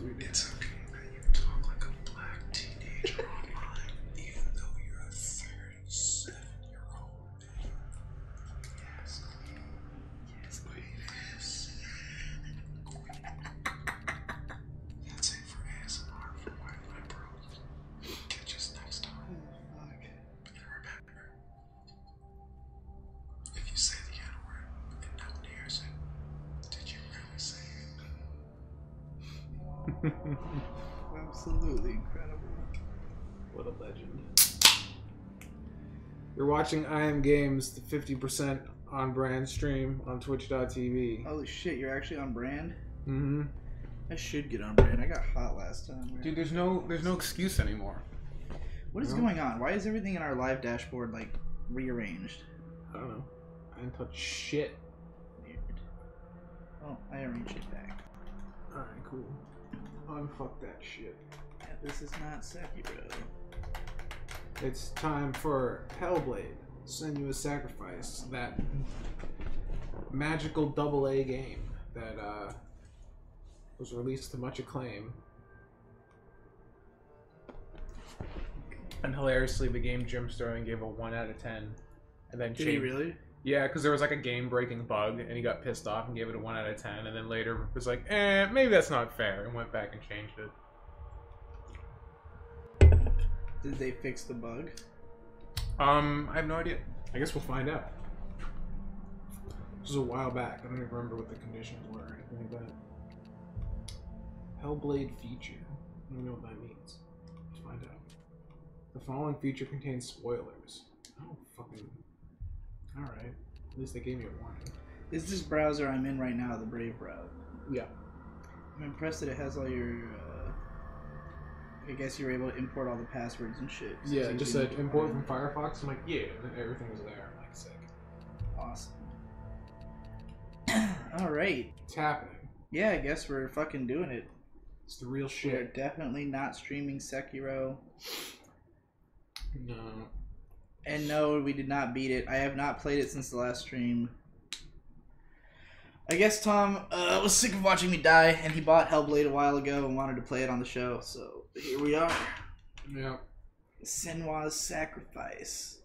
tweeted. It's okay that you talk like a black teenager online, even though you're a 37-year-old man. Yes. Yes, please. That's it for ASMR for White Liberals. Catch us next time. And remember, if you say the N-word and no one hears it, did you really say it? Absolutely incredible. What a legend. You're watching I Am Games, the 50% on brand stream on twitch.tv. Holy shit, you're actually on brand? Mm-hmm. I should get on brand. I got hot last time. Dude, there's no excuse anymore. What is going on? Why is everything in our live dashboard like rearranged? I don't know. I didn't touch shit. Weird. Oh, I arranged it back. Alright, cool. Unfuck that shit. Yeah, this is not Sekiro. It's time for Hellblade, Senua's Sacrifice, that magical AA game that was released to much acclaim. And hilariously, the game Jim Sterling gave a 1 out of 10. And then Did he really? Yeah, because there was like a game-breaking bug, and he got pissed off and gave it a 1 out of 10, and then later was like, maybe that's not fair, and went back and changed it. Did they fix the bug? I have no idea. I guess we'll find out. This was a while back. I don't even remember what the conditions were or anything like that. Hellblade feature. I don't know what that means. Let's find out. The following feature contains spoilers. Oh, fucking... Alright. At least they gave me a warning. Is this browser I'm in right now the Brave browser? Yeah. I'm impressed that it has all your... I guess you were able to import all the passwords and shit. Yeah, it just said import from Firefox. I'm like, yeah, and everything was there. I'm like, sick. Awesome. Alright. It's happening. Yeah, I guess we're fucking doing it. It's the real We're shit. definitely not streaming Sekiro. No. And no, we did not beat it. I have not played it since the last stream. I guess Tom was sick of watching me die, and he bought Hellblade a while ago and wanted to play it on the show, so here we are. Yeah. Senua's Sacrifice.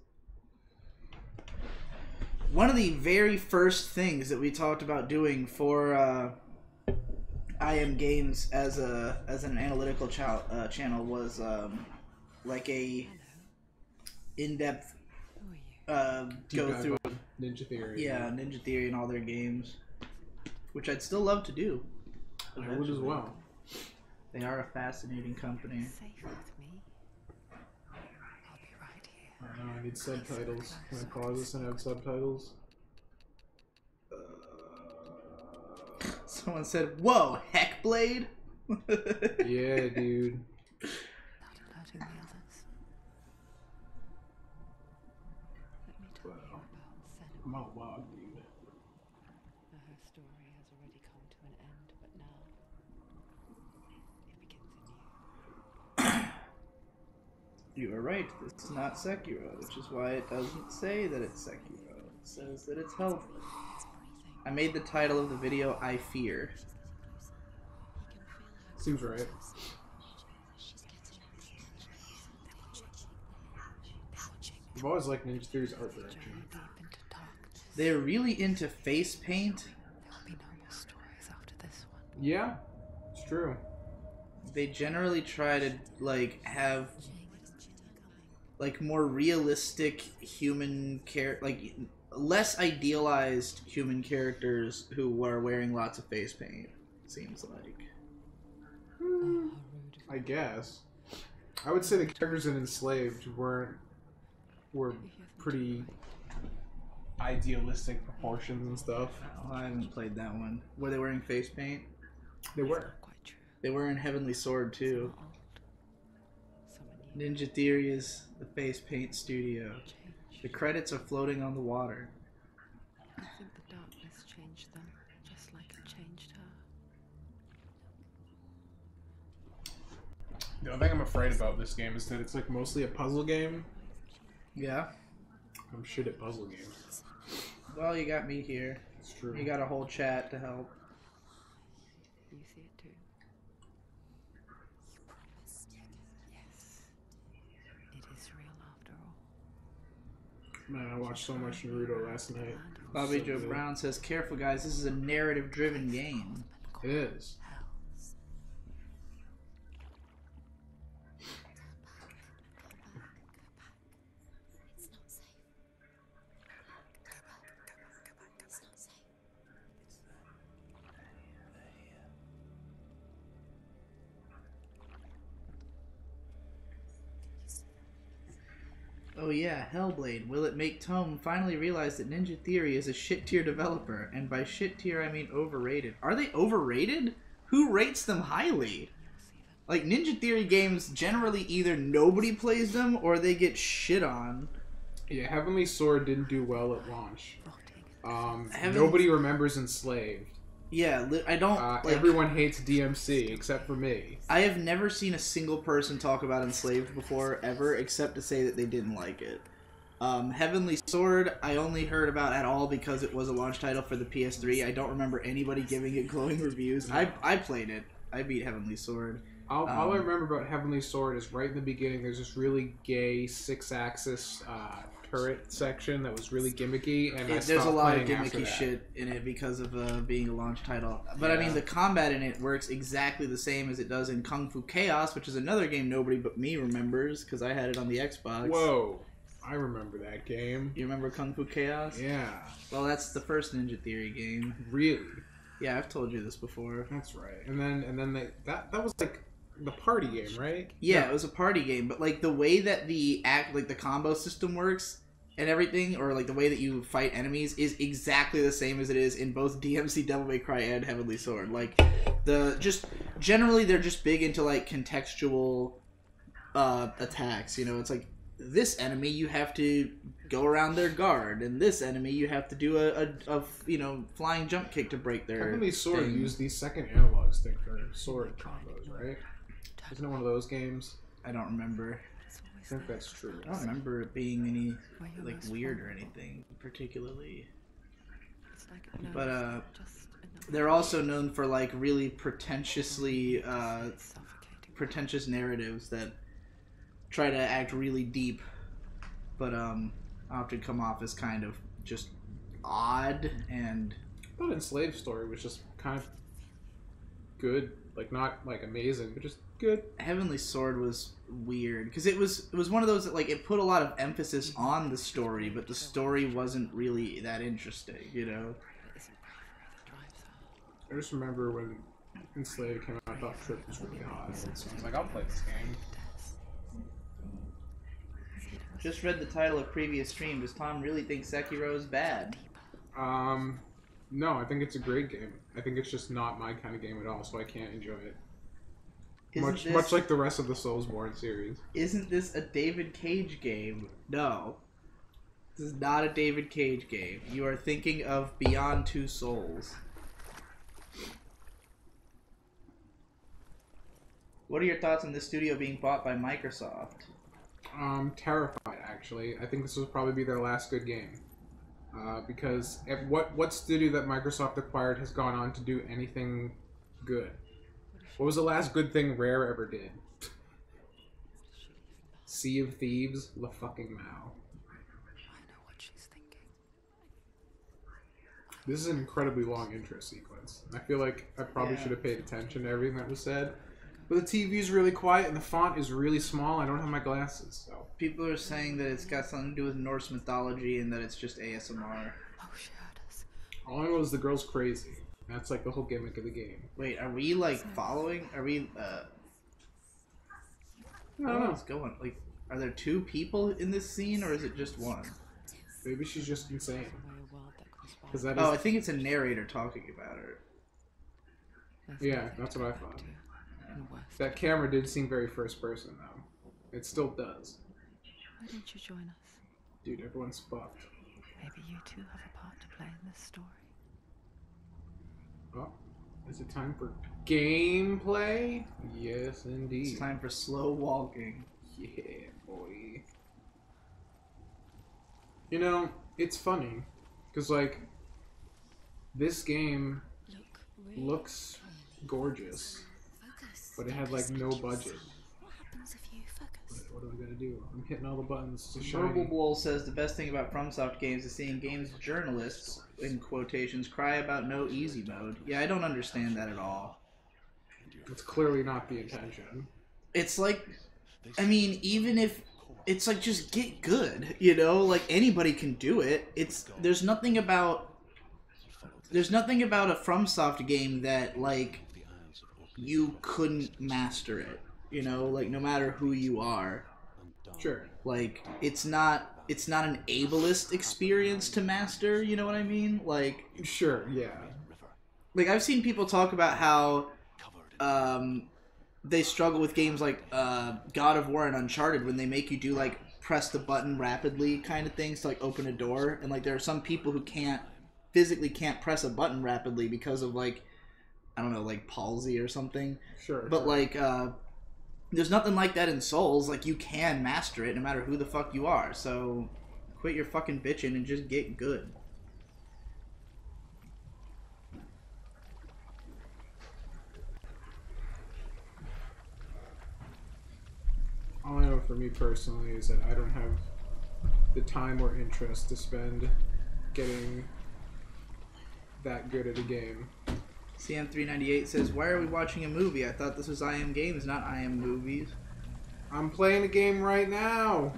One of the very first things that we talked about doing for I Am Games as an analytical channel was like a in-depth go through Ninja Theory. Yeah, Ninja Theory and all their games, which I'd still love to do. I would as well. They are a fascinating company. Safe with me. I'll be right here. I don't know, I need subtitles. Can I pause this and have subtitles? Someone said, "Whoa, Heckblade!" Yeah, dude. Not alerting the others. Let me tell you about Senua. I'm out loud, dude. Her story has already come to an end, but now it begins anew. You are right. This is not Sekiro, which is why it doesn't say that it's Sekiro. It says that it's Hellblade. I made the title of the video "I Fear." Seems right. I've always liked Ninja Theory's art direction. Deep into darkness. They're really into face paint. There'll be no more stories after this one. Yeah, it's true. They generally try to like have like more realistic human like less idealized human characters who are wearing lots of face paint. Seems like. I guess. I would say the characters in Enslaved were pretty idealistic proportions and stuff. Oh, I haven't played that one. Were they wearing face paint? They were. Quite true. They were in Heavenly Sword too. Old. Someone new. Ninja Theory is the face paint studio. Change. The credits are floating on the water. I think the darkness changed them, just like it changed her. The only thing I'm afraid about this game is that it's like mostly a puzzle game. Yeah. I'm shit at puzzle games. Well, you got me here. It's true. You got a whole chat to help. You see it too. Man, I watched so much Naruto last night. Bobby So Joe good. Brown says, "Careful, guys. This is a narrative-driven game." It is. It's not safe. Go back. It's not safe. Oh yeah, Hellblade. Will it make Tome finally realize that Ninja Theory is a shit-tier developer? And by shit-tier, I mean overrated. Are they overrated? Who rates them highly? Like, Ninja Theory games, generally either nobody plays them or they get shit on. Yeah, Heavenly Sword didn't do well at launch. Heavenly- Nobody remembers Enslaved. Yeah, I don't... like, Everyone hates DMC, except for me. I have never seen a single person talk about Enslaved before, ever, except to say that they didn't like it. Heavenly Sword, I only heard about at all because it was a launch title for the PS3. I don't remember anybody giving it glowing reviews. I played it. I beat Heavenly Sword. All I remember about Heavenly Sword is right in the beginning, there's this really gay 6-axis turret section that was really gimmicky, and There's a lot of gimmicky shit in it because of being a launch title. But I mean, the combat in it works exactly the same as it does in Kung Fu Chaos, which is another game nobody but me remembers because I had it on the Xbox. Whoa, I remember that game. You remember Kung Fu Chaos? Yeah. Well, that's the first Ninja Theory game. Really? Yeah, I've told you this before. That's right. And then that was like the party game, right? Yeah, it was a party game, but like the way that the combo system works and everything, or like the way that you fight enemies is exactly the same as it is in both DMC Devil May Cry and Heavenly Sword. Like generally they're just big into like contextual attacks, you know. It's like this enemy you have to go around their guard, and this enemy you have to do a flying jump kick to break their Heavenly Sword thing. used the second analog stick for sword combos, right? Isn't it one of those games? I don't remember. I think that's true. I don't remember it being any like weird or anything particularly. But they're also known for like really pretentious narratives that try to act really deep, but often come off as kind of just odd. And I thought Enslaved Story was just kind of good, like not like amazing, but just good. Heavenly Sword was weird because it was one of those that like it put a lot of emphasis on the story, but the story wasn't really that interesting, you know. I just remember when Enslaved came out, I thought Trip was really hot, so I was like, I'll play this game. Just read the title of previous stream. Does Tom really think Sekiro is bad? No, I think it's a great game. I think it's just not my kind of game at all, so I can't enjoy it. Much like the rest of the Soulsborne series. Isn't this a David Cage game? No. This is not a David Cage game. You are thinking of Beyond Two Souls. What are your thoughts on this studio being bought by Microsoft? Terrified, actually. I think this will probably be their last good game. Because what studio that Microsoft acquired has gone on to do anything good? What was the last good thing Rare ever did? Sea of Thieves? La fucking Mao. I know what she's thinking. This is an incredibly long intro sequence. I feel like I probably should have paid attention to everything that was said. But the TV is really quiet and the font is really small. I don't have my glasses, so. People are saying that it's got something to do with Norse mythology and that it's just ASMR. Oh, she heard us. All I know is the girl's crazy. That's like the whole gimmick of the game. Wait, are we like following? Are we I don't know. what's going? Like, are there two people in this scene or is it just one? Maybe she's just insane. A world that corresponds. 'Cause that Oh, I is, think it's a narrator talking about her. There's yeah, nothing that's to what I refer thought. to, and worse. That camera did seem very first person though. It still does. Why don't you join us? Dude, everyone's fucked. Maybe you two have a part to play in this story. Oh, is it time for gameplay? Yes, indeed. It's time for slow walking. Yeah, boy. You know, it's funny, because, like, this game Look, really. looks gorgeous, Focus. but it had, like, no budget. What happens if you focus? What are we gonna do? I'm hitting all the buttons. It's Verbal shiny. Bowl says the best thing about FromSoft games is seeing games journalists, in quotations, cry about no easy mode. Yeah, I don't understand that at all. It's clearly not the intention. It's like, I mean, even if it's like just get good, you know, like anybody can do it. There's nothing about a FromSoft game that like you couldn't master it, you know, like no matter who you are. Sure. Like it's not an ableist experience to master, you know what I mean? Like Sure, yeah. like I've seen people talk about how they struggle with games like God of War and Uncharted when they make you do like press the button rapidly kind of things to like open a door, and like there are some people who physically can't press a button rapidly because of like, I don't know, like palsy or something. Sure. But like there's nothing like that in Souls. Like you can master it no matter who the fuck you are. So quit your fucking bitching and just get good. All I know for me personally is that I don't have the time or interest to spend getting that good at a game. CM398 says, "Why are we watching a movie? I thought this was IM Games, not IM Movies." I'm playing a game right now!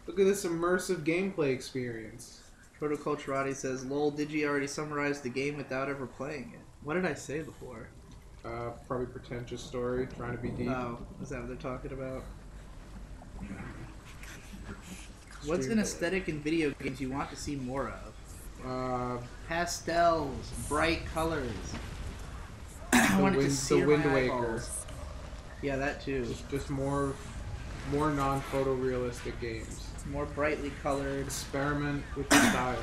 Look at this immersive gameplay experience. Protoculturati says, "Lol, Digi already summarized the game without ever playing it." What did I say before? Probably pretentious story, trying to be deep. Oh, is that what they're talking about? What's an aesthetic in video games you want to see more of? Pastels, bright colors. I wanted to see the Wind my Waker. eyeballs. Yeah, that too. Just more non-photorealistic games. More brightly colored. Experiment with the style.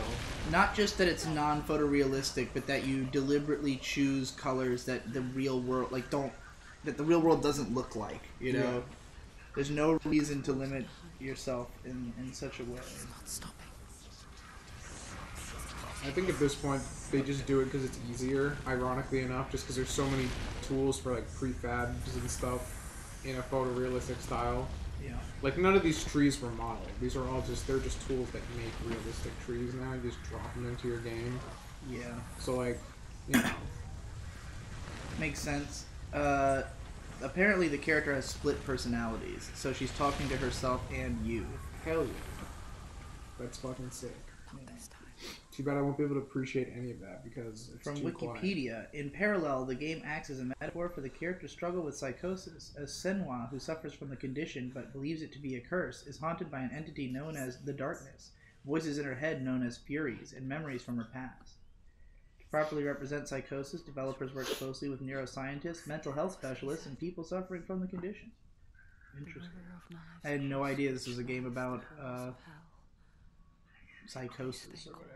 Not just that it's non-photorealistic, but that you deliberately choose colors that the real world that the real world doesn't look like. You know, Yeah. There's no reason to limit yourself in such a way. I think at this point they just do it because it's easier. Ironically enough, just because there's so many tools for like prefabs and stuff in a photorealistic style. Yeah. Like none of these trees were modeled. These are all they're just tools that make realistic trees now. You just drop them into your game. Yeah. So like, you know. Makes sense. Apparently the character has split personalities, so she's talking to herself and you. Hell yeah. That's fucking sick. Yeah. Too bad I won't be able to appreciate any of that because it's From too quiet. Wikipedia, in parallel, the game acts as a metaphor for the character's struggle with psychosis, as Senwa, who suffers from the condition but believes it to be a curse, is haunted by an entity known as the Darkness, voices in her head known as Furies, and memories from her past. To properly represent psychosis, developers work closely with neuroscientists, mental health specialists, and people suffering from the condition. Interesting. I had no idea this was a game about psychosis or whatever.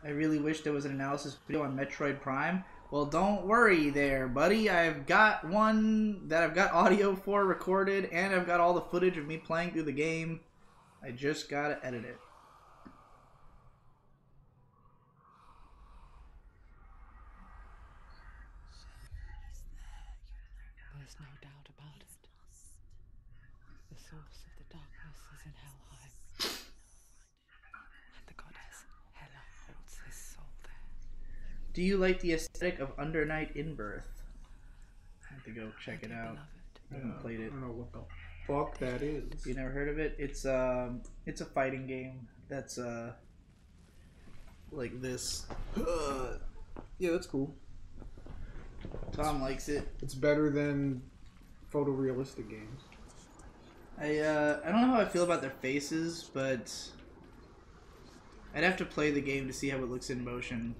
I really wish there was an analysis video on Metroid Prime. Well, don't worry there, buddy. I've got one that I've got audio for recorded, and I've got all the footage of me playing through the game. I just gotta edit it. There's no doubt about it. The source of the darkness is in Helheim. And the goddess Hela holds his soul there. Do you like the aesthetic of Under Night in Birth? I have to go check it out. I haven't played I it. don't know what the fuck that is. You never heard of it? It's a fighting game that's like this. Yeah, that's cool. Tom likes it. It's better than photorealistic games. I don't know how I feel about their faces, but I'd have to play the game to see how it looks in motion.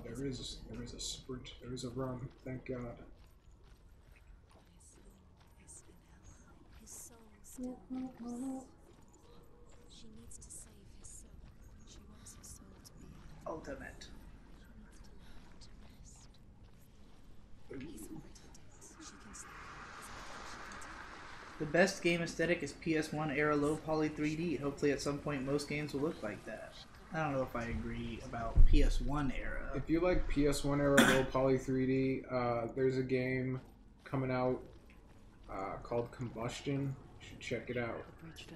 There is a sprint. There is a run. Thank God. His soul still lives. She needs to save his soul. She wants his soul to be alive. Ultimate. She needs to learn how to rest. He's already dead. She can save him. There's nothing she can do. The best game aesthetic is PS1 era low poly 3D. Hopefully at some point most games will look like that. I don't know if I agree about PS1 era. If you like PS1 era low poly 3D, there's a game coming out called Combustion. You should check it out.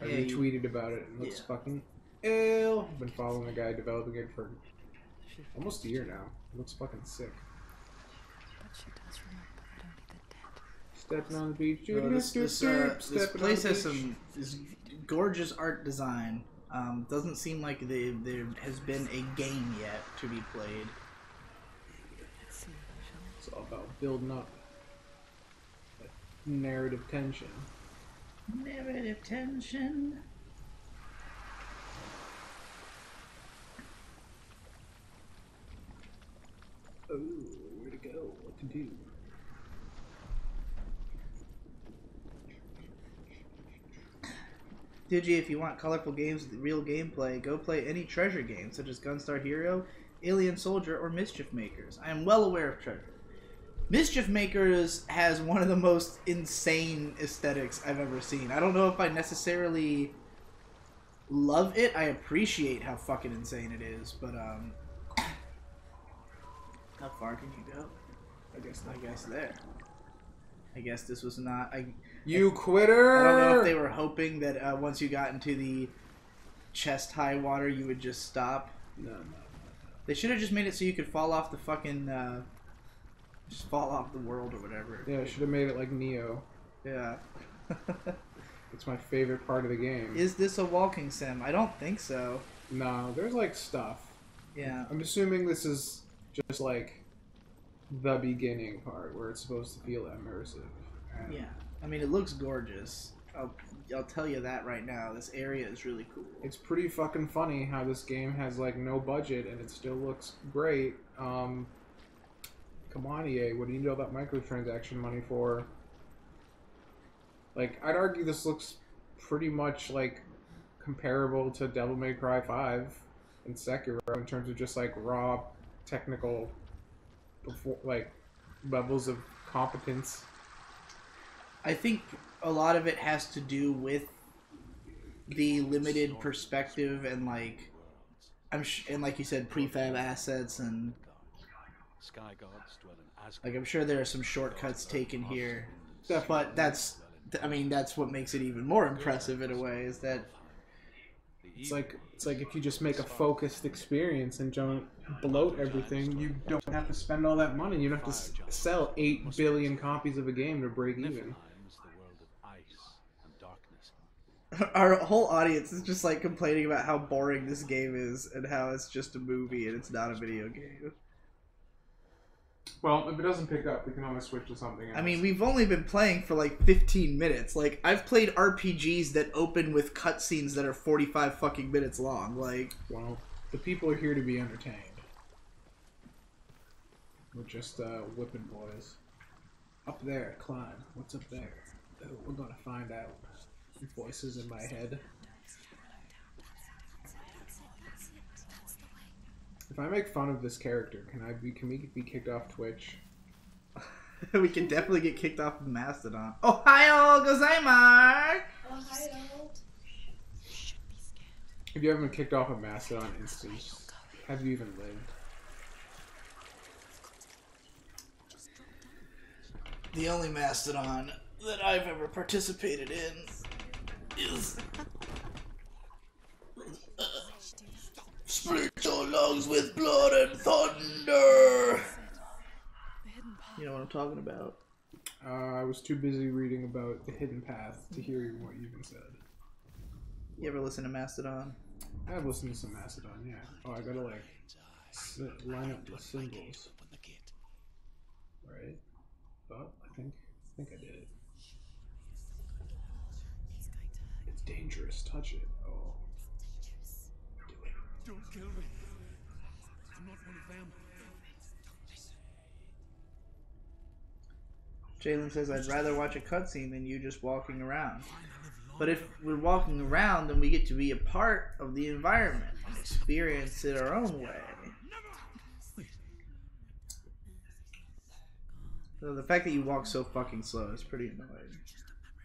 I Yeah, retweeted about it. It looks yeah. fucking ill. I've been following the guy developing it for almost a year now. It looks fucking sick. But she does remember that only the dead. Stepping on the beach. No, this Stepping place on the has beach. some gorgeous art design. Doesn't seem like there has been a game yet to be played. Let's see, shall we? It's all about building up that narrative tension. Narrative tension. Oh, where to go? What to do? Digi, if you want colorful games with real gameplay, go play any Treasure game, such as Gunstar Hero, Alien Soldier, or Mischief Makers. I am well aware of Treasure. Mischief Makers has one of the most insane aesthetics I've ever seen. I don't know if I necessarily love it. I appreciate how fucking insane it is, but how far can you go? I guess there. I guess this was not. You quitter! I don't know if they were hoping that once you got into the chest high water, you would just stop. No. They should have just made it so you could fall off the fucking, just fall off the world or whatever. Yeah, should have made it like Neo. Yeah. It's my favorite part of the game. Is this a walking sim? I don't think so. No, there's like stuff. Yeah. I'm assuming this is just like the beginning part where it's supposed to feel immersive. And Yeah. I mean, it looks gorgeous. I'll tell you that right now. This area is really cool. it's pretty fucking funny how this game has like no budget and it still looks great. Come on, EA, what do you need all that microtransaction money for? Like, I'd argue this looks pretty much like comparable to Devil May Cry 5 and Sekiro in terms of just like raw technical levels of competence. I think a lot of it has to do with the limited perspective and like and like you said, prefab assets and like I'm sure there are some shortcuts taken here, but that's what makes it even more impressive in a way is that It's like if you just make a focused experience and don't bloat everything, you don't have to spend all that money. You don't have to sell 8 billion copies of a game to break even. our whole audience is just like complaining about how boring this game is and how it's just a movie and it's not a video game. Well, if it doesn't pick up, we can always switch to something else. I mean, we've only been playing for like 15 minutes. Like, I've played RPGs that open with cutscenes that are 45 fucking minutes long. Like, well, the people are here to be entertained. We're just whipping boys. Up there, climb. What's up there? Oh, we're gonna find out. Voices in my head. If I make fun of this character, can we be kicked off Twitch? we can definitely get kicked off of Mastodon. Ohio gozaimasu! If you haven't been kicked off of Mastodon instance, have you even lived? The only Mastodon that I've ever participated in is split your lungs with blood and thunder. You know what I'm talking about? I was too busy reading about the hidden path to hear what you even said. You ever listen to Mastodon? I've listened to some Mastodon, yeah. Oh, I gotta like line up the symbols. Right? Oh, I think I did it. It's dangerous. Touch it. Oh. Do it. Don't kill me. I'm not one of them. Jalen says, I'd rather watch a cutscene than you just walking around. But if we're walking around, then we get to be a part of the environment and experience it our own way. So the fact that you walk so fucking slow is pretty annoying.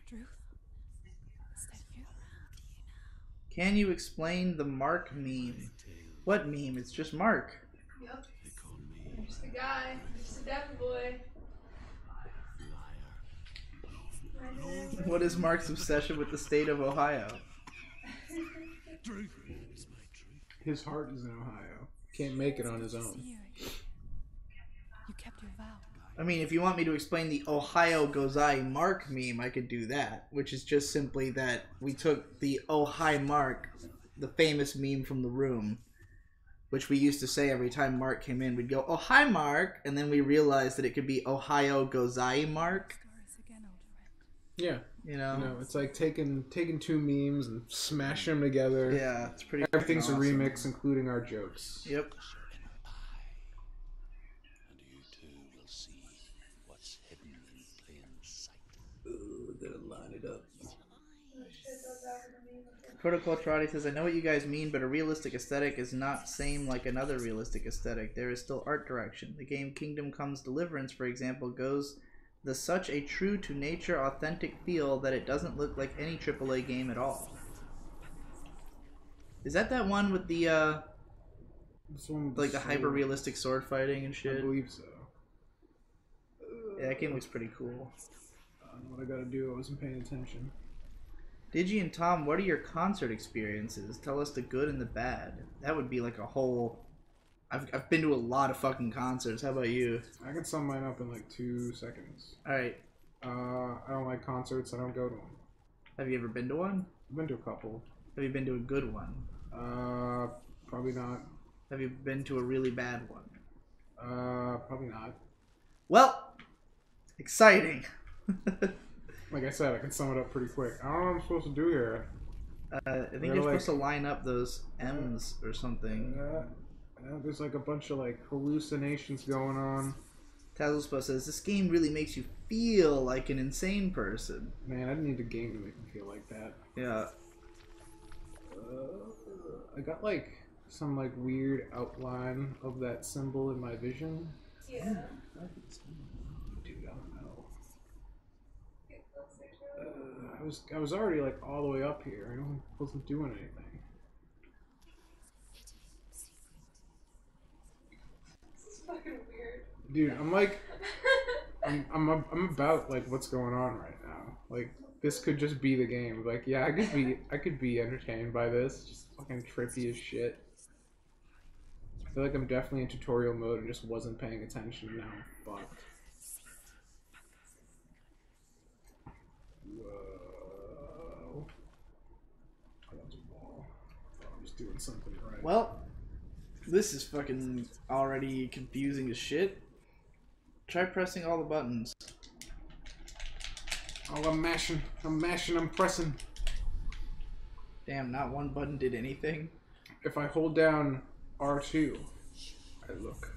Drew? Can you explain the Mark meme? What meme? It's just Mark. Yep. I'm just a guy. I'm just a devil boy. What is Mark's obsession with the state of Ohio? His heart is in Ohio. Can't make it on his own. You kept your vow. I mean, if you want me to explain the Ohio Gozai Mark meme, I could do that, which is just simply that we took the Oh Hi Mark, the famous meme from The Room, which we used to say every time Mark came in. We'd go, oh hi Mark, and then we realized that it could be Ohio Gozai Mark. Yeah. You know? It's like taking two memes and smashing them together. Yeah, it's pretty Everything's awesome. a remix, including our jokes. Yep. And you too will see what's hidden in plain sight. Ooh, gotta line it up. Protocol Trotty says, I know what you guys mean, but a realistic aesthetic is not same like another realistic aesthetic. There is still art direction. The game Kingdom Come's Deliverance, for example, goes the such a true to nature authentic feel that it doesn't look like any AAA game at all. Is that one with the This one with like the hyper realistic sword fighting and I shit? believe so. Yeah, that game looks pretty cool. What I gotta do, I wasn't paying attention. Digi and Tom, what are your concert experiences? Tell us the good and the bad. That would be like a whole... I've been to a lot of fucking concerts. How about you? I can sum mine up in like 2 seconds. Alright. I don't like concerts, I don't go to them. Have you ever been to one? I've been to a couple. Have you been to a good one? Probably not. Have you been to a really bad one? Probably not. Well, exciting. Like I said, I can sum it up pretty quick. I don't know what I'm supposed to do here. I think you're supposed to line up those M's or something. There's like a bunch of like hallucinations going on. Tazospa says, this game really makes you feel like an insane person. Man, I didn't need a game to make me feel like that. Yeah. I got like some like weird outline of that symbol in my vision. Yeah. Dude, I don't know. I was already like all the way up here. I wasn't doing anything. This is fucking weird. Dude, I'm like, I'm about like what's going on right now. Like this could just be the game. Like yeah, I could be entertained by this. Just fucking trippy as shit. I feel like I'm definitely in tutorial mode and just wasn't paying attention. And now I'm fucked. Whoa. Oh, that was a wall. I thought I was doing something right. Well, this is fucking already confusing as shit. Try pressing all the buttons. Oh, I'm mashing, I'm pressing. Damn, not one button did anything. If I hold down R2, I look.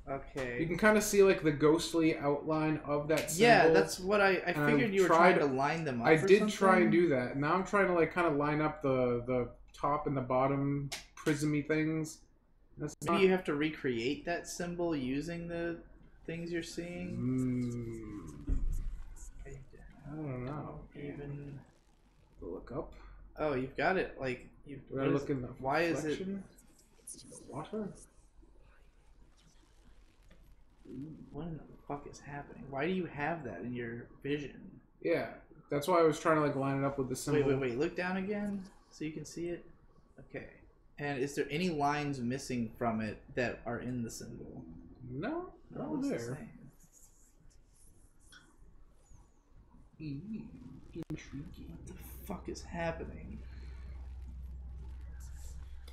Okay. You can kind of see like the ghostly outline of that symbol. Yeah, that's what I figured you were trying to line them up. I or did something. try and do that. Now I'm trying to like kind of line up the top and the bottom prismy things. That's Maybe you have to recreate that symbol using the things you're seeing. I don't know. Even Look up. oh, you've got it. Like you. Do I look in the why is it? reflection? The water. What in the fuck is happening? Why do you have that in your vision? Yeah, that's why I was trying to like line it up with the symbol. Wait. Look down again so you can see it. Okay. And is there any lines missing from it that are in the symbol? No, No, not it's the there. same. Intriguing. What the fuck is happening?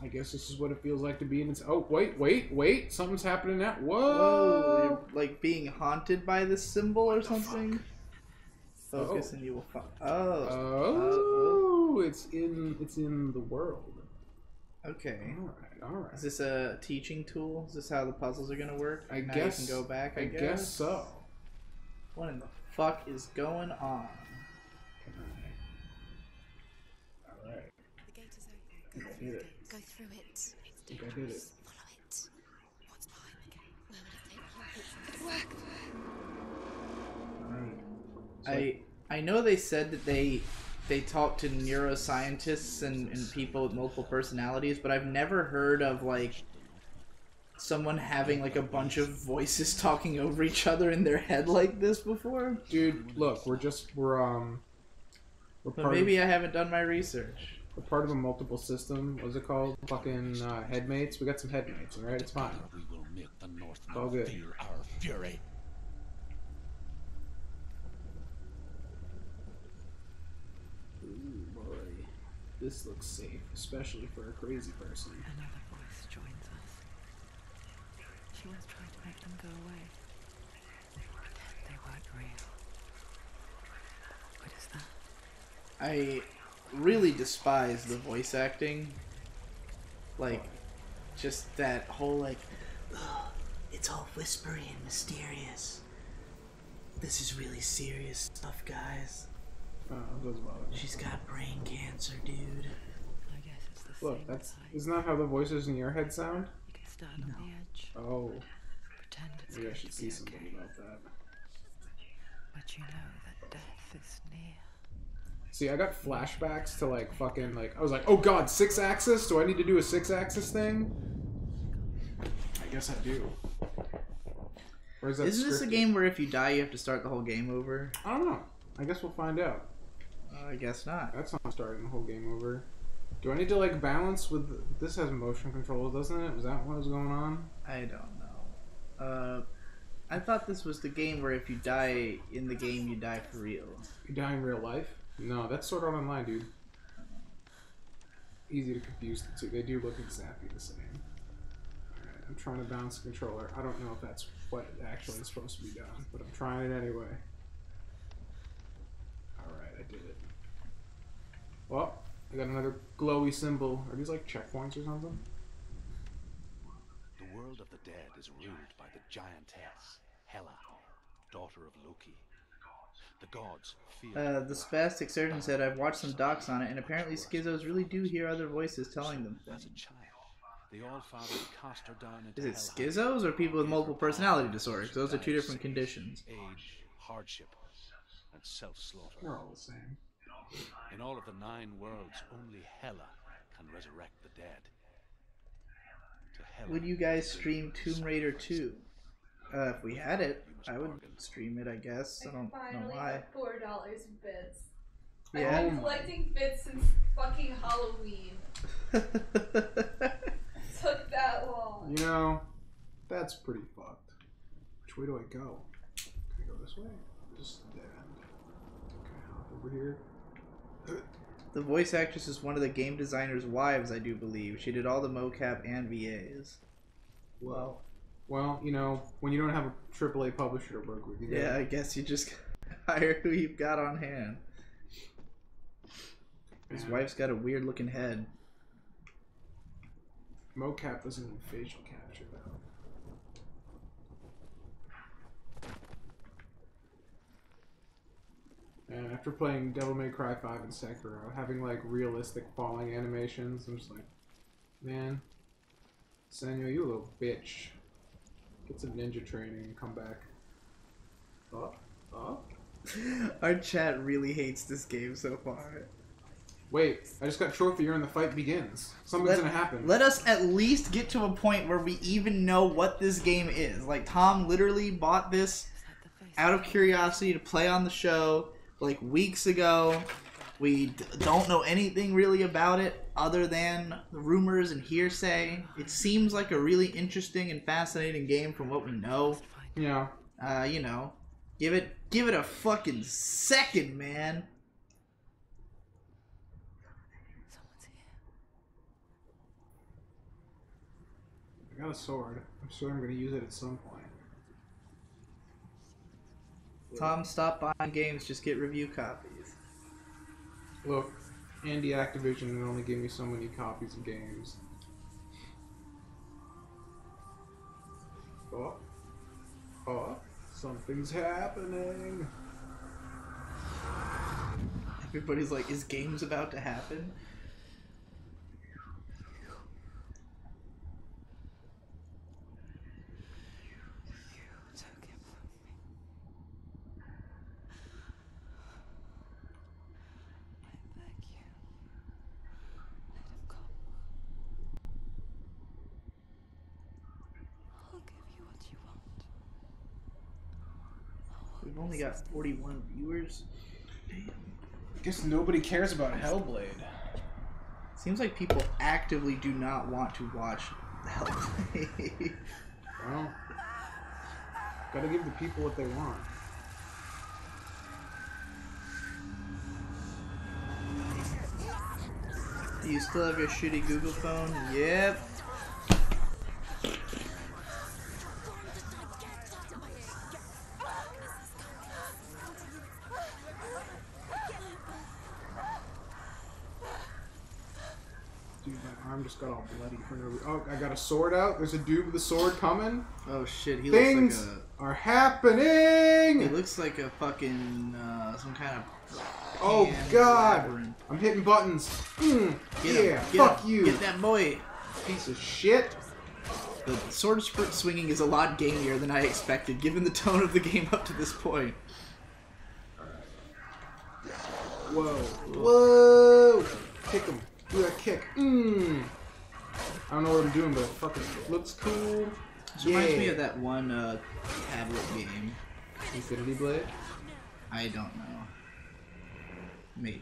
I guess this is what it feels like to be in its... Oh, wait. Something's happening now. Whoa! Whoa! You're like being haunted by this symbol or something? Focus and you will fuck. Oh, it's in the world. Okay. All right. Is this a teaching tool? Is this how the puzzles are gonna work? I Now guess you can go back. I guess so. What in the fuck is going on? All right. The gate is I open. did it. Go through it. I think I did it. Follow it. What's behind the gate? Where will it take you? All right. I know they said that they they talk to neuroscientists and people with multiple personalities, but I've never heard of like someone having like a bunch of voices talking over each other in their head like this before. Dude, look, we're But part maybe of, I haven't done my research. we're part of a multiple system. What's it called? Fucking headmates. We got some headmates, all right? It's fine. We will make the Northmen All good. feel our fury. Ooh, boy. This looks safe, especially for a crazy person. Another voice joins us. She was trying to make them go away. Pretend they weren't real. What is that? I really despise the voice acting. Like, just that whole like, "Ugh, it's all whispery and mysterious. This is really serious stuff, guys. Oh, it doesn't bother me. She's got brain cancer, dude." I guess it's the Look, same that's type. isn't that how the voices in your head sound? You can stand on the edge. Oh, Pretend it's maybe I going should to see be something okay. about that. But you know that death is near. See, I got flashbacks to like fucking like I was like, oh god, 6-axis? Do I need to do a 6-axis thing? I guess I do. Or is that Isn't this a scripted? game where if you die you have to start the whole game over? I don't know. I guess we'll find out. I guess not. That's not starting the whole game over. Do I need to like balance with this? Has motion controls, doesn't it? Was that what was going on? I don't know. I thought this was the game where if you die in the game, you die for real. You die in real life? No, that's Sword Art Online, dude. Easy to confuse the two. They do look exactly the same. Alright, I'm trying to balance the controller. I don't know if that's what actually is supposed to be done, but I'm trying it anyway. Alright, I did it. Well, I got another glowy symbol. Are these like checkpoints or something? The world of the dead is ruled by the giantess, Hela, daughter of Loki. The gods fear The spastic surgeon said, "I've watched some docs on it, and apparently schizos really do hear other voices telling them as a things." child. The All-Father cast her down into Is it Helheim. schizos or people with multiple personality disorders? Those are two different conditions. Age, hardship, and self-slaughter. They're all the same. In all of the 9 worlds, only Hela can resurrect the dead. To Hela, Would you guys stream Tomb Raider 2? If we had it, I would stream it, I guess. I don't know Finally why. got $4 in bits. Yeah. I've been collecting bits since fucking Halloween. Took that long. You know, that's pretty fucked. Which way do I go? Can I go this way? Just dead end. Okay, hop over here. The voice actress is one of the game designer's wives, I do believe. She did all the mocap and VAs. Well, you know, when you don't have a AAA publisher to work with, you Yeah, I guess you just hire who you've got on hand. His Man. wife's got a weird looking head. mocap doesn't need facial capture though. And after playing Devil May Cry 5 and Sekiro, having like realistic falling animations, I'm just like, man, Sanyo, you little bitch. Get some ninja training and come back. Up. Our chat really hates this game so far. Wait, I just got trophy here and the fight begins. Something's gonna happen. Let us at least get to a point where we even know what this game is. Like, Tom literally bought this out of curiosity to play on the show like weeks ago. We don't know anything really about it other than the rumors and hearsay. It seems like a really interesting and fascinating game from what we know. Yeah. You know, give it a fucking second, man. Someone's here. I got a sword. I'm sure I'm gonna use it at some point. Tom, stop buying games, just get review copies. Look, Andy Activision would only give me so many copies of games. Oh, something's happening. Everybody's like, is games about to happen? Took him from me. We've only got 41 viewers. Damn. Guess nobody cares about Hellblade. Seems like people actively do not want to watch Hellblade. Well, gotta give the people what they want. Do you still have your shitty Google phone? Yep. Dude, my arm just got all bloody for no reason. Oh, I got a sword out. There's a dude with a sword coming. Oh shit, he Things looks like are happening! he looks like a fucking some kind of Oh god! labyrinth. I'm hitting buttons. Get Yeah, him, fuck him. you. Get that boy. Piece of shit. The sword swinging is a lot gamier than I expected, given the tone of the game up to this point. Whoa. Whoa! Kick him. Do that kick. I don't know what I'm doing, but it fucking looks cool. This reminds me of that one tablet game. Infinity Blade? I don't know. Maybe.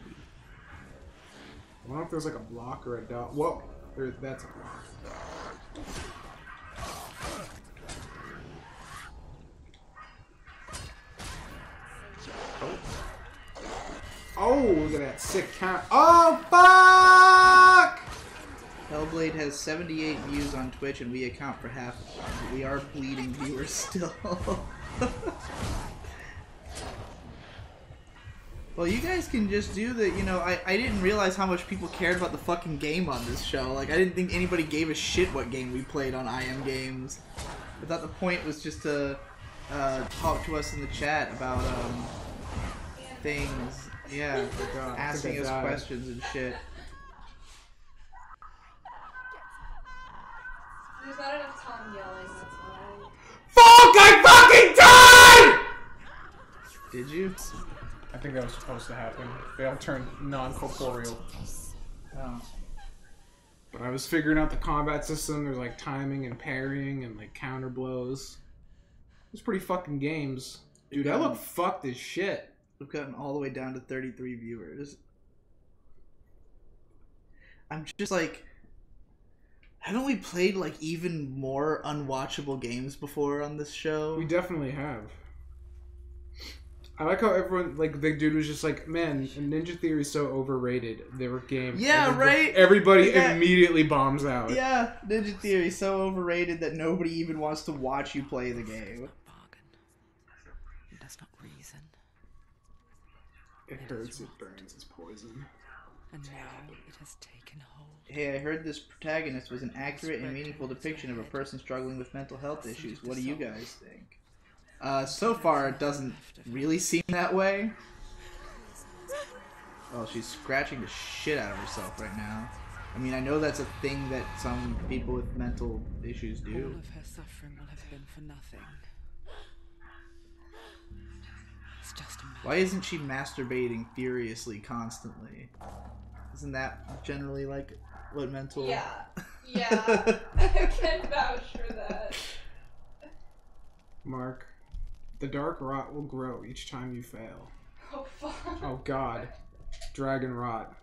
I wonder if there's like a block or a dot. Whoa! That's a block. Oh, look at that sick count. Oh, fuck! Hellblade has 78 views on Twitch, and we account for half of them. We are bleeding viewers still. Well, you guys can just do the, you know, I didn't realize how much people cared about the fucking game on this show. Like, I didn't think anybody gave a shit what game we played on IM Games. I thought the point was just to talk to us in the chat about things. Yeah, asking us questions and shit. There's not enough time yelling, that's why. Fuck! I fucking died! Did you? I think that was supposed to happen. They all turned non-corporeal. Oh. But I was figuring out the combat system. There's like timing and parrying and like counter blows. It was pretty fucking games. Dude, I look fucked as shit. We've gotten all the way down to 33 viewers. I'm just like... Haven't we played like even more unwatchable games before on this show? We definitely have. I like how everyone, like, the dude was just like, man, Ninja Theory is so overrated. They were games. Yeah, right? Everybody Yeah. immediately bombs out. Yeah, Ninja Theory so overrated that nobody even wants to watch you play the game. Bargain. It does not reason. It hurts, it burns, it's poison. And now it has taken hold. Hey, I heard this protagonist was an accurate and meaningful depiction of a person struggling with mental health issues. What do you guys think? So far, it doesn't really seem that way. Well, she's scratching the shit out of herself right now. I mean, I know that's a thing that some people with mental issues All do. of her suffering will have been for nothing. It's just a matter. Why isn't she masturbating furiously constantly? Isn't that generally like what mental... Yeah. Yeah. I can vouch for that. Mark, the dark rot will grow each time you fail. Oh, fuck. Oh god. Dragon rot.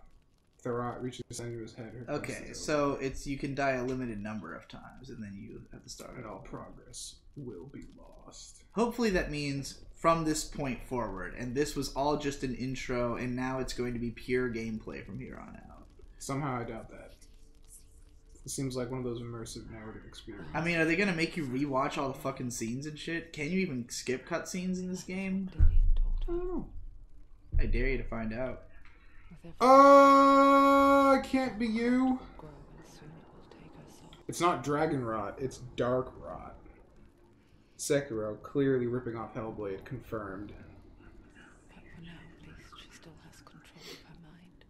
The rot reaches into his head. her Okay, quest is so it's you can die a limited number of times, and then you have to start over, it and all all. progress will be lost. Hopefully that means from this point forward, and this was all just an intro, and now it's going to be pure gameplay from here on out. Somehow I doubt that. It seems like one of those immersive narrative experiences. I mean, are they going to make you rewatch all the fucking scenes and shit? Can you even skip cutscenes in this game? I don't know. I dare you to find out. It can't be you. It's not dragon rot, it's dark rot. Sekiro clearly ripping off Hellblade, confirmed. But for now, at least she still has control of her mind.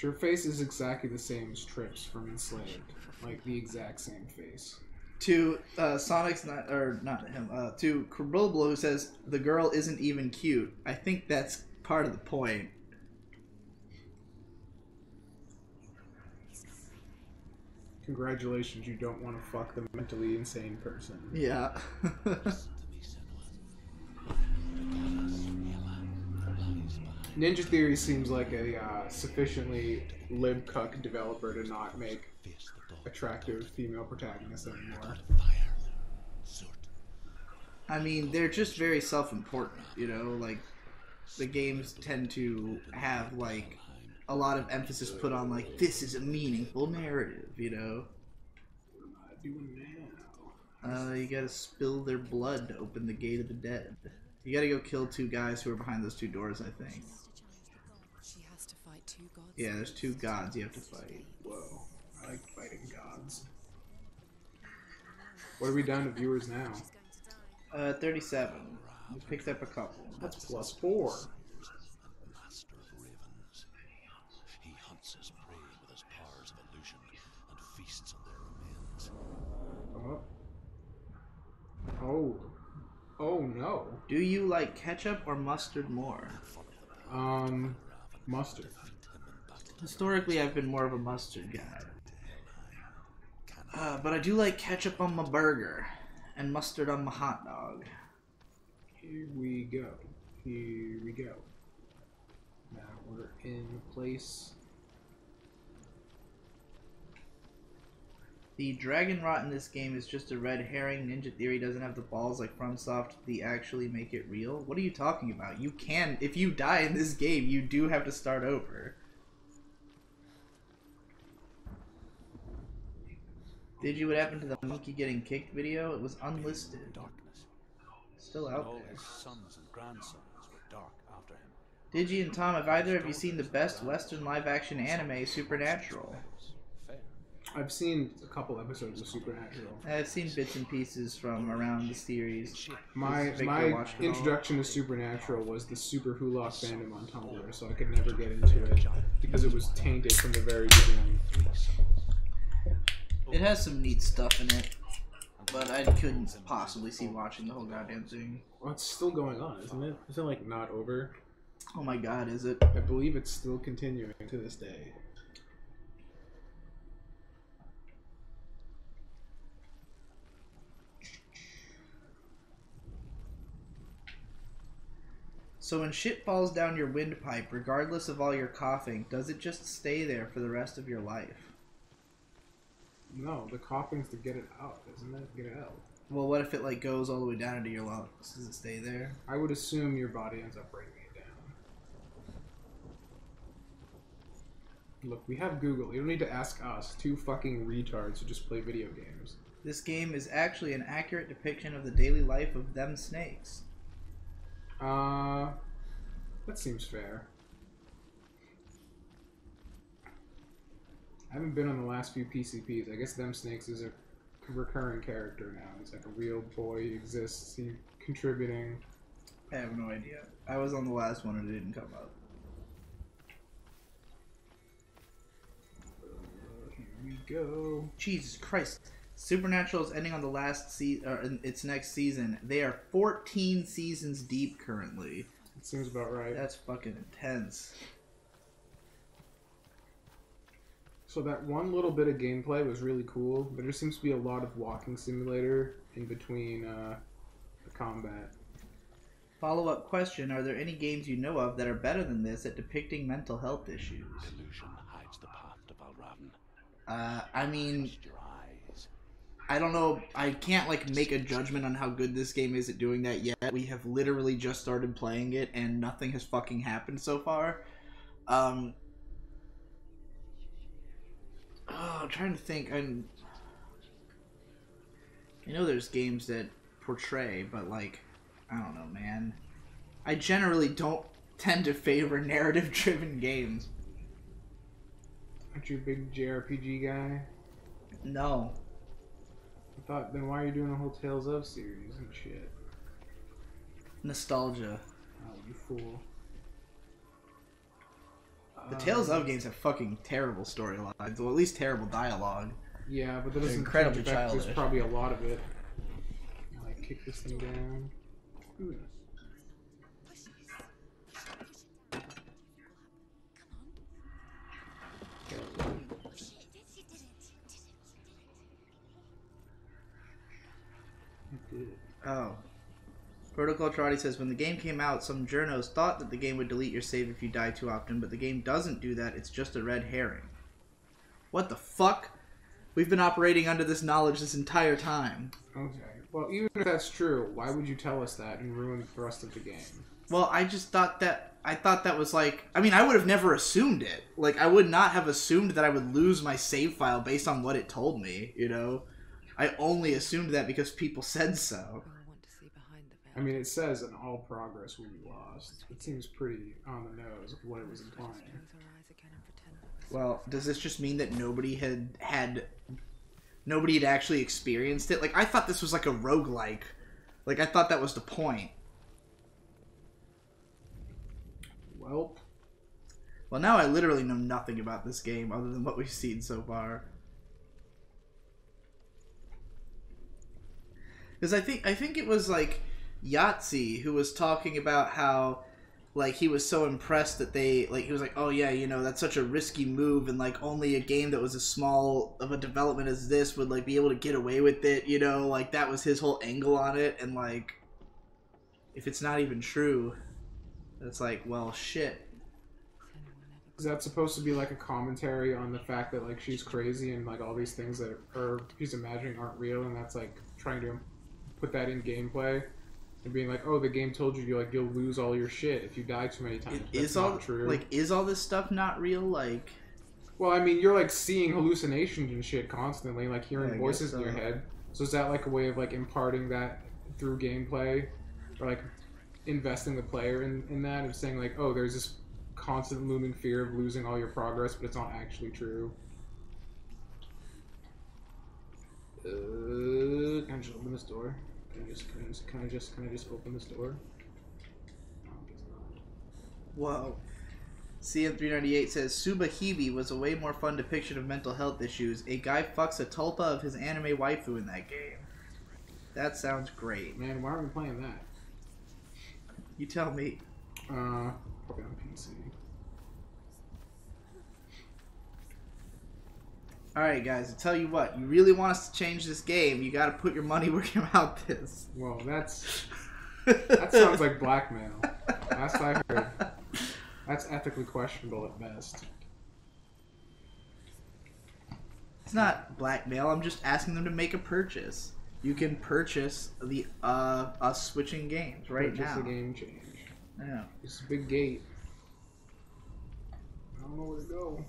Her face is exactly the same as Tripp's from Enslaved. Like, the exact same face. To Sonic's not or not him. To Kribbleble, who says the girl isn't even cute. I think that's part of the point. Congratulations, you don't want to fuck the mentally insane person. Yeah. Ninja Theory seems like a sufficiently libcuck developer to not make attractive female protagonists anymore. I mean, they're just very self-important, you know? Like, the games tend to have, like, a lot of emphasis put on, like, this is a meaningful narrative, you know? What am I doing now? You gotta spill their blood to open the gate of the dead. You gotta go kill 2 guys who are behind those 2 doors, I think. She has to fight 2 gods. Yeah, there's 2 gods you have to fight. Whoa, I like fighting gods. What are we down to viewers now? 37. We picked up a couple. That's +4. Master of ravens. He hunts his prey with his powers of illusion and feasts on their remains. Oh. Oh no. Do you like ketchup or mustard more? Mustard. Historically, I've been more of a mustard guy. But I do like ketchup on my burger and mustard on my hot dog. Here we go. Here we go. Now we're in place. The dragon rot in this game is just a red herring. Ninja Theory doesn't have the balls like FromSoft to actually make it real. What are you talking about? You can, if you die in this game, you do have to start over. Did you what happened to the monkey getting kicked video? It was unlisted. Darkness. Still And out all there. his sons and grandsons were dark after him. Digi and Tom, have either of you seen the best Western live-action anime, Supernatural? Fair. I've seen a couple episodes of Supernatural. I've seen bits and pieces from around the series. My Victor watched it all. introduction to Supernatural was the Super Hulak fandom on Tumblr, so I could never get into it because it was tainted from the very beginning. It has some neat stuff in it, but I couldn't possibly see watching the whole goddamn thing. Well, it's still going on, isn't it? Is it like not over? Oh my god, is it? I believe it's still continuing to this day. So when shit falls down your windpipe, regardless of all your coughing, does it just stay there for the rest of your life? No, the coughing's to get it out, isn't it? Get it out. Well, what if it like goes all the way down into your lungs? Does it stay there? I would assume your body ends up breaking it down. Look, we have Google. You don't need to ask us, 2 fucking retards who just play video games. This game is actually an accurate depiction of the daily life of them snakes. That seems fair. I haven't been on the last few PCPs. I guess them snakes is a recurring character now. He's like a real boy. He exists. He's contributing. I have no idea. I was on the last one and it didn't come up. Here we go. Jesus Christ. Supernatural is ending on the last in its next season. They are 14 seasons deep currently. It seems about right. That's fucking intense. So that one little bit of gameplay was really cool. There just seems to be a lot of walking simulator in between the combat. Follow-up question, are there any games you know of that are better than this at depicting mental health issues? Illusion hides the path to Valravn. I mean, Trust your eyes. I don't know. I can't like make a judgment on how good this game is at doing that yet. We have literally just started playing it and nothing has fucking happened so far. I'm trying to think. I know there's games that portray, but like, I don't know, man. I generally don't tend to favor narrative-driven games. Aren't you a big JRPG guy? No. I thought, then why are you doing a whole Tales of series and shit? Nostalgia. Oh, you fool. The Tales of games have fucking terrible storylines, or at least terrible dialogue. Yeah, but that They're doesn't incredibly change the fact childish. there's probably a lot of it. Like, kick this thing down. Ooh. Oh. Protocol Trotty says, when the game came out, some journos thought that the game would delete your save if you die too often, but the game doesn't do that. It's just a red herring. What the fuck? We've been operating under this knowledge this entire time. Okay. Well, even if that's true, why would you tell us that and ruin the rest of the game? Well, I just thought that... I thought that was like... I mean, I would have never assumed it. Like, I would not have assumed that I would lose my save file based on what it told me, you know? I only assumed that because people said so. I mean, it says an all progress will be lost. It seems pretty on the nose of what it was implying. Well, does this just mean that nobody nobody had actually experienced it? Like, I thought this was like a roguelike. Like, I thought that was the point. Well, now I literally know nothing about this game other than what we've seen so far. Because I think it was like Yahtzee who was talking about how like he was so impressed that he was like, oh yeah, you know, that's such a risky move, and like only a game that was as small of a development as this would like be able to get away with it, you know, like that was his whole angle on it. And like if it's not even true, it's like, well, shit. Is that supposed to be like a commentary on the fact that like she's crazy and like all these things that she's imagining aren't real, and that's like trying to put that in gameplay and being like, oh, the game told you you'll lose all your shit if you die too many times. That's not true. Like, is all this stuff not real? Like, well, I mean, you're like seeing hallucinations and shit constantly, like hearing voices in your head. So is that like a way of like imparting that through gameplay, or like investing the player in that, and saying like, oh, there's this constant looming fear of losing all your progress, but it's not actually true. Can I just open this door? Can I just open this door? No, I guess not. Whoa. CM398 says, Subahibi was a way more fun depiction of mental health issues. A guy fucks a tulpa of his anime waifu in that game. That sounds great. Man, why aren't we playing that? You tell me. Probably on PC. Alright guys, I tell you what, you really want us to change this game, you gotta put your money where your mouth is. Well, that sounds like blackmail. Last I heard. That's ethically questionable at best. It's not blackmail, I'm just asking them to make a purchase. You can purchase the us switching games right now. Just a game change. Yeah. It's a big gate. I don't know where to go.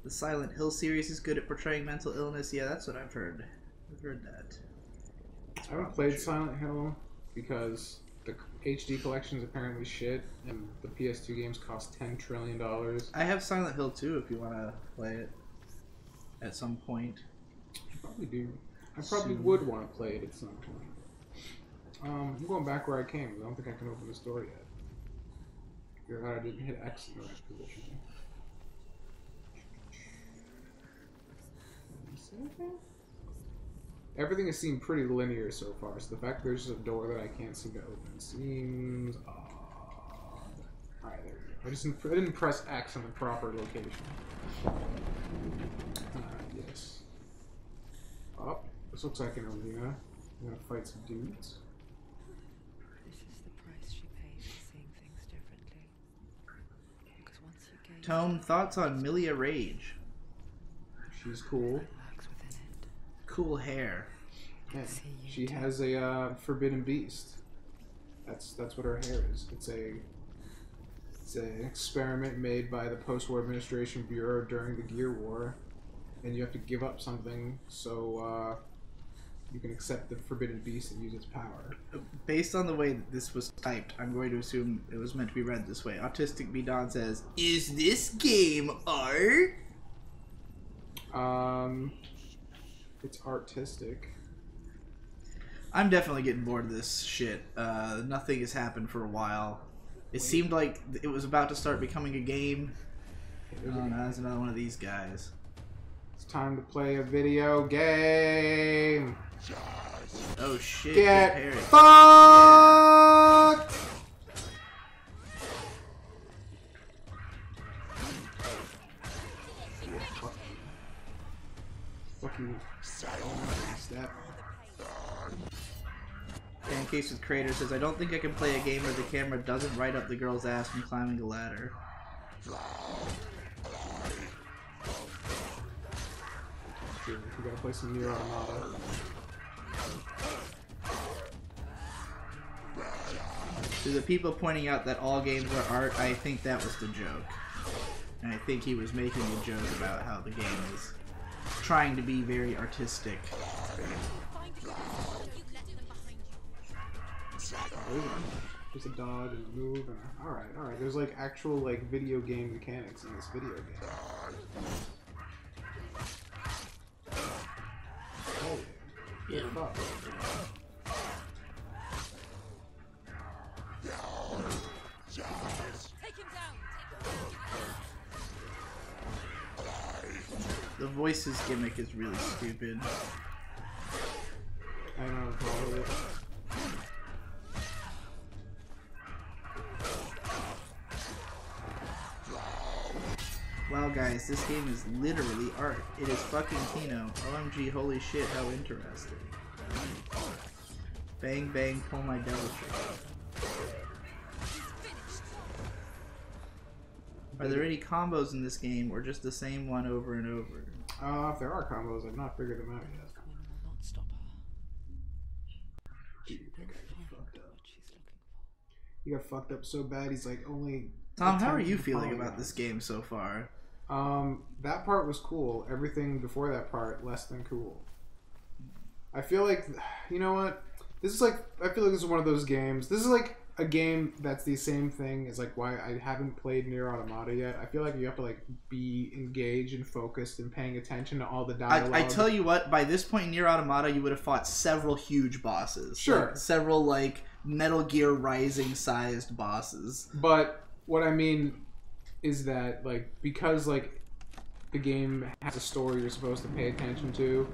The Silent Hill series is good at portraying mental illness. Yeah, that's what I've heard. I've heard that. I haven't played Silent Hill because the HD collection is apparently shit, and the PS2 games cost $10 trillion. I have Silent Hill 2 if you want to play it at some point. I probably do. I probably would want to play it at some point. I'm going back where I came. I don't think I can open this door yet. Figure out I didn't hit X in the right position. Everything has seemed pretty linear so far, so the fact that there's just a door that I can't seem to open seems odd. Alright, there we go. I didn't press X on the proper location. Yes. Oh, this looks like an arena. I'm gonna fight some dudes. This is the price she pays for seeing things differently. Because once you gain Tome, thoughts on Milia Rage? She's cool. Cool hair. Yeah. She has a forbidden beast. That's what her hair is. It's an experiment made by the Post-War Administration Bureau during the Gear War, and you have to give up something so you can accept the forbidden beast and use its power. Based on the way that this was typed, I'm going to assume it was meant to be read this way. Autistic Bidon says, "Is this game art?" It's artistic. I'm definitely getting bored of this shit. Nothing has happened for a while. It seemed like it was about to start becoming a game. Oh, no, that's another one of these guys. It's time to play a video game. Oh shit! Get fucked! Fuck you. Step. Thank the case with Crater says, I don't think I can play a game where the camera doesn't right up the girl's ass from climbing a ladder. Dude, we gotta play some NIER Automata. To the people pointing out that all games are art, I think that was the joke. And I think he was making a joke about how the game is trying to be very artistic. Just a dodge and a move and alright. There's like actual like video game mechanics in this video game. Oh yeah. Fuck. The voices gimmick is really stupid. I don't know probably. Wow guys, this game is literally art. It is fucking Kino. OMG, holy shit, how interesting. Bang bang, pull my devil trigger. Are there any combos in this game, or just the same one over and over? If there are combos, I've not figured them out yet. Coming will not stop her. Dude, She'll that guy find fucked up. what she's looking for. He got fucked up so bad, he's like only... Tom, how are you attempting feeling polygons. about this game so far? That part was cool. Everything before that part, less than cool. I feel like, you know what? This is like, I feel like this is one of those games. This is like a game that's the same thing as like why I haven't played NIER Automata yet. I feel like you have to like be engaged and focused and paying attention to all the dialogue. I tell you what, by this point in NIER Automata, you would have fought several huge bosses. Sure. Like, several like Metal Gear Rising sized bosses. But what I mean is that like because like the game has a story you're supposed to pay attention to,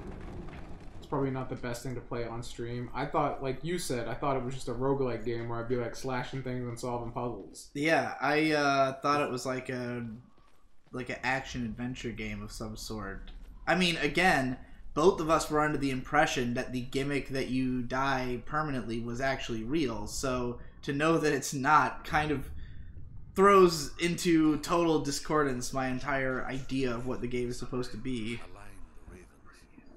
it's probably not the best thing to play on stream. I thought, like you said, I thought it was just a roguelike game where I'd be like slashing things and solving puzzles. Yeah, I thought it was like an action adventure game of some sort. I mean, again, both of us were under the impression that the gimmick that you die permanently was actually real. So to know that it's not kind of throws into total discordance my entire idea of what the game is supposed to be. Align the ravens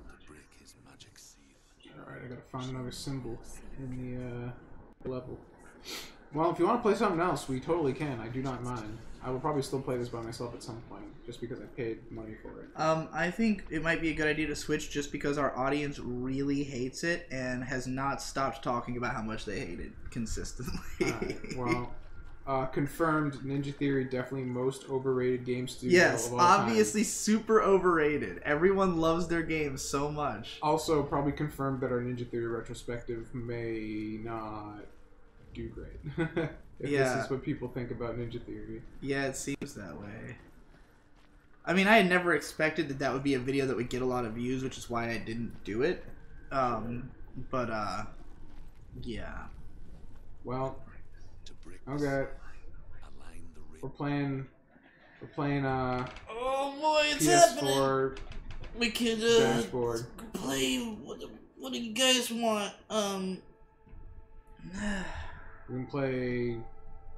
to break his magic seal. Alright, I gotta find another symbol in the level. Well, if you want to play something else, we totally can. I do not mind. I will probably still play this by myself at some point, just because I paid money for it. I think it might be a good idea to switch just because our audience really hates it and has not stopped talking about how much they hate it consistently. Well, confirmed, Ninja Theory definitely most overrated game studio Yes, of all obviously time. super overrated. Everyone loves their games so much. Also, probably confirmed that our Ninja Theory retrospective may not do great. If this is what people think about Ninja Theory. Yeah, it seems that way. I mean, I had never expected that would be a video that would get a lot of views, which is why I didn't do it. Yeah. Well, To break okay. align the We're ravens. playing Oh boy, it's happening! PS4 We could dashboard. play. What do you guys want? We can play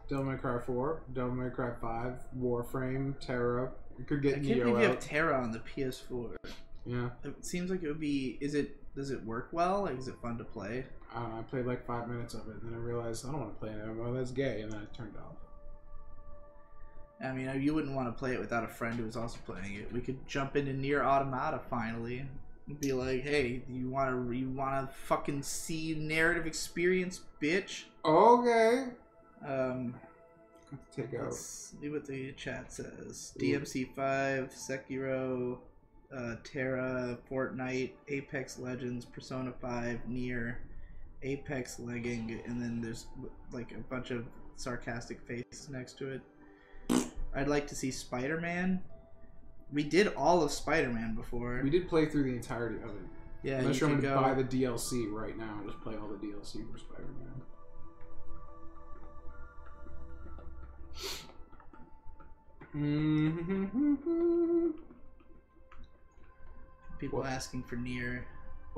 Devil May Cry 4, Devil May Cry 5, Warframe, Terra. We could I get can't Neo believe you have out. Terra on the PS4. Yeah. It seems like it would be. Does it work well? Like, is it fun to play? I don't know, I played like 5 minutes of it, and then I realized I don't want to play it anymore. That's gay, and then I turned it off. I mean, you wouldn't want to play it without a friend who was also playing it. We could jump into NIER Automata finally. And be like, hey, you wanna fucking see narrative experience, bitch? Okay. Take out. Let's see what the chat says. Ooh. DMC5, Sekiro, Terra, Fortnite, Apex Legends, Persona 5, NIER, Apex Legging, and then there's like a bunch of sarcastic faces next to it. I'd like to see Spider-Man. We did all of Spider-Man before. We did play through the entirety of it. Yeah, Unless you you're could going go. to buy the DLC right now and just play all the DLC for Spider-Man. People asking for NIER.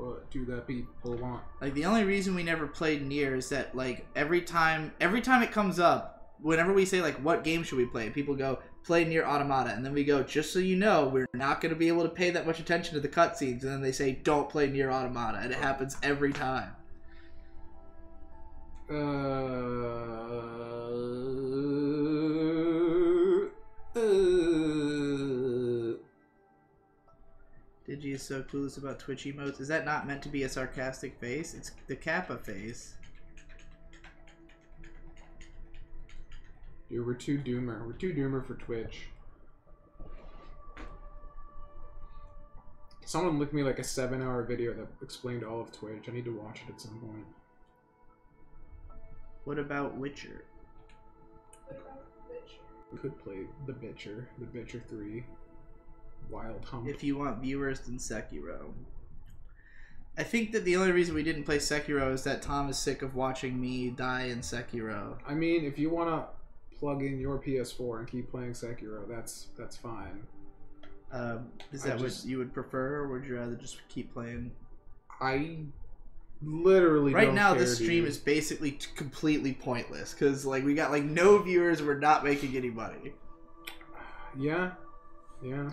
What do the people want? Like, the only reason we never played NIER is that, like, every time it comes up, whenever we say, like, what game should we play, people go, play NIER Automata, and then we go, just so you know, we're not going to be able to pay that much attention to the cutscenes, and then they say, don't play NIER Automata, and it happens every time. Digi is so clueless about Twitch emotes. Is that not meant to be a sarcastic face? It's the Kappa face. Dude, we're too doomer. We're too doomer for Twitch. Someone linked me like a 7-hour video that explained all of Twitch. I need to watch it at some point. What about Witcher? We could play The Bitcher. The Bitcher 3. Wild Hump. If you want viewers, then Sekiro. I think that the only reason we didn't play Sekiro is that Tom is sick of watching me die in Sekiro. I mean, if you want to plug in your PS4 and keep playing Sekiro, that's fine. Is that what you would prefer, or would you rather just keep playing? I literally right don't now care, this stream dude. is basically completely pointless because like we got like no viewers, we're not making any money. Yeah.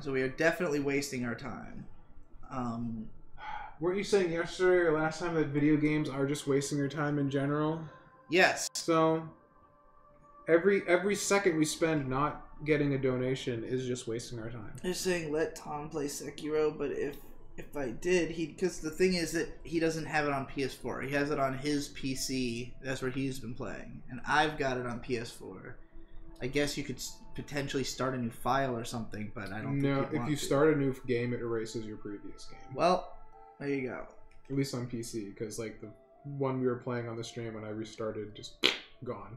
So we are definitely wasting our time. Weren't you saying yesterday or last time that video games are just wasting your time in general? Yes. So every second we spend not getting a donation is just wasting our time. They're saying let Tom play Sekiro, but if I did, because the thing is that he doesn't have it on PS4. He has it on his PC. That's where he's been playing, and I've got it on PS4. I guess you could potentially start a new file or something, but I don't. No, think if you start a new game, it erases your previous game. Well, there you go. At least on PC, because like the one we were playing on the stream when I restarted, just gone.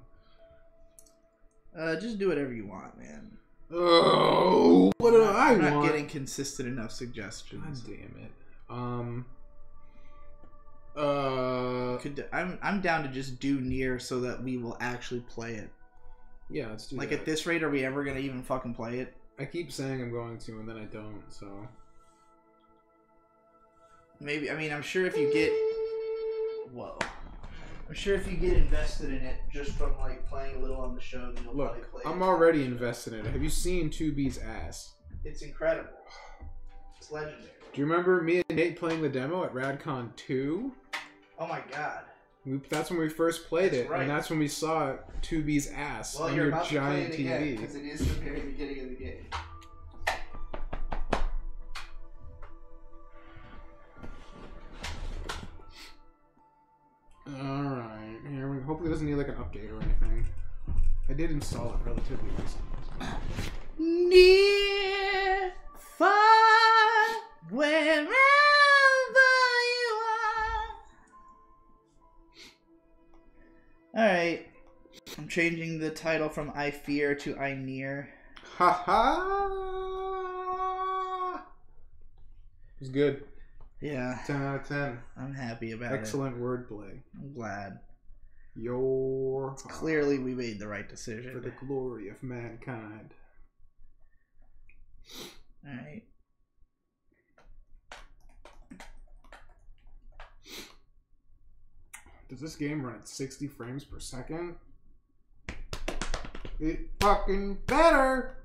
Just do whatever you want, man. Oh, what do I want? I'm not getting consistent enough suggestions. God damn it. I'm down to just do NIER so that we will actually play it. Yeah, let's do like that. at this rate, are we ever gonna even fucking play it? I keep saying I'm going to, and then I don't. So maybe. I mean, I'm sure if you get. Whoa. I'm sure if you get invested in it just from like playing a little on the show, then you'll probably play it. I'm already invested in it. Have you seen 2B's ass? It's incredible. It's legendary. Do you remember me and Nate playing the demo at RadCon 2? Oh my god. That's when we first played That's it, right. and that's when we saw 2B's ass Well, on you're your about giant to play it again, TV. because it is the very beginning of the game. Alright, here hopefully it doesn't need like an update or anything. I did install it relatively recently. Near, far, wherever you are. Alright. I'm changing the title from I Fear to I Near. Haha! It was good. Yeah. 10 out of 10. I'm happy about it. Excellent wordplay. I'm glad. Your Clearly we made the right decision. for the glory of mankind. Alright. Does this game run at 60 frames per second? It fucking better!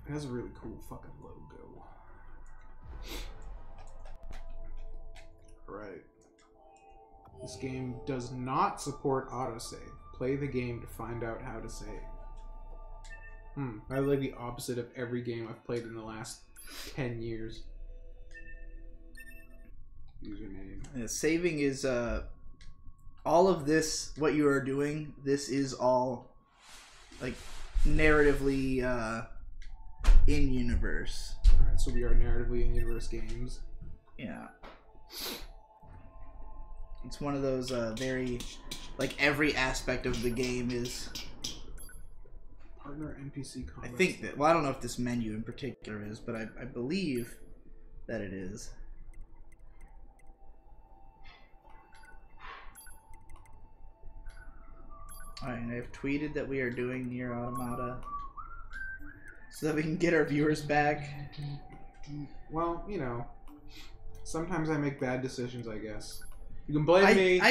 It has a really cool fucking logo. Alright. This game does not support autosave. Play the game to find out how to save. That's like the opposite of every game I've played in the last 10 years. Username. Yeah, saving is all of this. What you are doing, this is all like narratively in universe. All right, so we are narratively in universe games. Yeah, it's one of those very like every aspect of the game is. Partner NPC I combat. think that. Well, I don't know if this menu in particular is, but I believe that it is. Alright, and I've tweeted that we are doing NIER Automata so that we can get our viewers back. Well, you know, sometimes I make bad decisions, I guess. You can blame me.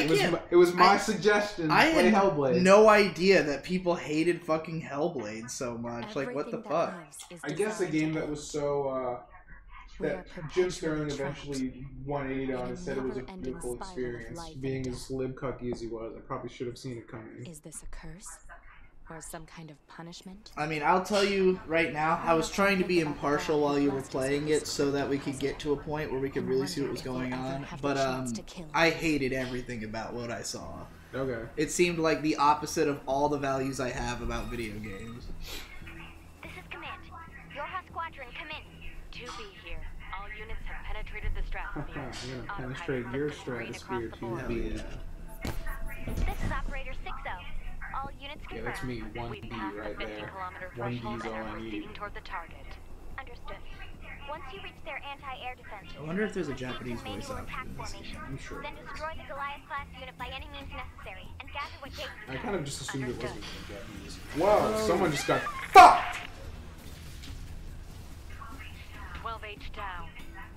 It was my suggestion. I Play had Hellblade. no idea that people hated fucking Hellblade so much. Like, what the Everything that fuck? lives is I guess a designed game to that was so, We are that Jim perpetually Sterling trapped eventually 180'd on in a and said it was a never-ending beautiful spiral of experience. life and Being death. as libcucky as he was, I probably should have seen it coming. Is this a curse? Or some kind of punishment? I mean, I'll tell you right now, I was trying to be impartial while you were playing it so that we could get to a point where we could really see what was going on. But, I hated everything about what I saw. Okay. It seemed like the opposite of all the values I have about video games. This is Command. Your House Squadron, come in. 2B here. All units have penetrated the stratosphere. I'm gonna penetrate your stratosphere, 2B. This is Operator 6-0. All units Yeah, confirmed. that's me, We've 1B passed right the there. 50-kilometer 1B threshold is and all are I need. proceeding toward the target. Understood. Once you reach their anti-air defenses, I wonder if there's a proceed to Japanese voice manual option attack in this. formation. I'm sure. Then destroy the Goliath-class unit by any means necessary, and gather what data you I can. kind of just assumed it wasn't Understood. Japanese. Whoa, someone just got fucked! 12H down.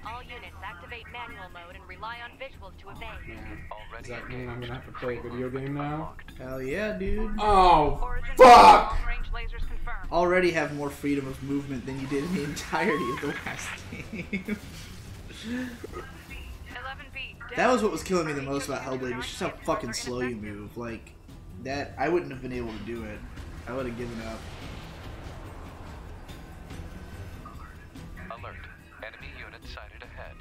All units activate manual mode and rely on visuals to evade. Man, does that mean I'm gonna have to play a video game now? Hell yeah, dude. Oh, Origin fuck! long-range lasers confirmed. Already have more freedom of movement than you did in the entirety of the last game. 11B. That was what was killing me the most about Hellblade, was just how fucking slow you move. Like, that, I wouldn't have been able to do it. I would have given up. Alert. Enemy unit sighted ahead.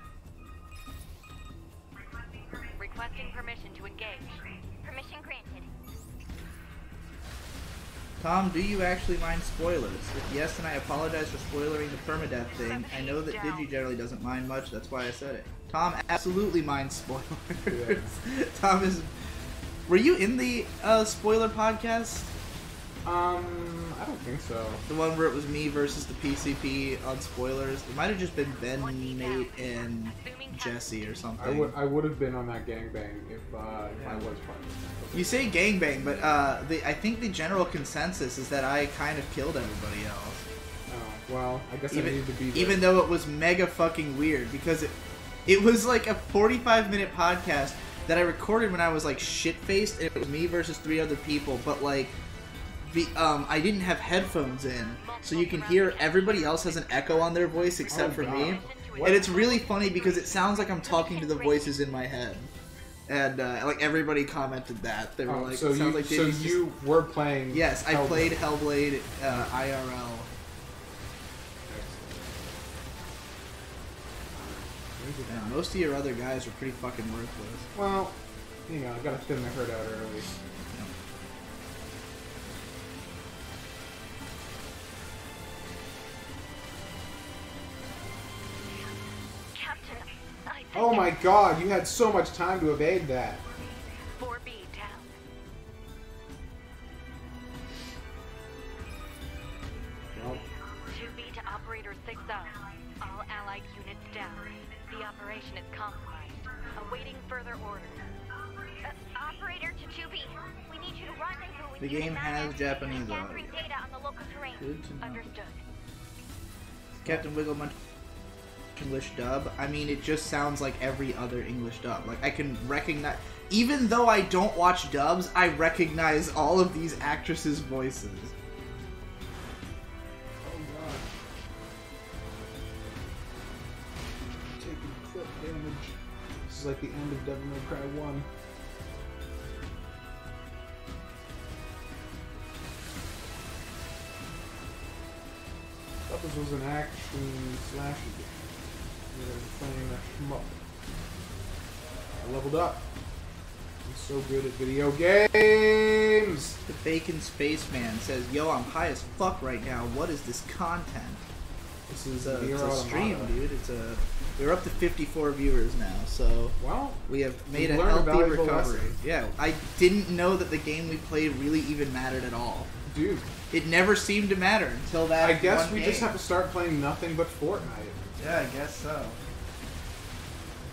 Requesting permission to engage. Permission granted. Tom, do you actually mind spoilers? If yes, then I apologize for spoilering the permadeath thing. I know that Digi generally doesn't mind much, that's why I said it. Tom absolutely minds spoilers. Yeah. Tom is... Were you in the spoiler podcast? I don't think so. The one where it was me versus the PCP on spoilers? It might have just been Ben, Nate, and Jesse or something. I would have been on that gangbang if I was part of it. You say gangbang, but I think the general consensus is that I kind of killed everybody else. Oh, well, I guess I needed to be there. Even though it was mega fucking weird, because it was like a 45-minute podcast that I recorded when I was like shit-faced, and it was me versus 3 other people, but like, I didn't have headphones in, so you can hear everybody else has an echo on their voice except for me. What? And it's really funny because it sounds like I'm talking to the voices in my head. And like everybody commented that. They were like, so it sounds like Digi's you were playing. Yes, I Hellblade. played Hellblade IRL. And most of your other guys are pretty fucking worthless. Well, you know, I gotta thin the herd out early. Captain, I think Oh my god, you had so much time to evade that. 4B down. Well, 2B to Operator 6-0. All allied units down. The operation is compromised. Awaiting further orders. Operator to 2B. We need you to rendezvous with The Unit game has 9S Japanese and gathering audio. data on the local terrain. Good to know. Understood. Captain Wiggleman English dub. I mean, it just sounds like every other English dub. Like, I can recognize... Even though I don't watch dubs, I recognize all of these actresses' voices. oh god. Taking clip damage. This is like the end of Devil May Cry 1. I thought this was an action slasher game. I was playing a shmup. I leveled up. I'm so good at video games! The Bacon Spaceman says, "Yo, I'm high as fuck right now. What is this content?" This is It's NIER a stream, Automata. dude. We're up to 54 viewers now, so Well, we have made we've a learned a healthy valuable recovery. lesson. Yeah, I didn't know that the game we played really even mattered at all. dude, It never seemed to matter until that I guess one we game. just have to start playing nothing but Fortnite. Yeah, I guess so.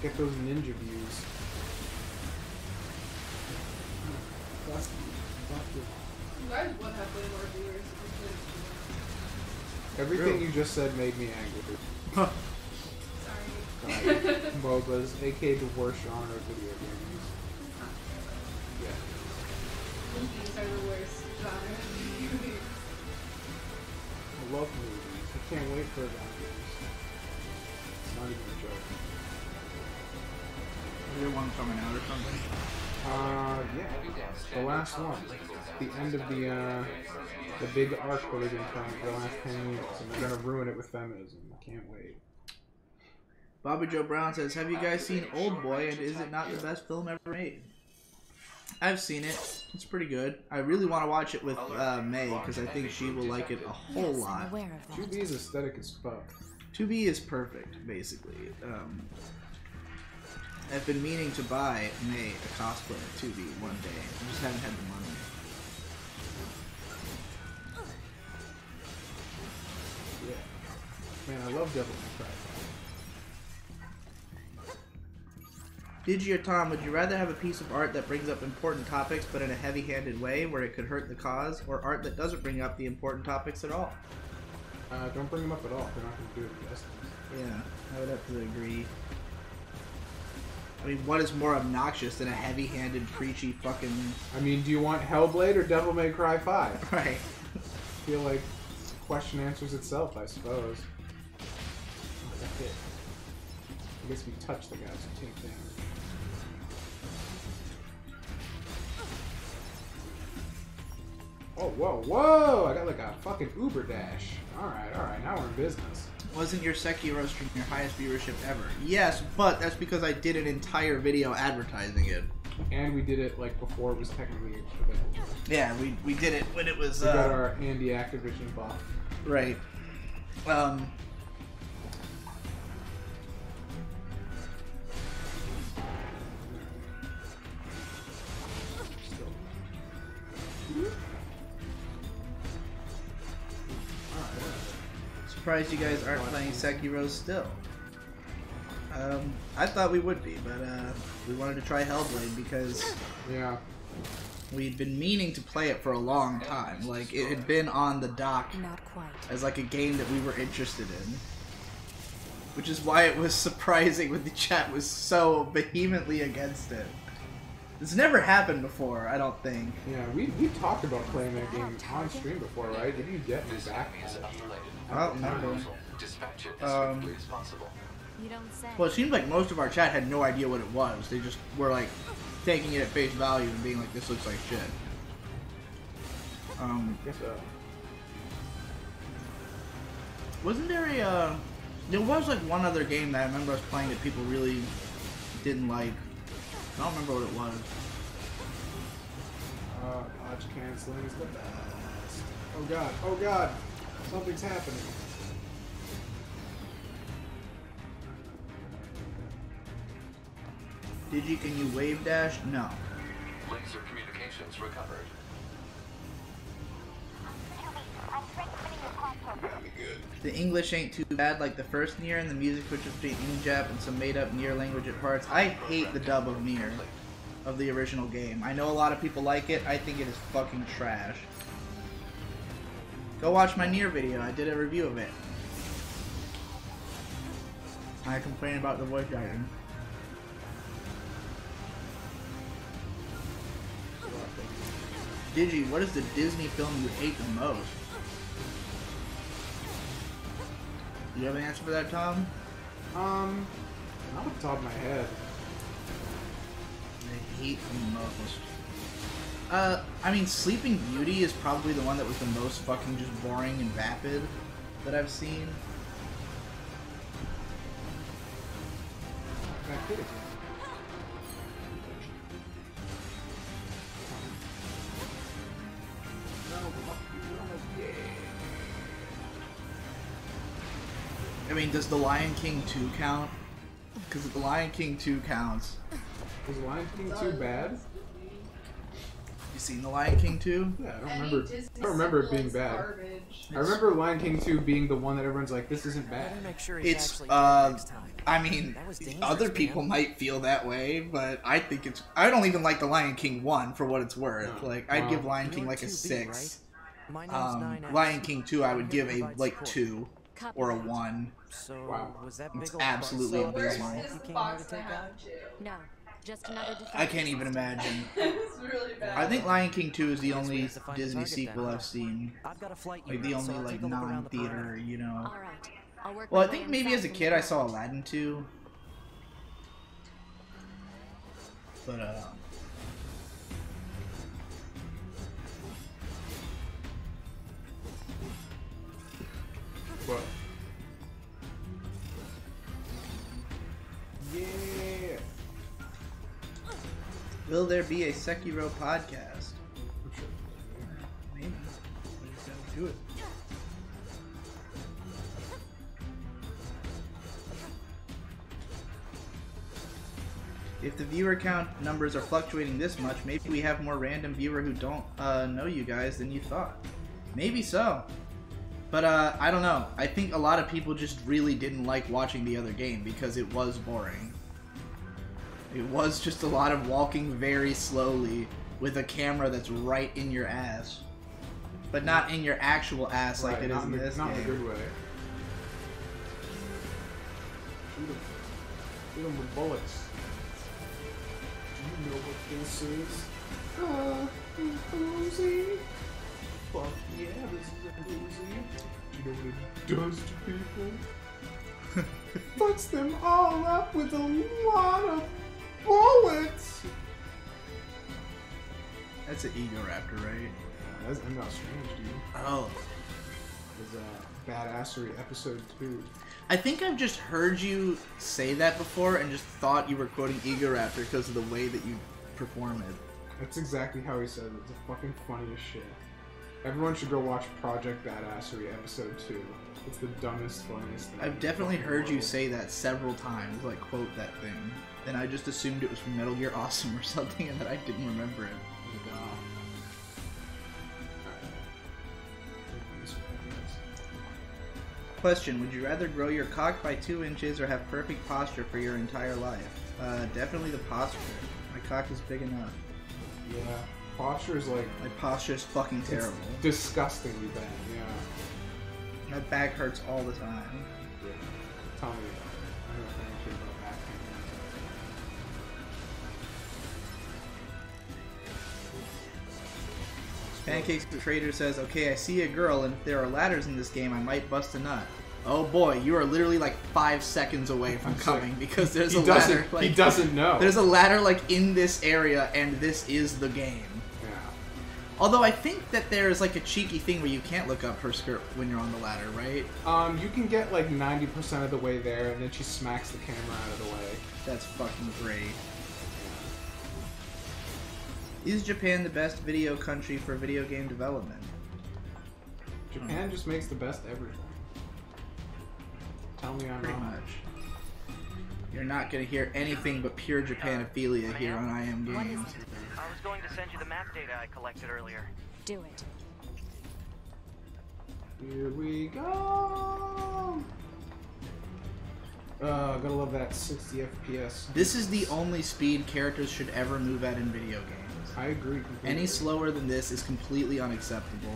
Get those ninja views. You guys would have way more viewers if you Everything True. you just said made me angry. MOBAs, aka the worst genre of video games. Yeah. Movies are the worst genre of video games. I love movies. I can't wait for Avengers. It's not even a joke. Is there one coming out or something? Yeah. The last one. The end of the big arc that they've been trying for the last 10 years, and they're gonna ruin it with feminism. I can't wait. Bobby Joe Brown says, have you guys seen Old Boy, and is it not the best film ever made? I've seen it. It's pretty good. I really want to watch it with May, because I think she will like it a whole lot. 2B's aesthetic is fuck. 2B is perfect, basically. I've been meaning to buy May a cosplay of 2B one day. I just haven't had the money. Yeah. Man, I love Devil May Cry. Digi or Tom, would you rather have a piece of art that brings up important topics but in a heavy-handed way where it could hurt the cause, or art that doesn't bring up the important topics at all? Don't bring them up at all. They're not going to do it justice. Yeah, I would have to agree. I mean, what is more obnoxious than a heavy-handed, preachy fucking... I mean, do you want Hellblade or Devil May Cry 5? Right. I feel like the question answers itself, I suppose. Oh, that's it. I guess we touch the guys who take damage. Oh, whoa, whoa! I got like a fucking Uber dash. Alright, now we're in business. Wasn't your Sekiro stream your highest viewership ever? Yes, but that's because I did an entire video advertising it. And we did it like before it was technically available. Yeah, we did it when it was... We got our Andy Activision buff. Right. Surprised you guys aren't playing Sekiro still. I thought we would be, but we wanted to try Hellblade because we'd been meaning to play it for a long time. Like, it had been on the dock as like a game that we were interested in. Which is why it was surprising when the chat was so vehemently against it. It's never happened before, I don't think. Yeah, we talked about playing that game on stream before, right? Did you get me back? I don't remember. Dispatch it as quickly as possible. Well, it seems like most of our chat had no idea what it was. They just were like taking it at face value and being like, "This looks like shit." Guess so. Wasn't there a? There was like one other game that I remember us playing that people really didn't like. I don't remember what it was. Dodge canceling is the best. Oh god! Oh god! Something's happening. Digi, can you wave dash? No. Laser communications recovered. The English ain't too bad like the first NIER, and the music switches between Injap and some made-up NIER language at parts. I hate the dub of NIER, of the original game. I know a lot of people like it. I think it is fucking trash. Go watch my NIER video. I did a review of it. I complain about the voice acting. Digi, what is the Disney film you hate the most? Do you have an answer for that, Tom? Not off the top of my head. I hate the most. I mean, Sleeping Beauty is probably the one that was the most fucking just boring and vapid that I've seen. I mean, does The Lion King 2 count? Because if The Lion King 2 counts... Was The Lion King 2 bad? You seen The Lion King 2? Yeah, I don't remember it being bad. I remember Lion King 2 being the one that everyone's like, this isn't bad. It's, I mean, other people might feel that way, but I think it's... I don't even like The Lion King 1 for what it's worth. Like, I'd give Lion King like a 6. Lion King 2 I would give a, like, 2. or a 1. So Wow. was that It's big old absolutely So where's abysmal. this You came box here to take I out? have too? No, just another defense. I can't even imagine. It's really bad. I think Lion King 2 is the Guess we only have to find a Disney target sequel then. I've seen. I've got a flight Like the unit, so only I'll like take a look around the non-theater, perimeter. you know. All right. I'll work Well, I my think way maybe as a inside kid from I the saw ground. Aladdin 2. But What? Yeah. will there be a Sekiro podcast? I'm sure. Maybe. We just gotta do it. If the viewer count numbers are fluctuating this much, maybe we have more random viewer who don't know you guys than you thought. Maybe so. But I don't know. I think a lot of people just really didn't like watching the other game because it was boring. It was just a lot of walking very slowly with a camera that's right in your ass. But not in your actual ass like Right, it is not in this not in a game. good way. Shoot 'em. Shoot 'em with bullets. Do you know what this is? Uzi. Fuck yeah, this is a Uzi. Do you know what it does to people? It fucks them all up with a lot of bullets. That's an Egoraptor, right? That's not strange, dude. Oh. It's Badassery episode 2. I think I've just heard you say that before and just thought you were quoting Egoraptor because of the way that you perform it. That's exactly how he says it. It's the fucking funniest shit. Everyone should go watch Project Badassery episode 2. It's the dumbest, funniest thing. I've definitely in the heard you world. say that several times, like quote that thing. And I just assumed it was from Metal Gear Awesome or something and that I didn't remember it. And, Question, would you rather grow your cock by 2 inches or have perfect posture for your entire life? Definitely the posture. My cock is big enough. yeah, posture is like My posture is fucking it's terrible. disgustingly bad. Yeah. My back hurts all the time. Yeah. Tell me about it. I don't know anything about back Pancakes the Trader says, okay, I see a girl, and if there are ladders in this game, I might bust a nut. Oh boy, you are literally like 5 seconds away from coming because there's a ladder. Like, he doesn't know. There's a ladder like in this area, and this is the game. Yeah. Although I think that there's like a cheeky thing where you can't look up her skirt when you're on the ladder, right? You can get like 90% of the way there, and then she smacks the camera out of the way. That's fucking great. Is Japan the best video country for video game development? Japan just makes the best everything. Tell me I'm Pretty wrong. much. You're not gonna hear anything but pure Japanophilia here on I Am Games. I was going to send you the map data I collected earlier. Do it. Here we go! Gotta love that 60 FPS. This is the only speed characters should ever move at in video games. I agree completely. Any slower than this is completely unacceptable.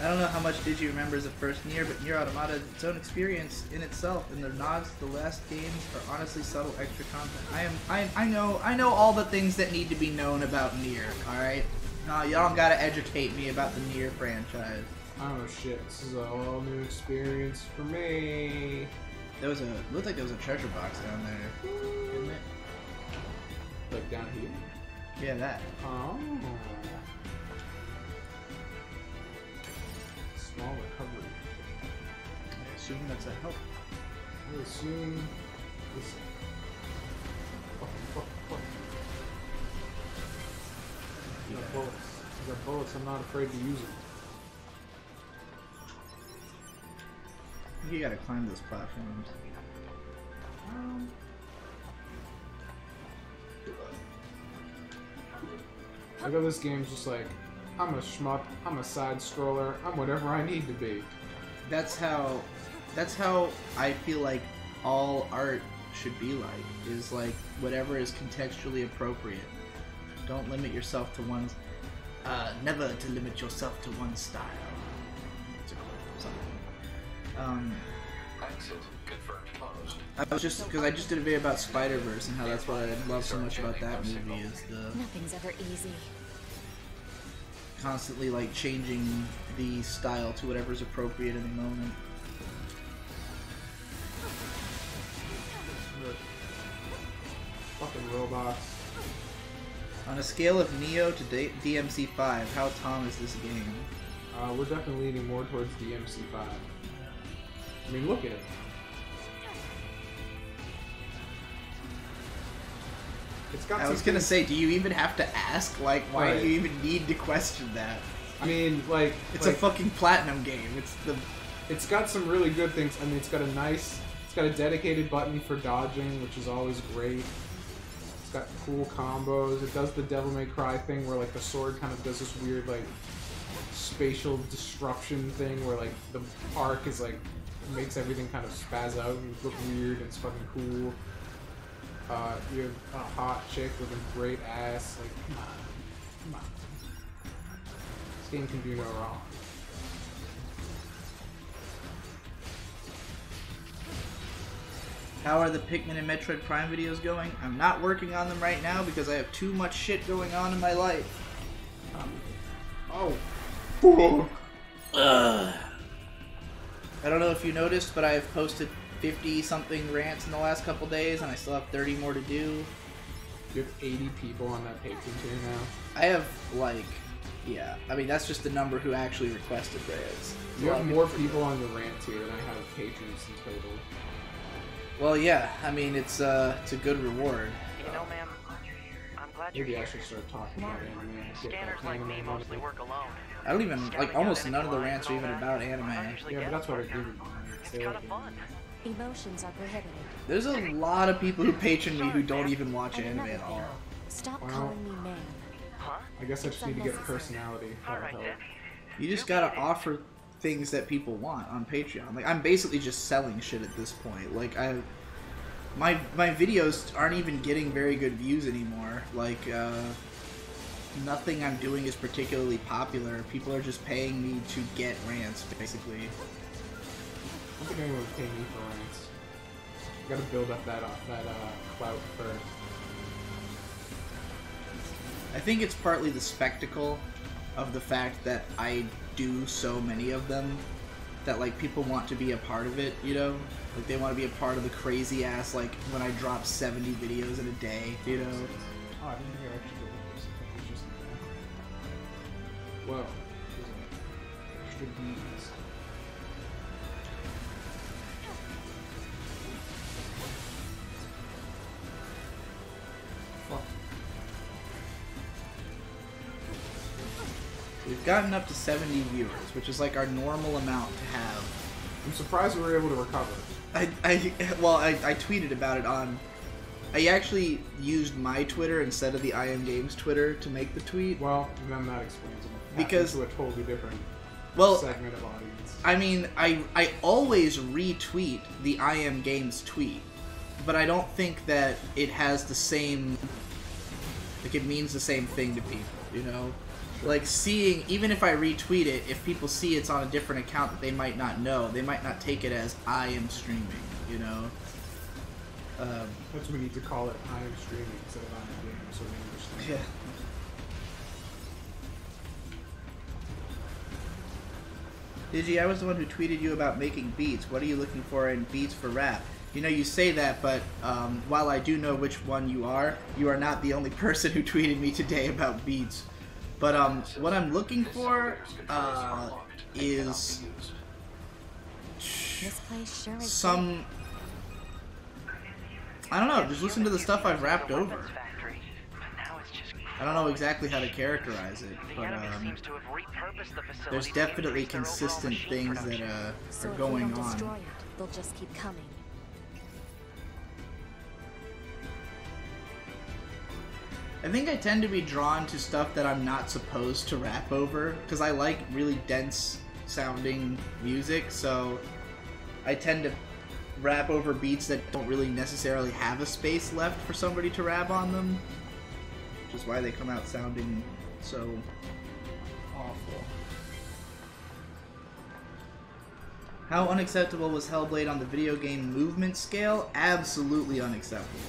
I don't know how much did you remember as a first NIER, but NIER Automata is its own experience in itself, and the nods to the last games are honestly subtle extra content. I know all the things that need to be known about NIER, alright? No, y'all don't gotta educate me about the NIER franchise. I don't know shit. This is a all new experience for me. There was looked like there was a treasure box down there, didn't it? Like down here? Yeah, that. Oh. Small recovery. I assume that's a help. I assume this. Fuck. I got bullets. I got bullets. I'm not afraid to use them. I think you gotta climb those platforms. I go, this game's just like, I'm a schmuck, I'm a side scroller, I'm whatever I need to be. That's how I feel like all art should be like, is like whatever is contextually appropriate. Don't limit yourself to one. Never to limit yourself to one style. Something. Exit confirmed closed. I was just because I just did a video about Spider-Verse and how that's what I love so much about that movie is the Nothing's ever easy. constantly like changing the style to whatever's appropriate in the moment. Fucking robots. On a scale of Neo to DMC5, how Tom is this game? We're definitely leaning more towards DMC5. I mean, look at it. It's got. I was gonna say, do you even have to ask? Like, why do you even need to question that? I mean, like, it's a fucking platinum game. It's got some really good things. I mean, it's got a dedicated button for dodging, which is always great. It's got cool combos. It does the Devil May Cry thing where like the sword kind of does this weird like spatial disruption thing where like the arc is like makes everything kind of spaz out and look weird and it's fucking cool. You have a hot chick with a great ass. Like, come on. This game can do no wrong. How are the Pikmin and Metroid Prime videos going? I'm not working on them right now because I have too much shit going on in my life. I don't know if you noticed, but I've posted 50-something rants in the last couple days, and I still have 30 more to do. You have 80 people on that patron tier now? I have, like, yeah. I mean, that's just the number who actually requested rants. You have more people on the rant tier than I have patrons in total. Well, yeah. I mean, it's a good reward. You know, ma'am, I'm glad you're Maybe here. I should start talking about anime. Scanners like me mostly work alone. I don't even, like, almost none of the rants are even about anime. Yeah, but that's what I do. It's kind of fun. Emotions are prohibited. There's a lot of people who patron me who don't even watch anime at all. Stop calling me ma'am. I guess I just need to get personality. That'll help. You just gotta offer things that people want on Patreon. Like, I'm basically just selling shit at this point. Like, my videos aren't even getting very good views anymore. Like, nothing I'm doing is particularly popular. People are just paying me to get rants, basically. I don't think anyone would pay me for rants. You gotta build up that clout first. I think it's partly the spectacle of the fact that I do so many of them that, like, people want to be a part of it, you know? Like, they want to be a part of the crazy ass, like, when I drop 70 videos in a day, you know? Oh, I didn't think I actually did this. I think it was just well, there's an extra bees. Fuck. We've gotten up to 70 viewers, which is like our normal amount to have. I'm surprised we were able to recover. I tweeted about it on... I actually used my Twitter instead of the I Am Games Twitter to make the tweet. Well, then that explains it. Because to a totally different segment of audience. I mean, I always retweet the I Am Games tweet, but I don't think that it has the same... Like, it means the same thing to people, you know? Like, seeing, even if I retweet it, if people see it's on a different account that they might not know, they might not take it as I am streaming, you know? That's what we need to call it, I am streaming instead of I am gaming, so we understand. Yeah. Digi, I was the one who tweeted you about making beats. What are you looking for in beats for rap? You know, you say that, but while I do know which one you are not the only person who tweeted me today about beats. But what I'm looking for is some... I don't know, just listen to the stuff I've rapped over. I don't know exactly how to characterize it, but there's definitely consistent things that are going on. They'll just keep coming. I think I tend to be drawn to stuff that I'm not supposed to rap over, because I like really dense sounding music, so I tend to rap over beats that don't really necessarily have a space left for somebody to rap on them. which is why they come out sounding so awful. How unacceptable was Hellblade on the video game movement scale? Absolutely unacceptable.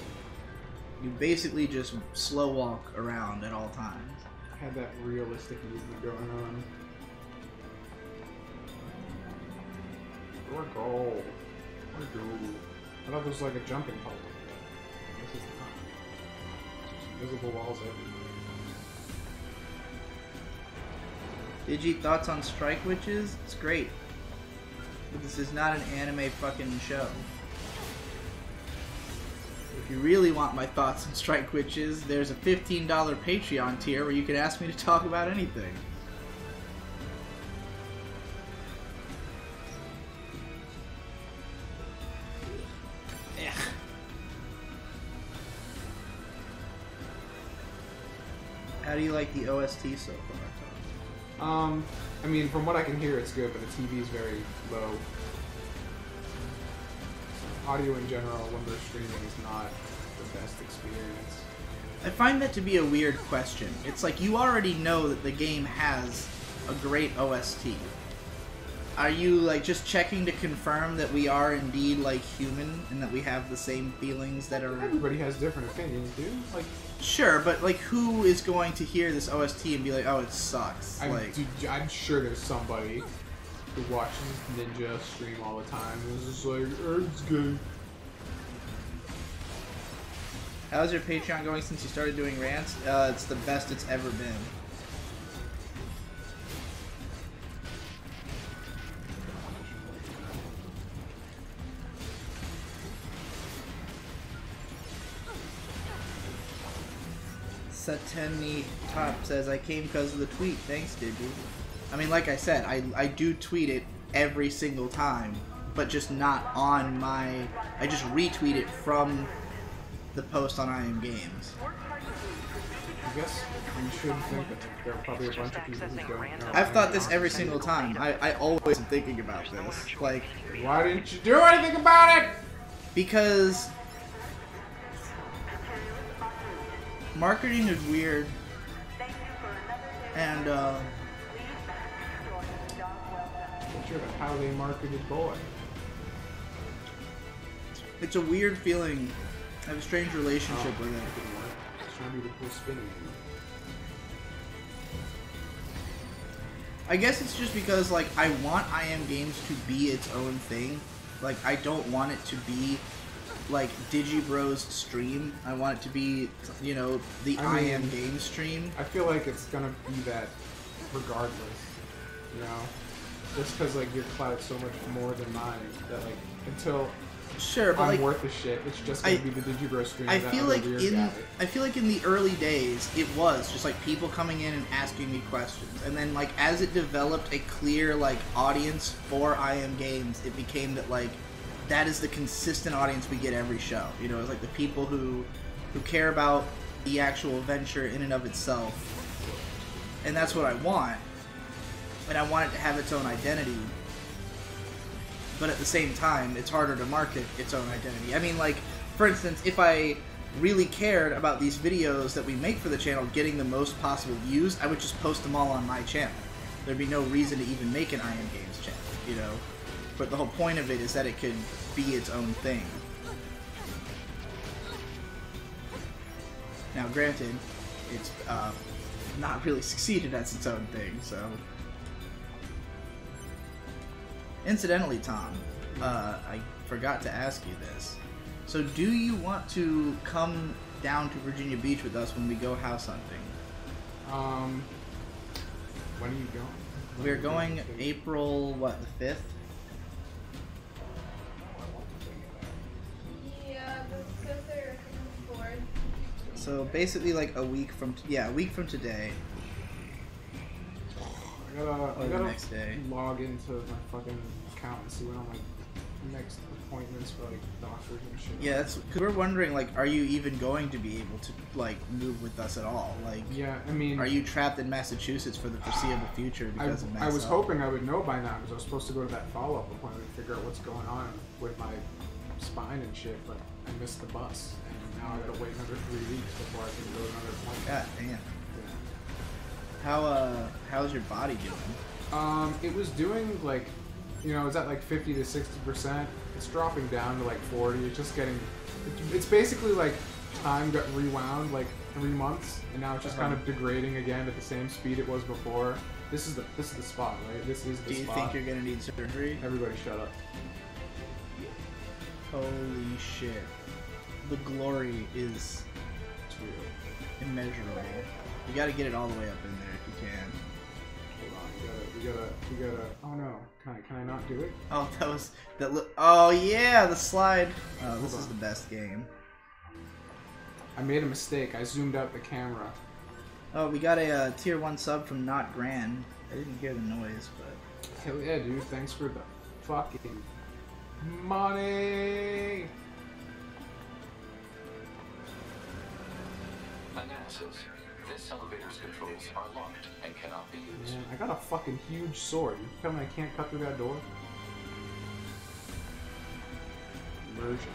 You basically just slow walk around at all times. Had that realistic movement going on. Or goal. Or goal. I thought there was like a jumping puzzle. This is not. Just invisible walls everywhere. Digi, thoughts on Strike Witches? It's great. But this is not an anime fucking show. If you really want my thoughts on Strike Witches, there's a $15 Patreon tier where you can ask me to talk about anything. How do you like the OST so far, Tom? I mean, from what I can hear, it's good, but the TV is very low. Audio in general, when they're streaming, is not the best experience. I find that to be a weird question. It's like you already know that the game has a great OST. Are you like just checking to confirm that we are indeed like human and that we have the same feelings that are... Everybody has different opinions, dude. Like, sure, but like who is going to hear this OST and be like, oh, it sucks? I'm sure there's somebody who watches Ninja stream all the time and is just like, it's good. How's your Patreon going since you started doing rants? It's the best it's ever been. Sateni Top says, I came because of the tweet. Thanks, Digi. I mean, like I said, I do tweet it every single time, but just not on my... I just retweet it from the post on I Am Games. I guess you should think that there are probably a bunch of people who don't know. I've thought this every single time. I always am thinking about this. Like, why didn't you do anything about it? Because marketing is weird, and how they marketed Boy. It's a weird feeling. I have a strange relationship with it. It's trying to be the cool spinning. I guess it's just because like I want I Am Games to be its own thing. Like I don't want it to be like Digibro's stream. I want it to be, you know, the I Am Games stream. I feel like it's gonna be that regardless, you know? Just because like your cloud's so much more than mine that like until sure, but I'm like, worth the shit, it's just gonna be the Digibro stream. I feel like in the early days it was just like people coming in and asking me questions, and then like as it developed a clear like audience for I Am Games, it became that like that is the consistent audience we get every show. You know, it's like the people who care about the actual venture in and of itself, and that's what I want. And I want it to have its own identity, but at the same time, it's harder to market its own identity. I mean, like, for instance, if I really cared about these videos that we make for the channel getting the most possible views, I would just post them all on my channel. There'd be no reason to even make an I Am Games channel, you know? But the whole point of it is that it could be its own thing. Now, granted, it's not really succeeded as its own thing, so... Incidentally, Tom, I forgot to ask you this. So do you want to come down to Virginia Beach with us when we go house hunting? When are you going? We're going April, what, the 5th? Yeah, because they're bored. So basically like a week from, a week from today. I gotta next day. log into my fucking account and see when all my next appointments for like doctors and shit. Yeah, that's because we're wondering, like, are you even going to be able to like move with us at all? Like, yeah, I mean, are you trapped in Massachusetts for the foreseeable future because of Mass? I was hoping I would know by now because I was supposed to go to that follow-up appointment to figure out what's going on with my spine and shit, but I missed the bus, and now I gotta wait another 3 weeks before I can go to another appointment. God damn. How's your body doing? It was doing like, you know, it's at like 50 to 60%. It's dropping down to like 40. It's just getting, it's basically like time got rewound like 3 months, and now it's just kind of degrading again at the same speed it was before. This is the spot, right? This is the spot. Do you think you're gonna need surgery? Everybody shut up. Holy shit. The glory is immeasurable. You gotta get it all the way up in there if you can. Hold on, we gotta, oh no. Can I not do it? Oh, that was, oh yeah, the slide. Oh, this is the best game. I made a mistake. I zoomed out the camera. Oh, we got a tier 1 sub from Not Grand. I didn't hear the noise, but... Hell yeah, dude. Thanks for the fucking money! Analysis. This elevator's controls are locked and cannot be used. Man, I got a fucking huge sword. You tell me I can't cut through that door? Immersion.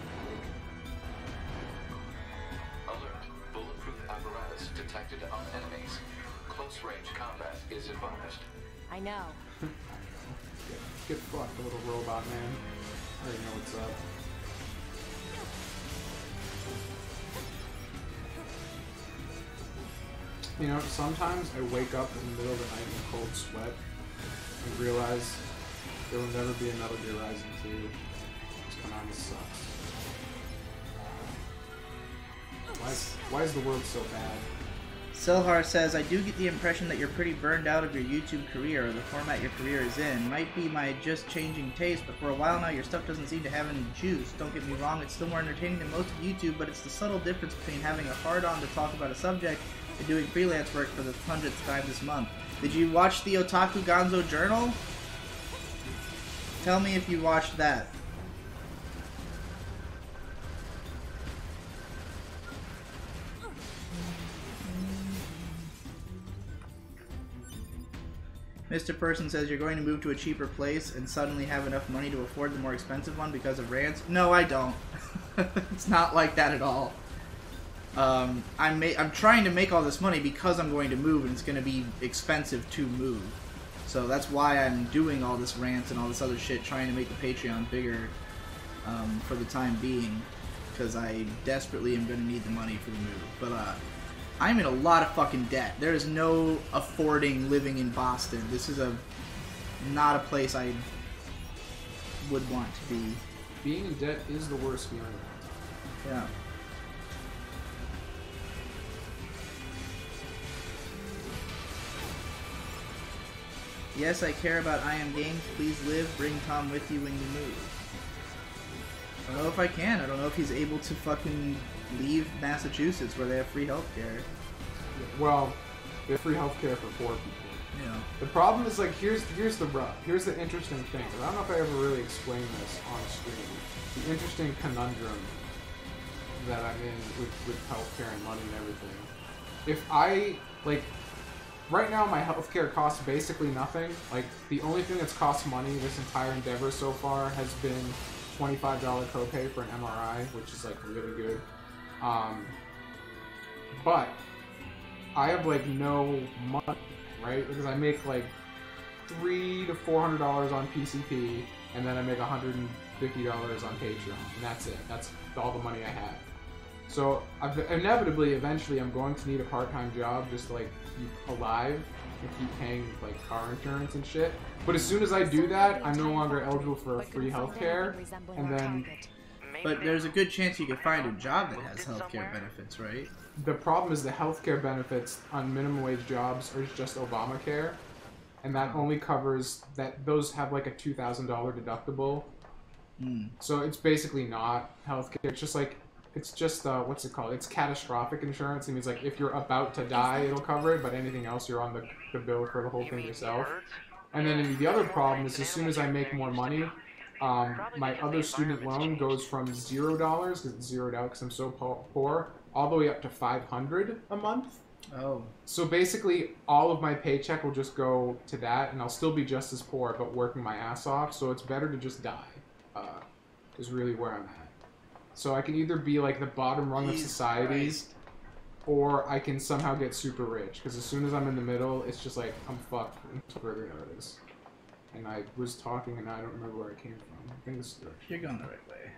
Alert. Bulletproof apparatus detected on enemies. Close range combat is advised. I know. Get fucked, little robot man. I already know what's up. You know, sometimes I wake up in the middle of the night in a cold sweat and realize there will never be a Metal Gear Rising 2. This Konami sucks. Why is the world so bad? Selhar says, I do get the impression that you're pretty burned out of your YouTube career, or the format your career is in. Might be my just changing taste, but for a while now your stuff doesn't seem to have any juice. Don't get me wrong, it's still more entertaining than most of YouTube, but it's the subtle difference between having a hard-on to talk about a subject and doing freelance work for the 100th time this month. Did you watch the Otaku Gonzo Journal? Tell me if you watched that. Mr. Person says you're going to move to a cheaper place and suddenly have enough money to afford the more expensive one because of rants. No, I don't. It's not like that at all. I'm trying to make all this money because I'm going to move, and it's going to be expensive to move. So that's why I'm doing all this rants and all this other shit, trying to make the Patreon bigger for the time being, because I desperately am going to need the money for the move. But I'm in a lot of fucking debt. There is no affording living in Boston. This is not a place I would want to be. Being in debt is the worst feeling. Yeah. Yes, I care about I Am Games. Please live. Bring Tom with you when you move. I don't know if I can. I don't know if he's able to fucking leave Massachusetts where they have free healthcare. Well, they have free healthcare for poor people. Yeah. The problem is, like, here's the rub. Here's the interesting thing. I don't know if I ever really explained this on stream. The interesting conundrum that I'm in with healthcare and money and everything. If I, like, right now my healthcare costs basically nothing. Like, the only thing that's cost money this entire endeavor so far has been $25 copay for an MRI, which is, like, really good. But I have, like, no money, right? Because I make, like, $300 to $400 on PCP, and then I make $150 on Patreon, and that's it. That's all the money I have. So, inevitably, eventually, I'm going to need a part-time job just to, like, keep alive and keep paying, like, car insurance and shit. But as soon as I do that, I'm no longer eligible for free healthcare, and then... But there's a good chance you could find a job that has healthcare benefits, right? The problem is the healthcare benefits on minimum wage jobs are just Obamacare, and that only covers that. Those have like a $2,000 deductible. So it's basically not healthcare. It's just like, it's just what's it called? It's catastrophic insurance. It means like if you're about to die, it'll cover it, but anything else, you're on the bill for the whole thing yourself. And then the other problem is as soon as I make more money, my other student loan goes from $0 because it's zeroed out because I'm so poor, all the way up to $500 a month. Oh. So basically, all of my paycheck will just go to that, and I'll still be just as poor, but working my ass off. So it's better to just die. Is really where I'm at. So I can either be like the bottom rung of society, or I can somehow get super rich. Because as soon as I'm in the middle, it's just like, I'm fucked until further notice. And I was talking and I don't remember where I came from. I think this is the direction. You're going the right way.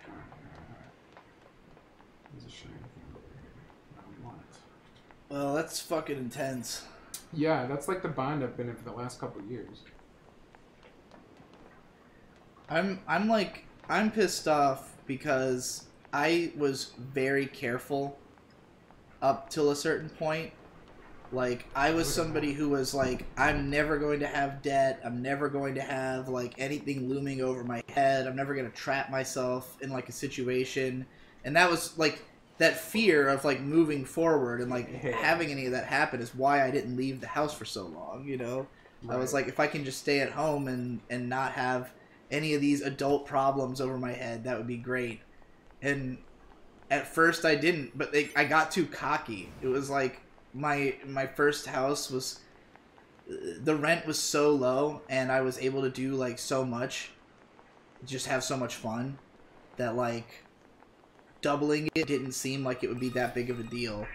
There's a shiny thing over here. I don't want it. Well, that's fucking intense. Yeah, that's like the bind I've been in for the last couple of years. I'm pissed off because I was very careful up till a certain point. Like, I was somebody who was like, I'm never going to have debt. I'm never going to have, like, anything looming over my head. I'm never going to trap myself in, like, a situation. And that was, like, that fear of, like, moving forward and, like, having any of that happen is why I didn't leave the house for so long, you know? Right. I was like, if I can just stay at home and not have any of these adult problems over my head, that would be great. And at first I didn't, but I got too cocky. It was like, my first house was, the rent was so low and I was able to do like so much, just have so much fun, that like doubling it didn't seem like it would be that big of a deal.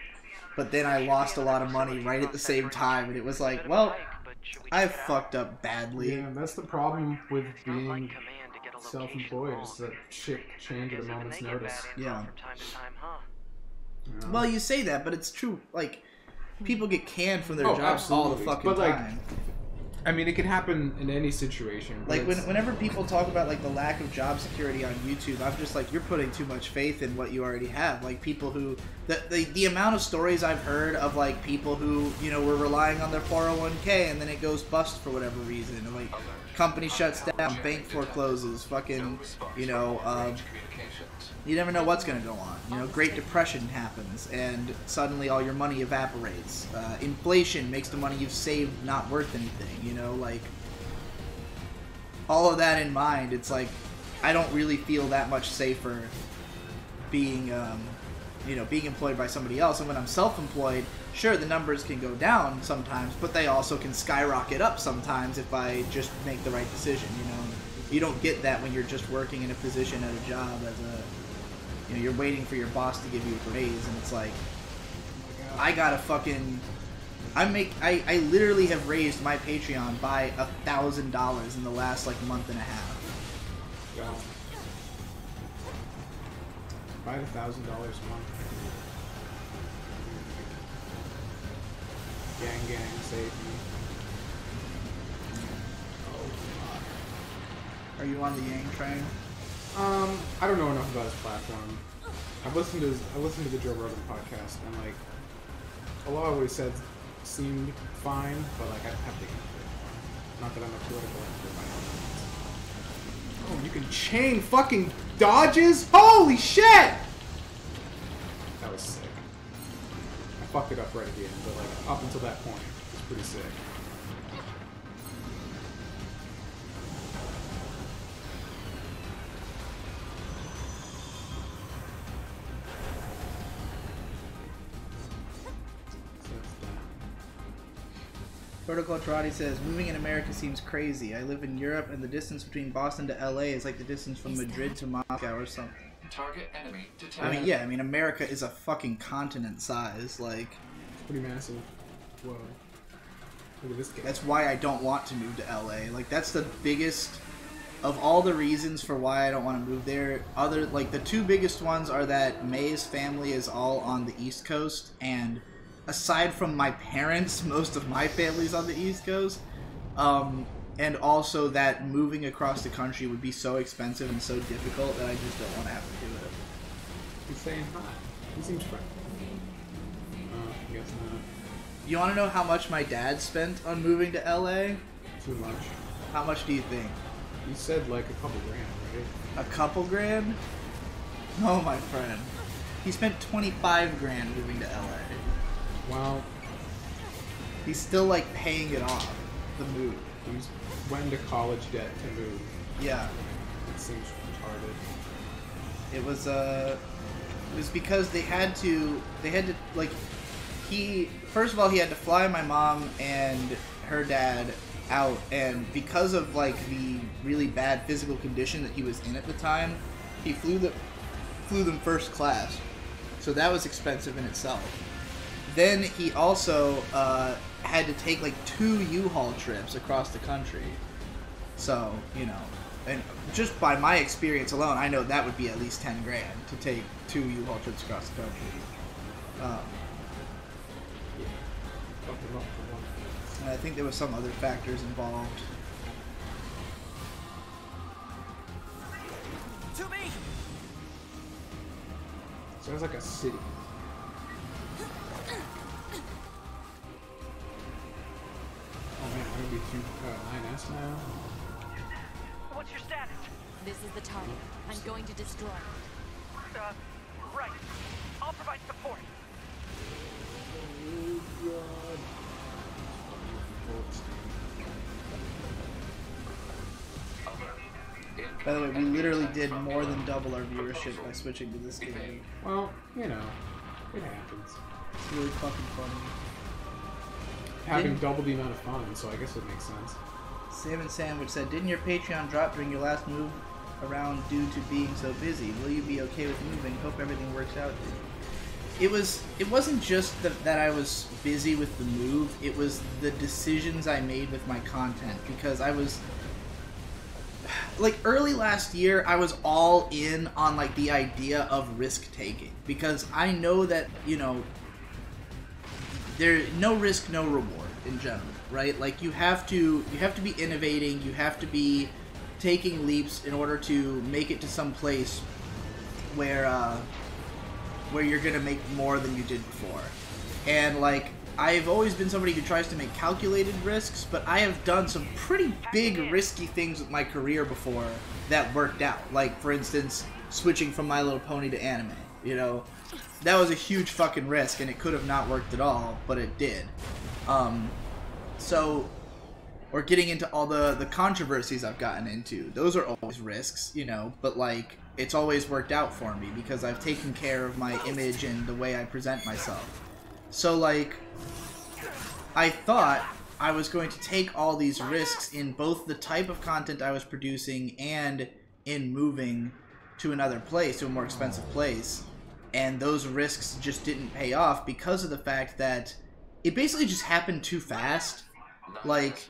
But then I lost a lot of money right at the same time, and it was like, well, I fucked up badly. Yeah, that's the problem with being self-employed, is that shit change at a moment's notice. Yeah. Well, you say that, but it's true. Like, people get canned from their jobs all the fucking time. I mean, it can happen in any situation. Like, whenever people talk about, like, the lack of job security on YouTube, I'm just like, you're putting too much faith in what you already have. Like, people who... The amount of stories I've heard of, like, people who, you know, were relying on their 401k and then it goes bust for whatever reason. Or, like, company shuts down, bank forecloses, fucking, you know, you never know what's going to go on. You know, Great Depression happens, and suddenly all your money evaporates. Inflation makes the money you've saved not worth anything, you know, like, all of that in mind, it's like, I don't really feel that much safer being, you know, being employed by somebody else. And when I'm self-employed, sure, the numbers can go down sometimes, but they also can skyrocket up sometimes if I just make the right decision, you know. You don't get that when you're just working in a position at a job as a... You know, you're waiting for your boss to give you a raise, and it's like, I gotta fucking... I literally have raised my Patreon by $1,000 in the last, like, month and a half. Yeah. By $1,000 a month. Gang, save me. Oh, God. Are you on the Yang train? I don't know enough about his platform. I've listened to the Joe Rogan podcast, and like a lot of what he said seemed fine, but like I'd have to get into it. Not that I'm a political expert by any means. Oh, you can chain fucking dodges? Holy shit! That was sick. I fucked it up right at the end, but like up until that point, it was pretty sick. Protocol Karate says, moving in America seems crazy. I live in Europe, and the distance between Boston to LA is like the distance from Madrid to Moscow or something. Target enemy detected. I mean, yeah, I mean, America is a fucking continent size, like... It's pretty massive. Whoa. Look at this game. That's why I don't want to move to LA. Like, that's the biggest... Of all the reasons for why I don't want to move there, like, the two biggest ones are that May's family is all on the East Coast, and... aside from my parents, most of my family's on the East Coast. And also that moving across the country would be so expensive and so difficult that I just don't want to have to do it. He's saying hi. He seems friendly. I guess not. You want to know how much my dad spent on moving to LA? Too much. How much do you think? You said like a couple grand, right? A couple grand? Oh, my friend. He spent 25 grand moving to LA. Well, he's still like paying it off, the move. He went into college debt to move. Yeah. It seems retarded. It was because they had to like, first of all, he had to fly my mom and her dad out, and because of like the really bad physical condition that he was in at the time, he flew flew them first class, so that was expensive in itself. Then he also had to take like 2 U-Haul trips across the country. So, you know, and just by my experience alone, I know that would be at least 10 grand to take 2 U-Haul trips across the country. And I think there was some other factors involved. To me! Sounds like a city. Oh man, I'm gonna be too 9S now. What's your status? This is the target. I'm going to destroy it. Right. I'll provide support. By the way, we literally did more than double our viewership by switching to this game. Well, you know, it happens. It's really fucking funny. Having double the amount of fun, so I guess it makes sense. Salmon Sandwich said, "Didn't your Patreon drop during your last move around due to being so busy? Will you be okay with moving? Hope everything works out." It wasn't just that I was busy with the move, it was the decisions I made with my content, because I was like early last year I was all in on like the idea of risk taking, because I know that, you know, there's no risk, no reward in general, right? Like you have to be innovating, you have to be taking leaps in order to make it to some place where you're gonna make more than you did before. And like I've always been somebody who tries to make calculated risks, but I have done some pretty big risky things with my career before that worked out. Like for instance, switching from My Little Pony to anime, you know? That was a huge fucking risk, and it could have not worked at all, but it did. Or getting into all the controversies I've gotten into. Those are always risks, you know, but like, it's always worked out for me because I've taken care of my image and the way I present myself. So like, I thought I was going to take all these risks in both the type of content I was producing and in moving to another place, to a more expensive place. And those risks just didn't pay off because of the fact that it basically just happened too fast. Like,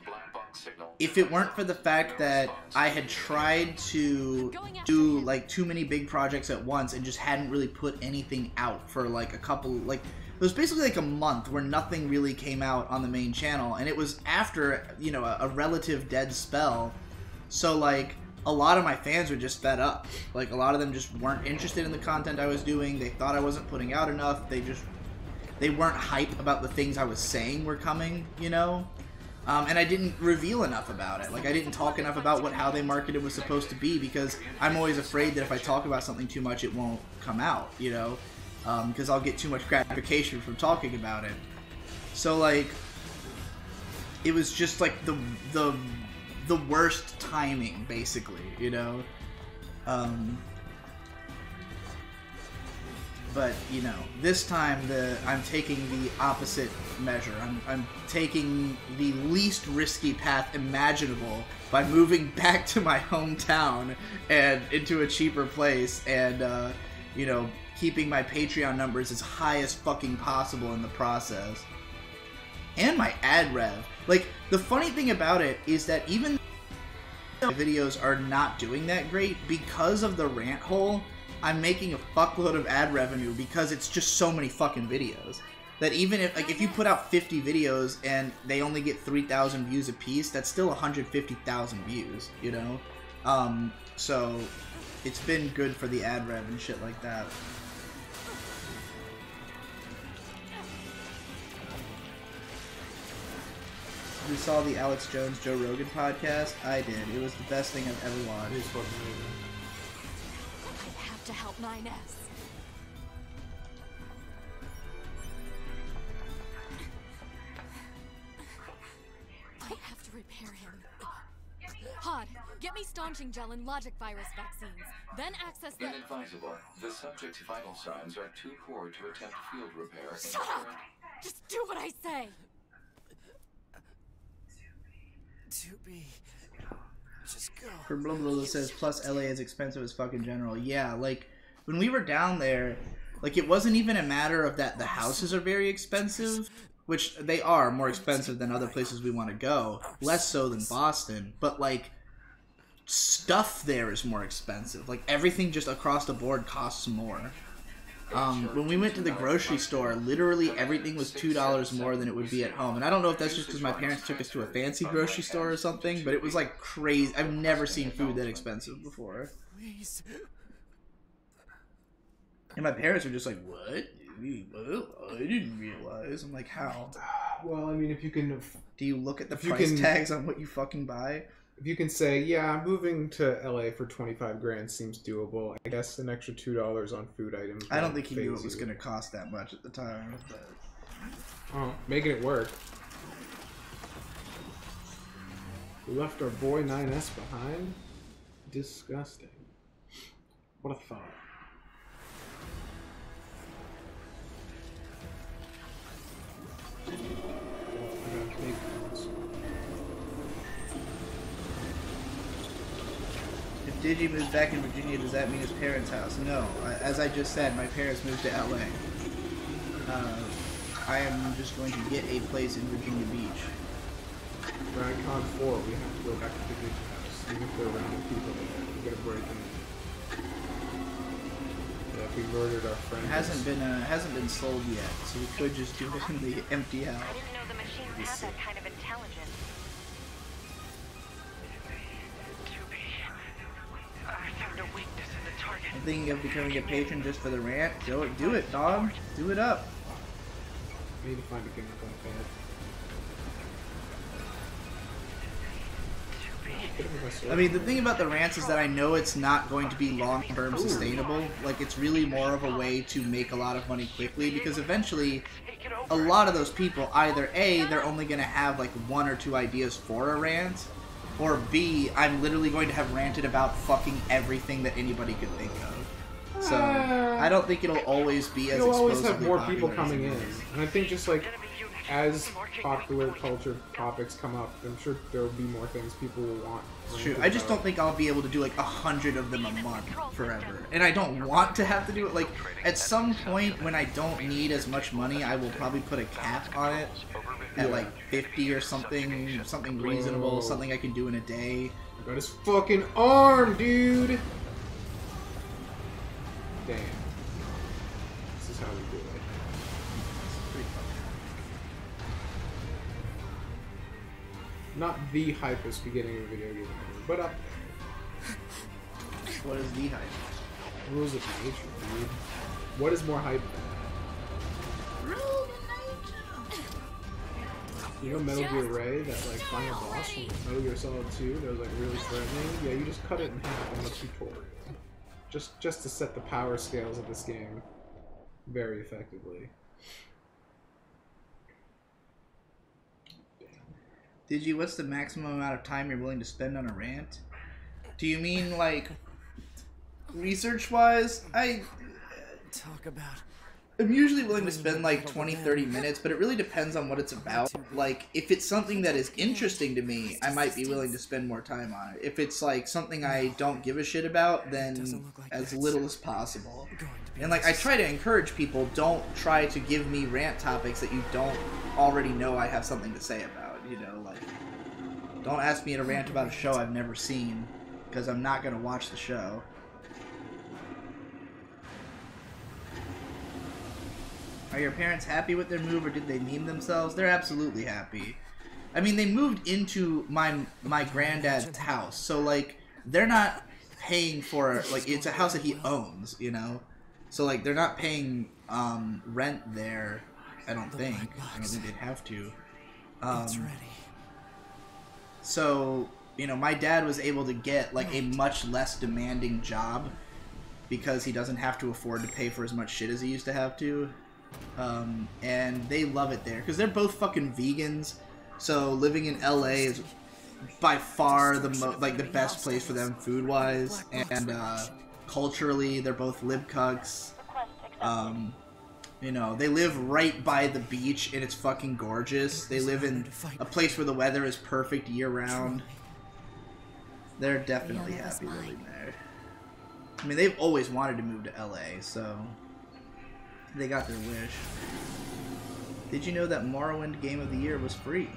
if it weren't for the fact that I had tried to do like too many big projects at once and just hadn't really put anything out for like a couple, like it was basically like a month where nothing really came out on the main channel, and it was after, you know, a relative dead spell. So like a lot of my fans were just fed up. Like a lot of them just weren't interested in the content I was doing. They thought I wasn't putting out enough. They weren't hype about the things I was saying were coming, you know? And I didn't reveal enough about it. Like I didn't talk enough about how they marketed was supposed to be, because I'm always afraid that if I talk about something too much, it won't come out, you know? Because I'll get too much gratification from talking about it. So like, it was just like the worst timing, basically, you know? But, you know, this time I'm taking the opposite measure. I'm taking the least risky path imaginable by moving back to my hometown and into a cheaper place and, you know, keeping my Patreon numbers as high as fucking possible in the process. And my ad rev. Like, the funny thing about it is that even though videos are not doing that great, because of the rant hole, I'm making a fuckload of ad revenue because it's just so many fucking videos. That even if, like, if you put out 50 videos and they only get 3,000 views a piece, that's still 150,000 views, you know? So, it's been good for the ad rev and shit like that. You saw the Alex Jones Joe Rogan podcast? I did. It was the best thing I've ever watched. It was fucking amazing. I have to help 9S. I have to repair him. Hod, get me staunching gel and logic virus vaccines. Then access the... Inadvisable. The subject's vital signs are too poor to attempt field repair. Shut up! Just do what I say! To be. Just go. For blah blah blah says, plus LA is expensive as fucking general. Yeah, like, when we were down there, like, it wasn't even a matter of that the houses are very expensive, which they are more expensive than other places we want to go, less so than Boston, but, like, stuff there is more expensive. Like, everything just across the board costs more. When we went to the grocery store, literally everything was $2 more than it would be at home. And I don't know if that's just because my parents took us to a fancy grocery store or something, but it was, like, crazy. I've never seen food that expensive before. And my parents were just like, what? I didn't realize. I'm like, how? Well, I mean, if you can... Do you look at the price tags on what you fucking buy? If you can say, yeah, moving to LA for 25 grand seems doable. I guess an extra $2 on food items. I don't think he knew it was going to cost that much at the time. But... Oh, making it work. We left our boy 9S behind? Disgusting. What a thought. If Digi moves back in Virginia, does that mean his parents' house? No. As I just said, my parents moved to LA. I am just going to get a place in Virginia Beach. Radcon 4, we have to go back to the Digi house. Even if they're around people there, we gotta break in. Yeah, if we murdered our friend. It hasn't been sold yet, so we could just do it in the empty house. I didn't know the machines had that kind of intelligence. I'm thinking of becoming a patron just for the rant. Do it, dog. Do it up. I need to find a game like that. I mean, the thing about the rants is that I know it's not going to be long-term sustainable. Like, it's really more of a way to make a lot of money quickly, because eventually, a lot of those people, either A, they're only going to have, like, 1 or 2 ideas for a rant, or B, I'm literally going to have ranted about fucking everything that anybody could think of. So, I don't think it'll always be as You'll always explosively have more people popular coming in. And I think just, like, as popular culture topics come up, I'm sure there will be more things people will want. It's true. I just don't think I'll be able to do like 100 of them a month forever. And I don't want to have to do it. Like, at some point when I don't need as much money, I will probably put a cap on it at like 50 or something reasonable, something I can do in a day. I got his fucking arm, dude! Damn. This is how we do it. Not the hypest beginning of a video game ever, but up there. What is the hype? Rules of nature, dude. What is more hype than that? Rules of nature! You know Metal Gear Ray, that like final boss from Metal Gear Solid 2 that was like really threatening? Yeah, you just cut it in half in the tutorial. Just to set the power scales of this game very effectively. What's the maximum amount of time you're willing to spend on a rant? Do you mean, like, research-wise? Talk about... I'm usually willing to spend, like, 20-30 minutes, but it really depends on what it's about. Like, if it's something that is interesting to me, I might be willing to spend more time on it. If it's, like, something I don't give a shit about, then as little as possible. And, like, I try to encourage people, don't try to give me rant topics that you don't already know I have something to say about. You know, like, don't ask me to rant about a show I've never seen, because I'm not going to watch the show. Are your parents happy with their move, or did they meme themselves? They're absolutely happy. I mean, they moved into my granddad's house, so, like, they're not paying for, like, it's a house that he owns, you know? So, like, they're not paying rent there, I don't think. I don't think they'd have to. It's ready. So, you know, my dad was able to get, like, a much less demanding job because he doesn't have to afford to pay for as much shit as he used to have to. And they love it there because they're both fucking vegans. So living in LA is by far the best place for them food-wise. And culturally, they're both libcucks. You know, they live right by the beach, and it's fucking gorgeous. They live in a place where the weather is perfect year-round. They're definitely happy living there. I mean, they've always wanted to move to LA, so they got their wish. Did you know that Morrowind Game of the Year was free?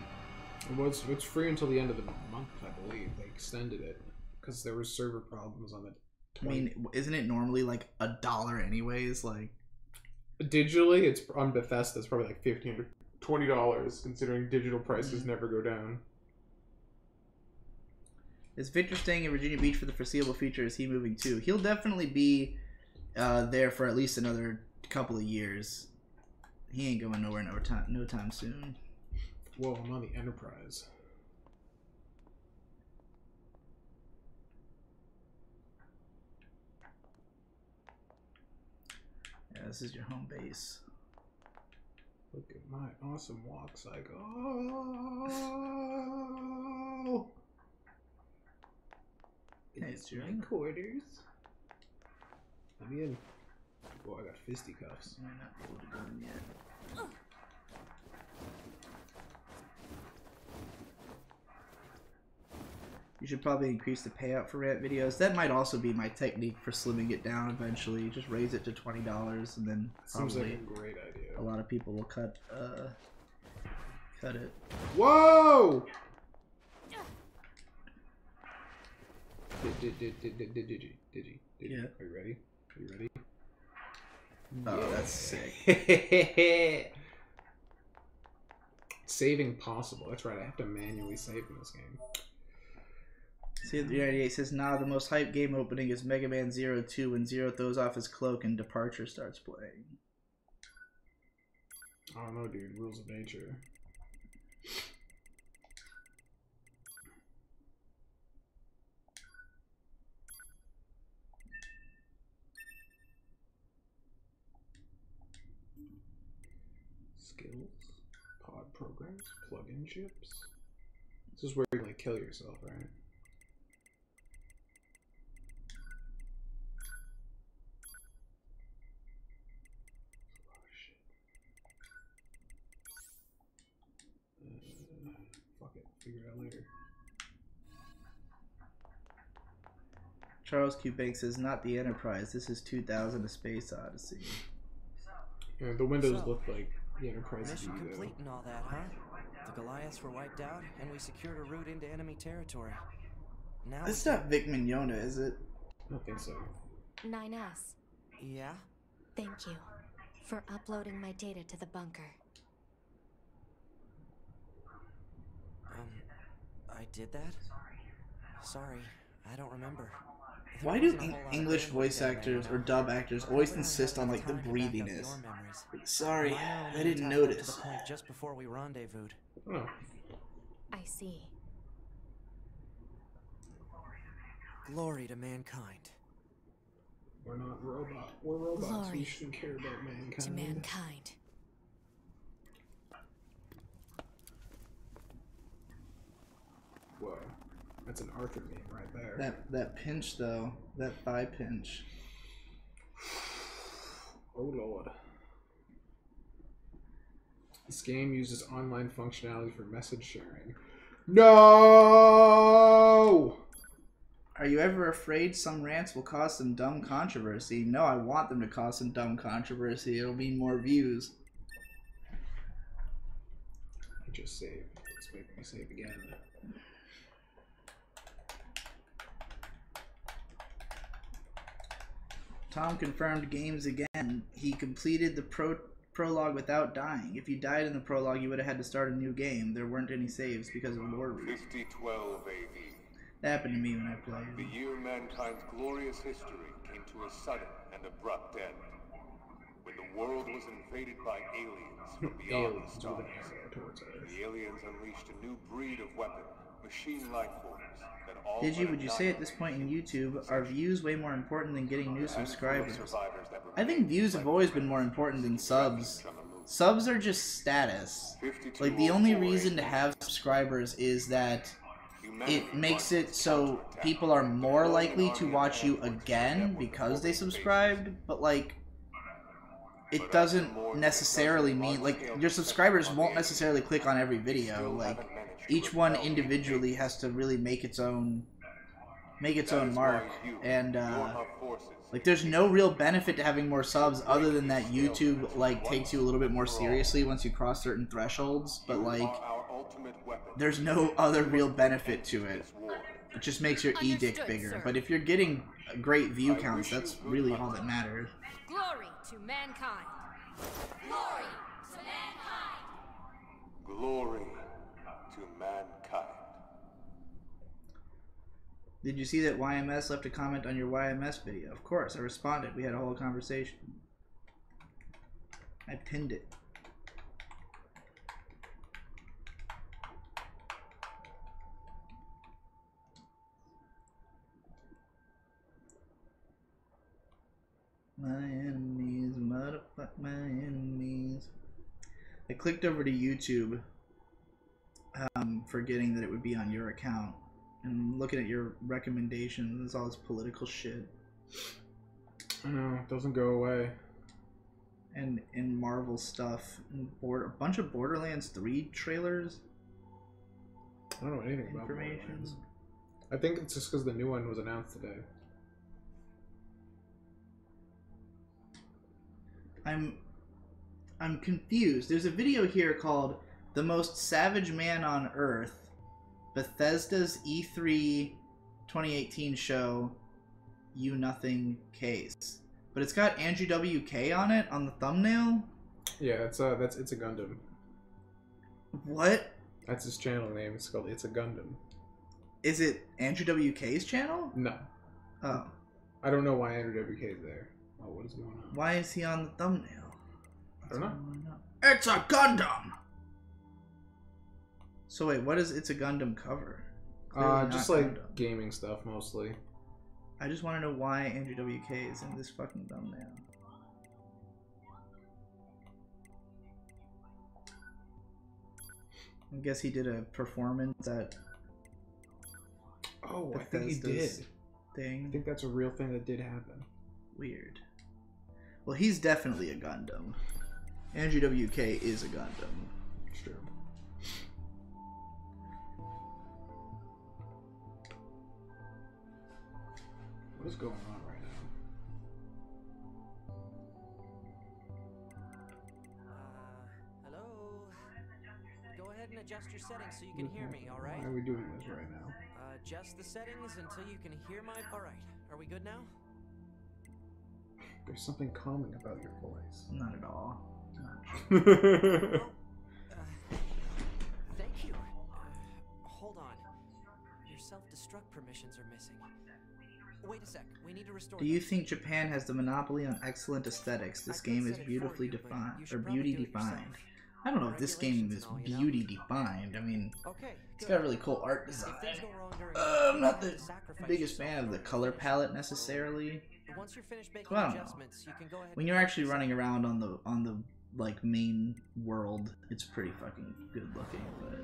It's free until the end of the month, I believe. They extended it because there were server problems on it. I mean, isn't it normally like $1 anyways? Like, digitally, it's on Bethesda. It's probably like $15 or $20, considering digital prices never go down. Is Victor staying in Virginia Beach for the foreseeable future? Is he moving too? He'll definitely be there for at least another couple of years. He ain't going nowhere no time soon. Whoa, I'm on the Enterprise. Yeah, this is your home base. Look at my awesome walk cycle. Oh! It's your quarters. Let me in. Oh, I got fisticuffs. I'm not able to go in yet. You should probably increase the payout for rant videos. That might also be my technique for slimming it down eventually. Just raise it to $20 and then seems like a great idea. A lot of people will cut it. Whoa! Digi. Yeah. Are you ready? Are you ready? Oh, yeah. That's sick. Saving possible. That's right. I have to manually save in this game. C38 says, nah, the most hyped game opening is Mega Man Zero 2 when Zero throws off his cloak and Departure starts playing. I don't know, dude. Rules of nature. Skills, pod programs, plug-in chips. This is where you like kill yourself, right? Fuck it, figure it out later. Charles Q. Banks says, not the Enterprise. This is 2000: A Space Odyssey. Yeah, the windows look like the Enterprise. Mission complete and all that, huh? The Goliaths were wiped out, and we secured a route into enemy territory. Now it's not Vic Mignogna, is it? I don't think so. 9S. Yeah? Thank you for uploading my data to the bunker. I did that? Sorry, I don't remember. Why do English voice actors or dub actors always insist on like the breathiness? Sorry, I didn't notice. To the point just before we rendezvoused. Oh. I see. Glory to mankind. We're not robots. We're robots. Glory we shouldn't care about mankind. to mankind. Whoa. That's an Arthur meme right there. That pinch though, that thigh pinch. Oh lord. This game uses online functionality for message sharing. No! Are you ever afraid some rants will cause some dumb controversy? No, I want them to cause some dumb controversy. It'll mean more views. I just saved. Let's make me save again. Tom confirmed games again. He completed the prologue without dying. If you died in the prologue, you would have had to start a new game. There weren't any saves because of lore reasons. 5012 AD. That happened to me when I played. The year mankind's glorious history came to a sudden and abrupt end. When the world was invaded by aliens from beyond the stars. The aliens unleashed a new breed of weapon, machine life forms. Would you say at this point in YouTube, are views way more important than getting new subscribers? I think views have always been more important than subs. Subs are just status. Like, the only reason to have subscribers is that it makes it so people are more likely to watch you again because they subscribed, but like, it doesn't necessarily mean, like, your subscribers won't necessarily click on every video. Like, each one individually has to really make its own make its own mark, and like there's no real benefit to having more subs other than that YouTube like takes you a little bit more seriously once you cross certain thresholds, but like there's no other real benefit to it. It just makes your edict bigger. But if you're getting great view counts, that's really all that matters. Glory to mankind. Glory to mankind. Glory to mankind. Did you see that YMS left a comment on your YMS video? Of course, I responded. We had a whole conversation. I pinned it. My enemies, motherfuck my enemies. I clicked over to YouTube, forgetting that it would be on your account. And looking at your recommendations, it's all this political shit. I know, it doesn't go away. And Marvel stuff. And a bunch of Borderlands 3 trailers. I don't know anything about Borderlands. I think it's just because the new one was announced today. I'm confused. There's a video here called The Most Savage Man on Earth, Bethesda's E3 2018 show, You Nothing case. But it's got Andrew WK on it on the thumbnail? Yeah, it's a Gundam. What? That's his channel name. It's called It's a Gundam. Is it Andrew WK's channel? No. Oh. I don't know why Andrew WK is there. Oh, what is going on? Why is he on the thumbnail? I don't know. It's a Gundam! So wait, what is It's a Gundam cover? Just like Gundam. Gaming stuff mostly. I just want to know why Andrew WK is in this fucking thumbnail. I guess he did a performance at. Oh, I think he did. Thing. I think that's a real thing that did happen. Weird. Well, he's definitely a Gundam. Andrew WK is a Gundam. It's true. What is going on right now? Hello? Go ahead and adjust your settings so you can hear me, alright? Why are we doing this right now? Adjust the settings until you can hear my... Alright, are we good now? There's something calming about your voice. Not at all. Thank you. Hold on. Your self-destruct permissions are missing. Wait a sec. We need to restore. Do you think Japan has the monopoly on excellent aesthetics? This game is beautifully defined, or beauty defined. I don't know if this game is beauty defined. I mean, it's got really cool art design. I'm not the biggest fan of the color palette necessarily. Well, I don't know. When you're actually running around on the like main world, it's pretty fucking good looking. But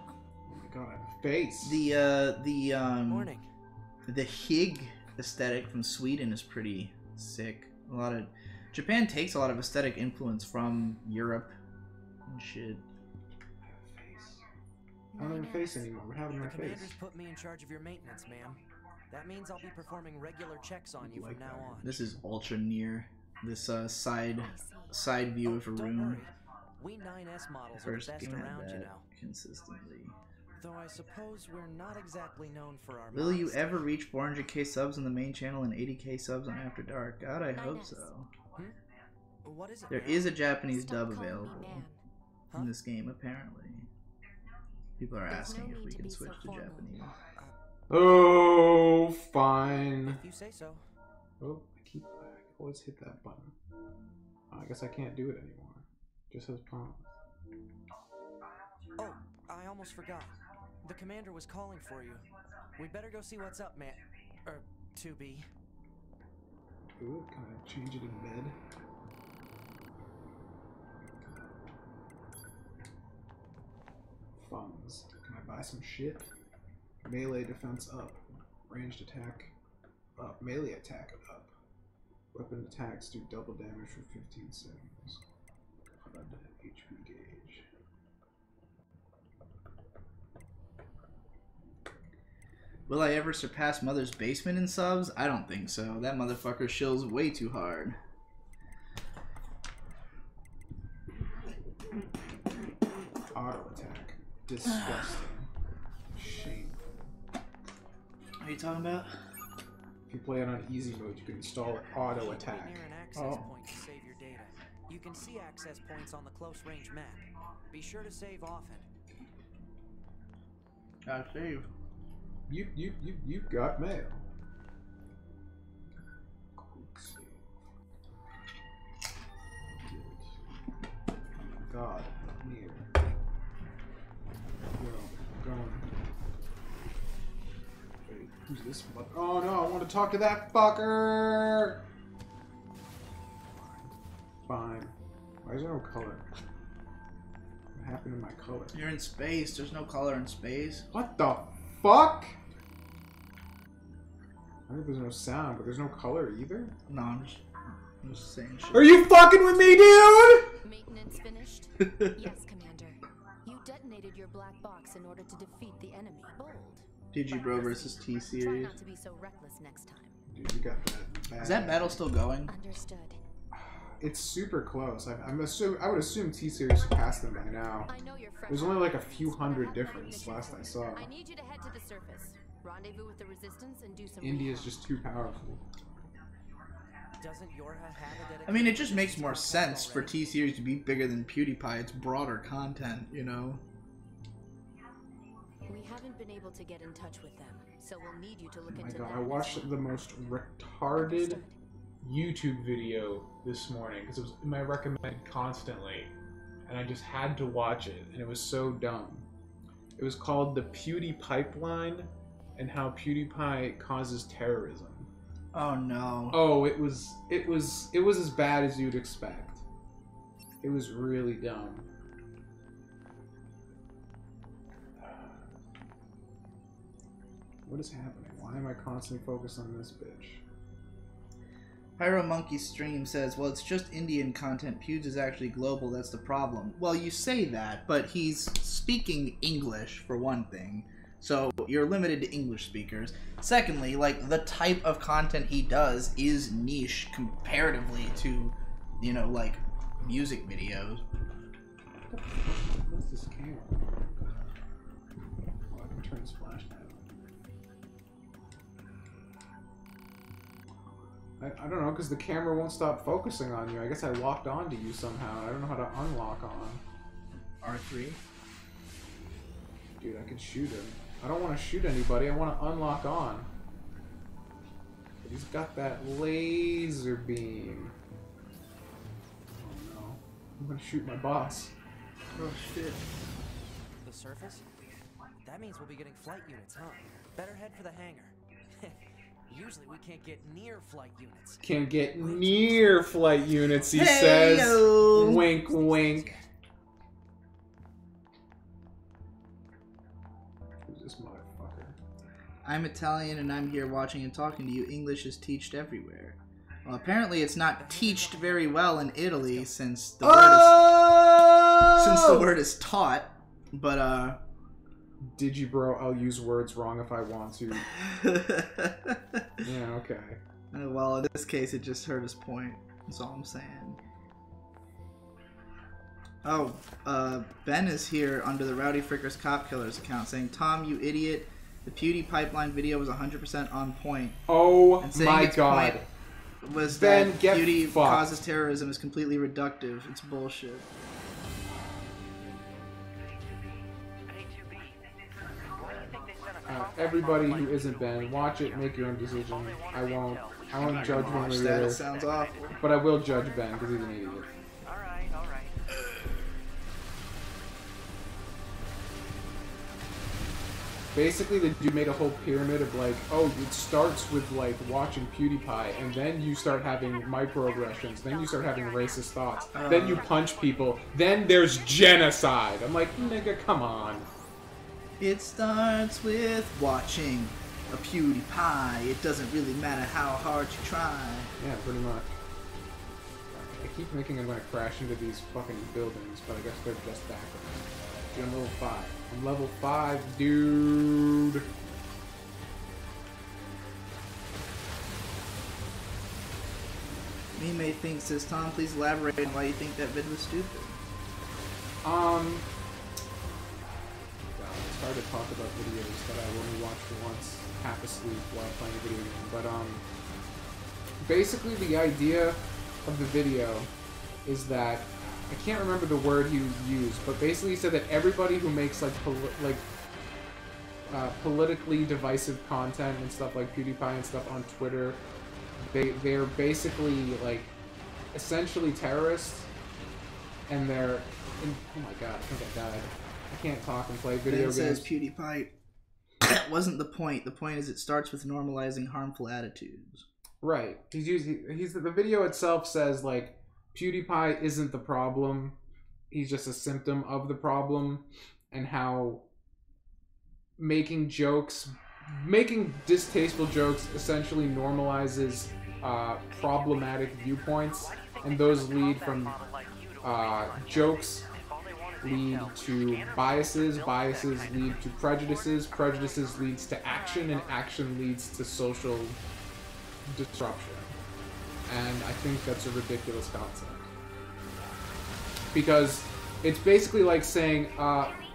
oh my god, I have a face. The Hig aesthetic from Sweden is pretty sick. Japan takes a lot of aesthetic influence from Europe and shit. I don't have a face anymore. What happened to my face? The commander's put me in charge of your maintenance, ma'am. That means I'll be performing regular checks on you from now on. This is ultra near. This side view of a room. We 9S models are the best around, you know. Consistently. Though I suppose we're not exactly known for our. Will you ever reach 400k subs on the main channel and 80k subs on After Dark? God, I hope so. What is it? There is a Japanese dub available in this game, apparently. People are asking if we can switch to Japanese. Oh, fine. If you say so. Oh, I always hit that button. Oh, I guess I can't do it anymore. Just says pause. Oh, I almost forgot. The commander was calling for you. We better go see what's up, man. Or 2B. Ooh, can I change it in bed? Funds. Can I buy some shit? Melee defense up. Ranged attack up. Melee attack up. Weapon attacks do double damage for 15 seconds. HUD HP gauge. Will I ever surpass Mother's Basement in subs? I don't think so. That motherfucker shills way too hard. Auto attack. Disgusting. Shame. What are you talking about? If you play it on easy mode, you can install auto attack. Near an access point to save your data. You can see access points on the close range map. Be sure to save often. Gotta save. You got mail. Quick save. Good. God, NIER. Going. Wait, who's this fucker? Oh no, I want to talk to that fucker! Fine. Why is there no color? What happened to my color? You're in space. There's no color in space. What the fuck? I think there's no sound, but there's no color either? No, I'm just saying shit. Are you fucking with me, dude? Maintenance finished? Yes, Commander. You detonated your black box in order to defeat the enemy. Bold. Digibro versus T-Series. Try not to be so reckless next time. Dude, you got that bad. Is that battle still going? Understood. It's super close. I would assume T-Series passed them by now. I know you're fresh. There's only like a few hundred difference last I saw. I need you to head to the surface. Rendezvous with the resistance and do some India's just too powerful. Doesn't Yorha have a I mean, it just makes more sense for T-Series to be bigger than PewDiePie. It's broader content, you know? We haven't been able to get in touch with them, so we'll need you to look Oh my into god, that. I watched the most retarded YouTube video this morning because it was in my recommended constantly, and I just had to watch it, and it was so dumb. It was called The PewDie Pipeline and How PewDiePie Causes Terrorism. Oh no. Oh, it was as bad as you'd expect. It was really dumb. What is happening? Why am I constantly focused on this bitch? Pyro Monkey Stream says, well, it's just Indian content. Pewds is actually global. That's the problem. Well, you say that, but he's speaking English, for one thing. So you're limited to English speakers. Secondly, like, the type of content he does is niche comparatively to, you know, like, music videos. What's this camera? Oh, I can turn this flashlight on. I don't know, because the camera won't stop focusing on you. I guess I locked onto you somehow. I don't know how to unlock on. R3? Dude, I can shoot him. I don't want to shoot anybody. I want to unlock on. But he's got that laser beam. Oh no. I'm going to shoot my boss. Oh shit. The surface? That means we'll be getting flight units, huh? Better head for the hangar. Usually we can't get near flight units. Can't get near flight units, he says. Wink, wink. Who's this motherfucker? I'm Italian and I'm here watching and talking to you. English is teached everywhere. Well, apparently it's not teached very well in Italy since the word is taught. But Digibro, I'll use words wrong if I want to. Yeah, okay. Well, in this case, it just hurt his point. That's all I'm saying. Oh, Ben is here under the Rowdy Frickers Cop Killers account saying, Tom, you idiot. The PewDie Pipeline video was 100% on point. Oh and saying my its god. Point was Ben, that get PewDie fucked. causes terrorism is completely reductive. It's bullshit. Everybody who isn't Ben, watch it, make your own decision. I won't judge one or the other. That sounds awful. But I will judge Ben because he's an idiot. Alright, alright. Basically, the dude made a whole pyramid of like, oh, it starts with like watching PewDiePie, and then you start having microaggressions, then you start having racist thoughts, then you punch people, then there's genocide. I'm like, nigga, come on. It starts with watching a PewDiePie. It doesn't really matter how hard you try. Yeah, pretty much. I keep thinking I'm going to crash into these fucking buildings, but I guess they're just backwards. Dude, I'm level 5. I'm level 5, dude. Mime thinks, says Tom, please elaborate on why you think that vid was stupid. Wow, it's hard to talk about videos that I only watched once, half asleep while playing a video game. But basically the idea of the video is that I can't remember the word he used, but basically he said that everybody who makes like politically divisive content and stuff like PewDiePie and stuff on Twitter, they're basically like essentially terrorists, and they're oh my god, I think I died. I can't talk and play video games. Says PewDiePie. That wasn't the point. The point is it starts with normalizing harmful attitudes. Right. The video itself says like PewDiePie isn't the problem. He's just a symptom of the problem, and how making distasteful jokes essentially normalizes problematic viewpoints, and those lead from jokes lead to biases, biases lead to prejudices, prejudices leads to action, and action leads to social disruption. And I think that's a ridiculous concept. Because it's basically like saying,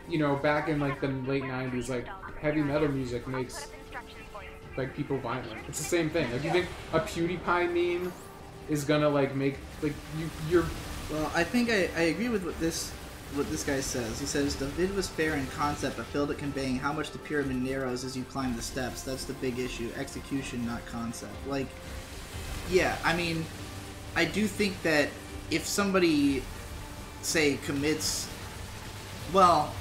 you know, back in like the late 90s, like heavy metal music makes like people violent. It's the same thing. Like, you think a PewDiePie meme is gonna like make like you're. Well, I think I agree with what this guy says. He says the vid was fair in concept, but failed at conveying how much the pyramid narrows as you climb the steps. That's the big issue. Execution, not concept. Like, yeah, I mean, I do think that if somebody, say, commits, well,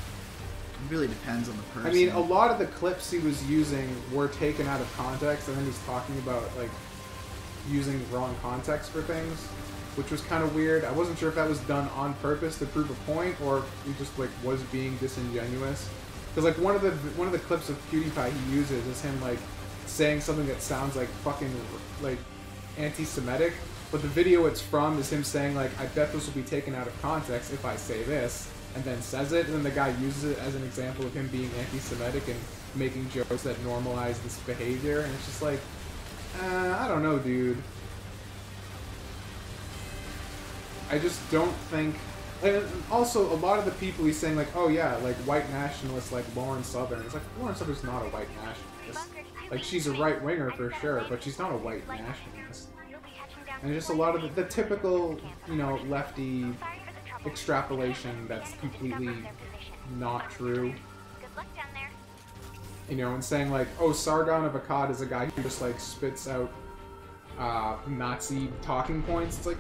it really depends on the person. I mean, a lot of the clips he was using were taken out of context, and then he's talking about like using wrong context for things, which was kind of weird. I wasn't sure if that was done on purpose to prove a point, or he just like was being disingenuous. Because like one of the clips of PewDiePie he uses is him like saying something that sounds like fucking like anti-Semitic, but the video it's from is him saying like, I bet this will be taken out of context if I say this, and then says it, and then the guy uses it as an example of him being anti-Semitic and making jokes that normalize this behavior, and it's just like, I don't know, dude. I just don't think... And also, a lot of the people he's saying, like, oh yeah, like, white nationalists like Lauren Southern. It's like, Lauren Southern's not a white nationalist. Like, she's a right-winger for sure, but she's not a white nationalist. And just a lot of the typical, you know, lefty extrapolation that's completely not true. You know, and saying, like, oh, Sargon of Akkad is a guy who just, like, spits out Nazi talking points. It's like,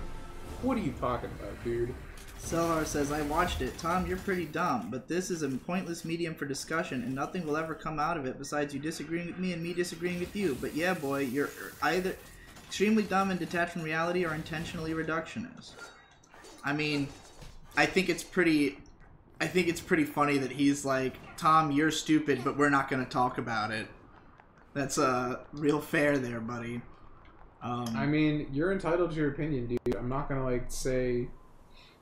what are you talking about, dude? Selhar says, I watched it. Tom, you're pretty dumb, but this is a pointless medium for discussion, and nothing will ever come out of it besides you disagreeing with me and me disagreeing with you. But yeah, boy, you're either extremely dumb and detached from reality or intentionally reductionist. I mean, I think it's pretty funny that he's like, Tom, you're stupid, but we're not going to talk about it. That's real fair there, buddy. I mean, you're entitled to your opinion, dude. I'm not gonna, like, say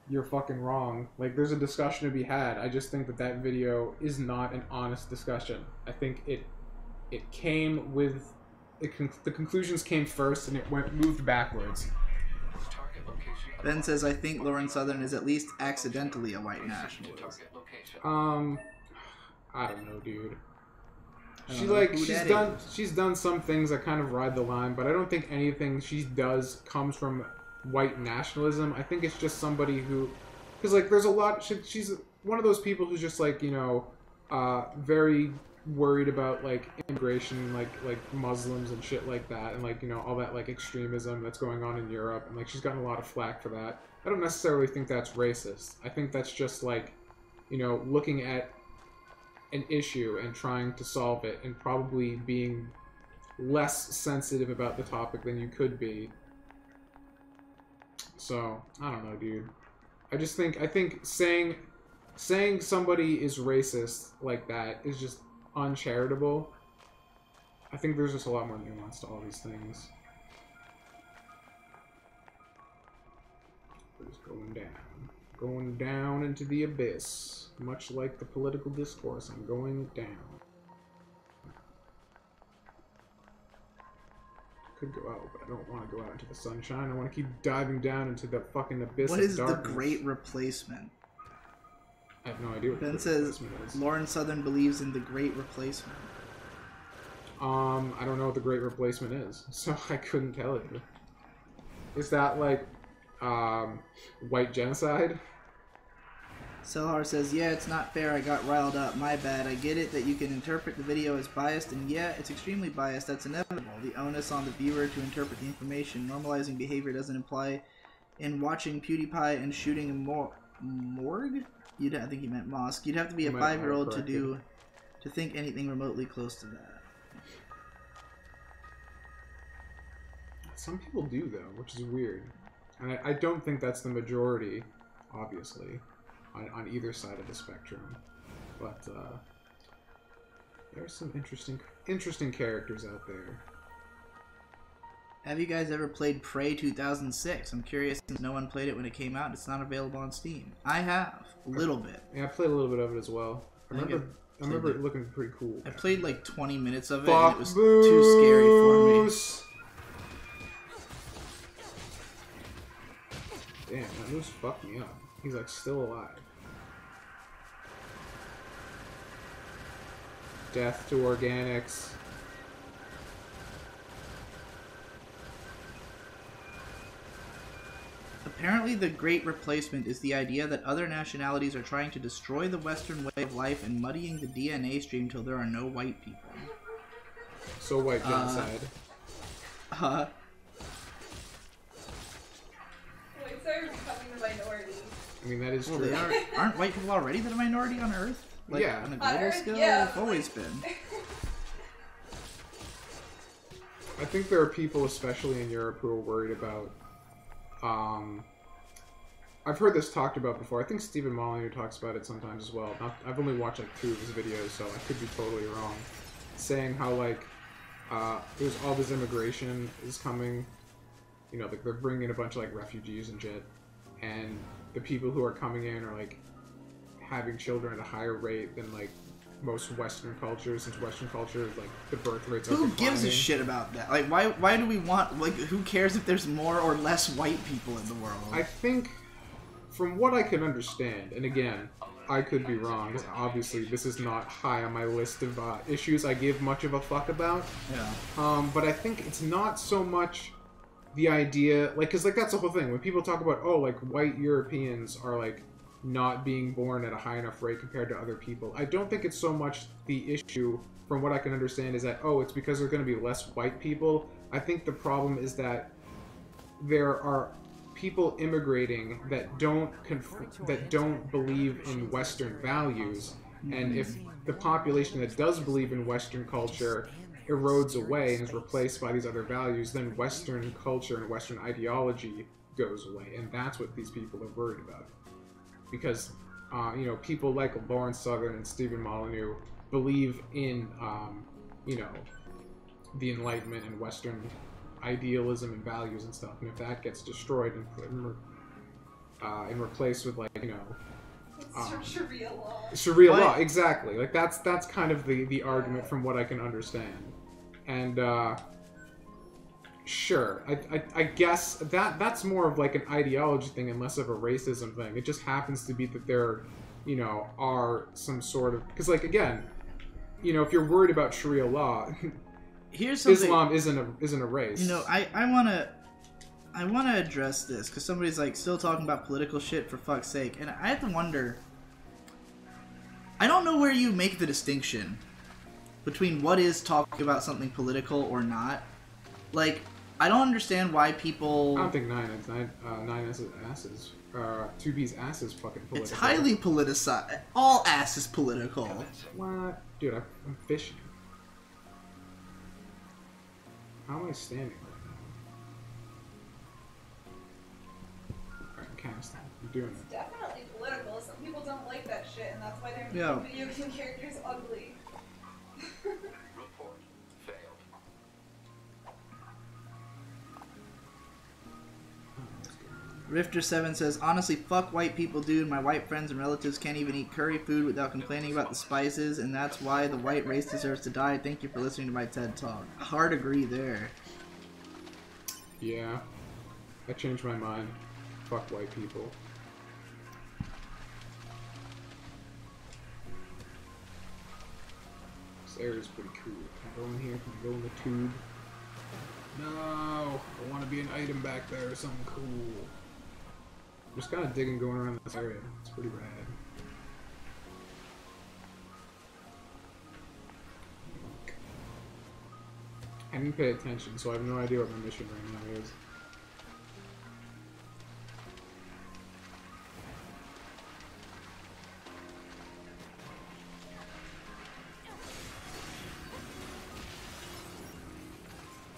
you're fucking wrong. Like, there's a discussion to be had. I just think that video is not an honest discussion. I think it came with... the conclusions came first, and it moved backwards. Ben says, I think Lauren Southern is at least accidentally a white nationalist. I don't know, dude. She's done some things that kind of ride the line, but I don't think anything she does comes from white nationalism. I think it's just somebody who, because like there's a lot. She's one of those people who's just like, you know, very worried about like immigration, like Muslims and shit like that, and like, you know, all that like extremism that's going on in Europe, and like she's gotten a lot of flack for that. I don't necessarily think that's racist. I think that's just like, you know, looking at an issue and trying to solve it, and probably being less sensitive about the topic than you could be. So, I don't know, dude. I think saying somebody is racist like that is just uncharitable. I think there's just a lot more nuance to all these things. We're just going down into the abyss. Much like the political discourse, I'm going down. could go out, but I don't want to go out into the sunshine. I want to keep diving down into the fucking abyss What of is darkness. the Great Replacement? I have no idea what Ben the says replacement is. Lauren Southern believes in the Great Replacement. I don't know what the Great Replacement is, so I couldn't tell you. Is that like white genocide? Selhar says, yeah, it's not fair, I got riled up, my bad. I get it that you can interpret the video as biased, and yeah, it's extremely biased, that's inevitable. The onus on the viewer to interpret the information. Normalizing behavior doesn't imply in watching PewDiePie and shooting a morgue? I think you meant mosque. You'd have to be a 5-year-old to think anything remotely close to that. Some people do, though, which is weird. And I don't think that's the majority, obviously, on either side of the spectrum. But there's some interesting characters out there. Have you guys ever played Prey 2006? I'm curious since no one played it when it came out. It's not available on Steam. I have. A little bit. Yeah, I played a little bit of it as well. I remember it looking pretty cool. I played like 20 minutes of it and it was too scary for me. Damn, that moose fucked me up. He's like still alive. Death to organics. Apparently the Great Replacement is the idea that other nationalities are trying to destroy the Western way of life and muddying the DNA stream till there are no white people. So white genocide. Whites are becoming the minority. I mean, that is true. They aren't white people already the minority on Earth? Like, yeah. on a global scale? Yeah. They've always been. I think there are people, especially in Europe, who are worried about... I've heard this talked about before. I think Stephen Molyneux talks about it sometimes as well. I've only watched like 2 of his videos, so I could be totally wrong. Saying how like there's all this immigration is coming. You know, like they're bringing in a bunch of like refugees and shit, and the people who are coming in are like having children at a higher rate than like most Western cultures. Since Western culture, like the birth rates are Who declining. gives a shit about that? Like, why do we want, like, who cares if there's more or less white people in the world? I think, from what I can understand, and again, I could be wrong, because obviously this is not high on my list of issues I give much of a fuck about. Yeah. But I think it's not so much the idea, like, because, like, that's the whole thing. When people talk about, oh, like, white Europeans are, like, not being born at a high enough rate compared to other people, I don't think it's so much the issue, from what I can understand, is that, oh, it's because there's going to be less white people. I think the problem is that there are people immigrating that don't believe in Western values, and if the population that does believe in Western culture erodes away and is replaced by these other values, then Western culture and Western ideology goes away, and that's what these people are worried about. Because, you know, people like Lauren Southern and Stephen Molyneux believe in, you know, the Enlightenment and Western idealism and values and stuff, and if that gets destroyed and put and replaced with, like, you know, Sharia law. Sharia law, exactly. Like that's kind of the argument from what I can understand, and sure, I guess that's more of like an ideology thing and less of a racism thing. It just happens to be that there, you know, are some sort of, because, like, again, you know, if you're worried about Sharia law. Here's something, Islam isn't a race. You know, I wanna address this because somebody's like still talking about political shit, for fuck's sake, and I have to wonder. I don't know where you make the distinction between what is talking about something political or not. Like, I don't understand why people. I don't think nine asses. 2B's ass is fucking political. It's highly politicized. All ass is political. What, dude? I'm fishing. How am I standing right now? Alright, I'm kind of standing. I'm doing It's it. definitely political. Some people don't like that shit, and that's why they're Yeah. making video game characters ugly. Report failed. Rifter7 says, honestly, fuck white people, dude. My white friends and relatives can't even eat curry food without complaining about the spices, and that's why the white race deserves to die. Thank you for listening to my TED Talk. Hard agree there. Yeah. I changed my mind. Fuck white people. This area is pretty cool. Can I go in here? Can I go in the tube? No! I want to be an item back there or something cool. I'm just kind of digging going around this area. It's pretty rad. I didn't pay attention, so I have no idea what my mission right now is.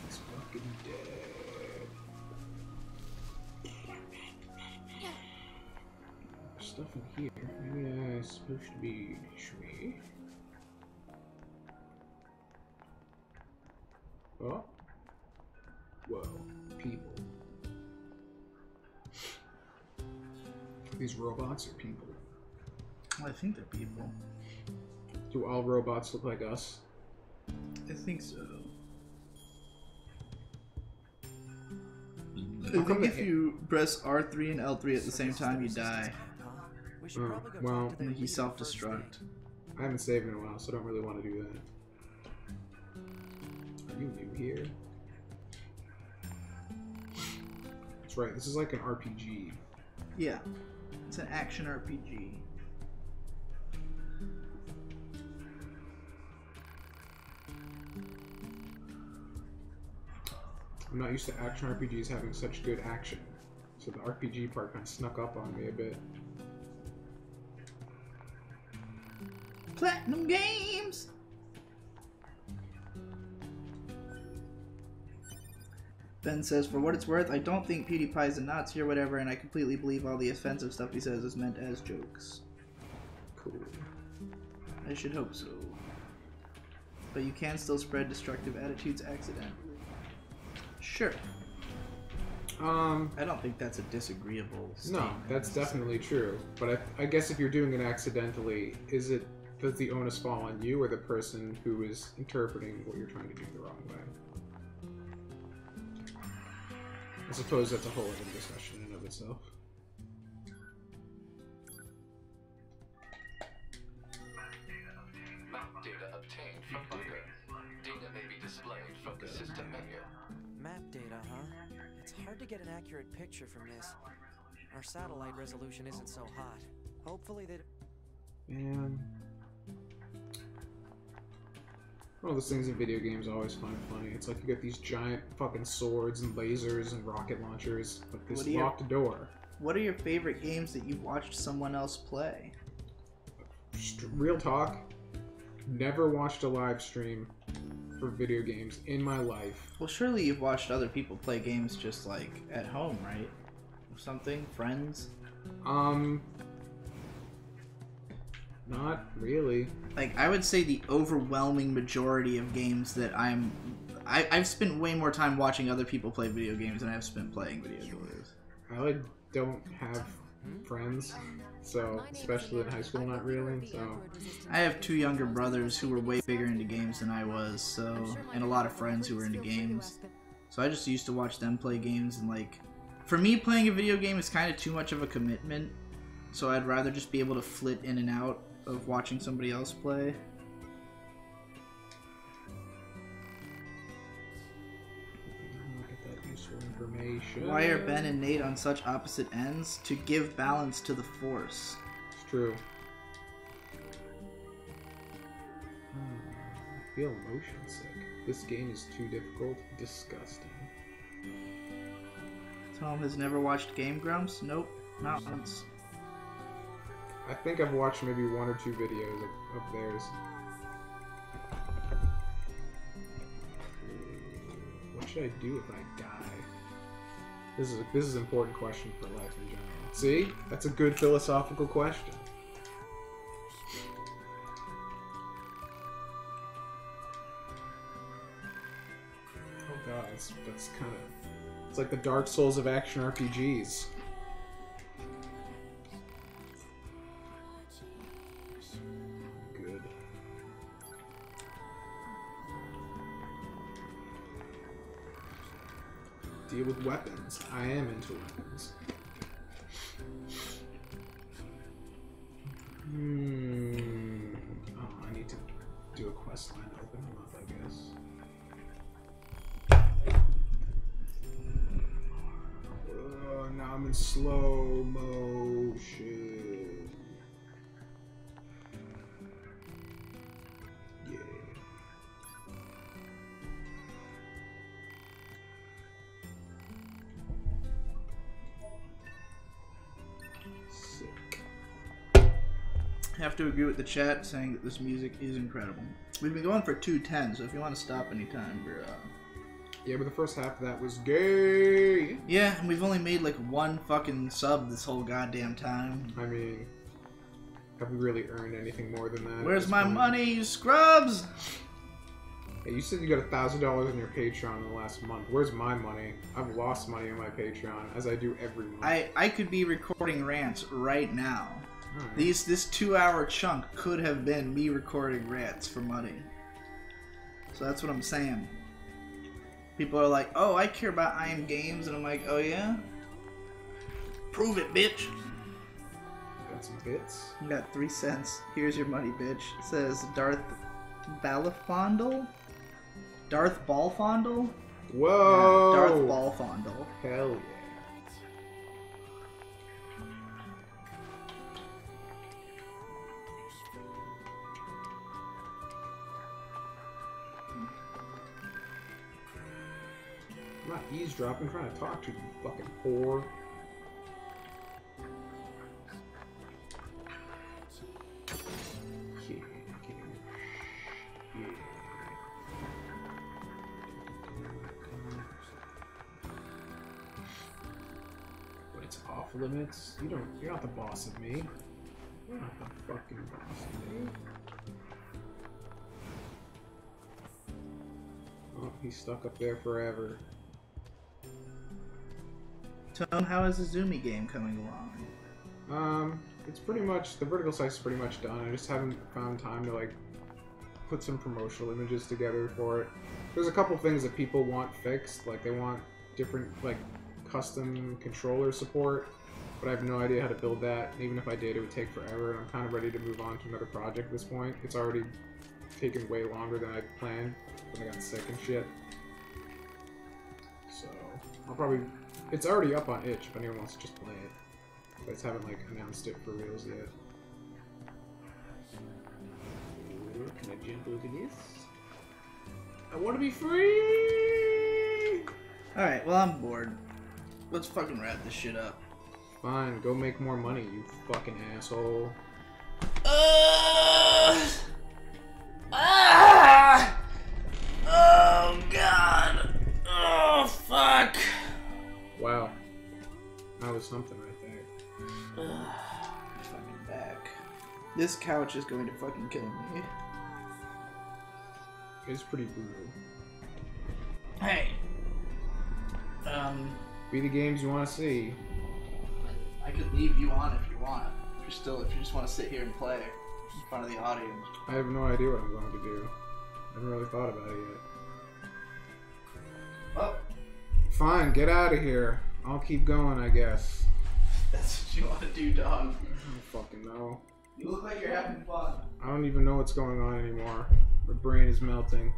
It's fucking dead. There's stuff in here. Maybe I'm supposed to be shui. Oh. Whoa. People. These robots are people. I think they're people. Do all robots look like us? I think so. I How come think if you press R3 and L3 at the same time, you die. Well, You self-destruct. I haven't saved in a while, so I don't really want to do that. Are you new here? That's right, this is like an RPG. Yeah. It's an action RPG. I'm not used to action RPGs having such good action, so the RPG part kind of snuck up on me a bit. Platinum Games! Ben says, for what it's worth, I don't think PewDiePie's a Nazi or whatever, and I completely believe all the offensive stuff he says is meant as jokes. Cool. I should hope so. But you can still spread destructive attitudes accidentally. Sure. I don't think that's a disagreeable statement. No, that's definitely true. But I guess if you're doing it accidentally, does the onus fall on you or the person who is interpreting what you're trying to do the wrong way? I suppose that's a whole other discussion in and of itself. Map data obtained from bunker. Data may be displayed from the system menu. Map data, huh? It's hard to get an accurate picture from this. Our satellite resolution isn't so hot. Hopefully they... Man. One of those things in video games I always find funny. It's like you get these giant fucking swords and lasers and rocket launchers, but this locked door. What are your favorite games that you've watched someone else play? Real talk, never watched a live stream for video games in my life. Well, surely you've watched other people play games just like at home, right? Or something? Friends? Not really. Like, I would say the overwhelming majority of games that I've spent way more time watching other people play video games than I've spent playing video games. I don't have friends, so especially in high school, not really. So I have two younger brothers who were way bigger into games than I was, so, and a lot of friends who were into games. So I just used to watch them play games, and like, for me, playing a video game is kind of too much of a commitment. So I'd rather just be able to flit in and out of watching somebody else play. Get that useful information. Why are Ben and Nate on such opposite ends? To give balance to the Force. It's true. I feel motion sick. This game is too difficult. Disgusting. Tom has never watched Game Grumps? Nope, not once. I think I've watched maybe one or two videos of theirs. What should I do if I die? This is an important question for life in general. See? That's a good philosophical question. Oh god, that's kind of... It's like the Dark Souls of action RPGs. Good. deal with weapons. I am into weapons. Oh, I need to do a quest line to open them up, I guess. Now I'm in slow motion. I have to agree with the chat saying that this music is incredible. We've been going for 2:10, so if you want to stop anytime, we're Yeah, but the first half of that was gay. Yeah, and we've only made like one fucking sub this whole goddamn time. I mean, have we really earned anything more than that? Where's my money, you scrubs? Hey, you said you got $1,000 in your Patreon in the last month. Where's my money? I've lost money on my Patreon, as I do every month. I could be recording rants right now. Right. This 2-hour chunk could have been me recording rants for money. So that's what I'm saying. People are like, oh, I care about I Am Games, and I'm like, oh yeah? Prove it, bitch. Got some bits. You got 3 cents. Here's your money, bitch. It says Darth Balafondle? Darth Balfondle? Whoa! Yeah, Darth Balfondle. Hell yeah. I'm not eavesdropping, I'm trying to talk to you, fucking whore. But it's off limits. You're not the boss of me. You're not the fucking boss of me. Oh, he's stuck up there forever. Tone, how is the Zoomy game coming along? It's pretty much, the vertical slice is pretty much done. I just haven't found time to, like, put some promotional images together for it. There's a couple things that people want fixed, like they want different, like, custom controller support, but I have no idea how to build that. Even if I did, it would take forever, and I'm kind of ready to move on to another project at this point. It's already taken way longer than I planned when I got sick and shit. So, I'll probably... It's already up on itch if anyone wants to just play it. I just haven't, like, announced it for reals yet. Can I jump over this? I want to be free! Alright, well, I'm bored. Let's fucking wrap this shit up. Fine, go make more money, you fucking asshole. Oh, God. Oh, fuck. Wow. That was something right there. Fucking back. This couch is going to fucking kill me. It's pretty brutal. Hey. Be the games you want to see. I could leave you on if you want. If you just want to sit here and play in front of the audience. I have no idea what I'm going to do. I haven't really thought about it yet. Oh. Fine, get out of here. I'll keep going, I guess. That's what you want to do, dog. I don't fucking know. You look like you're having fun. I don't even know what's going on anymore. My brain is melting.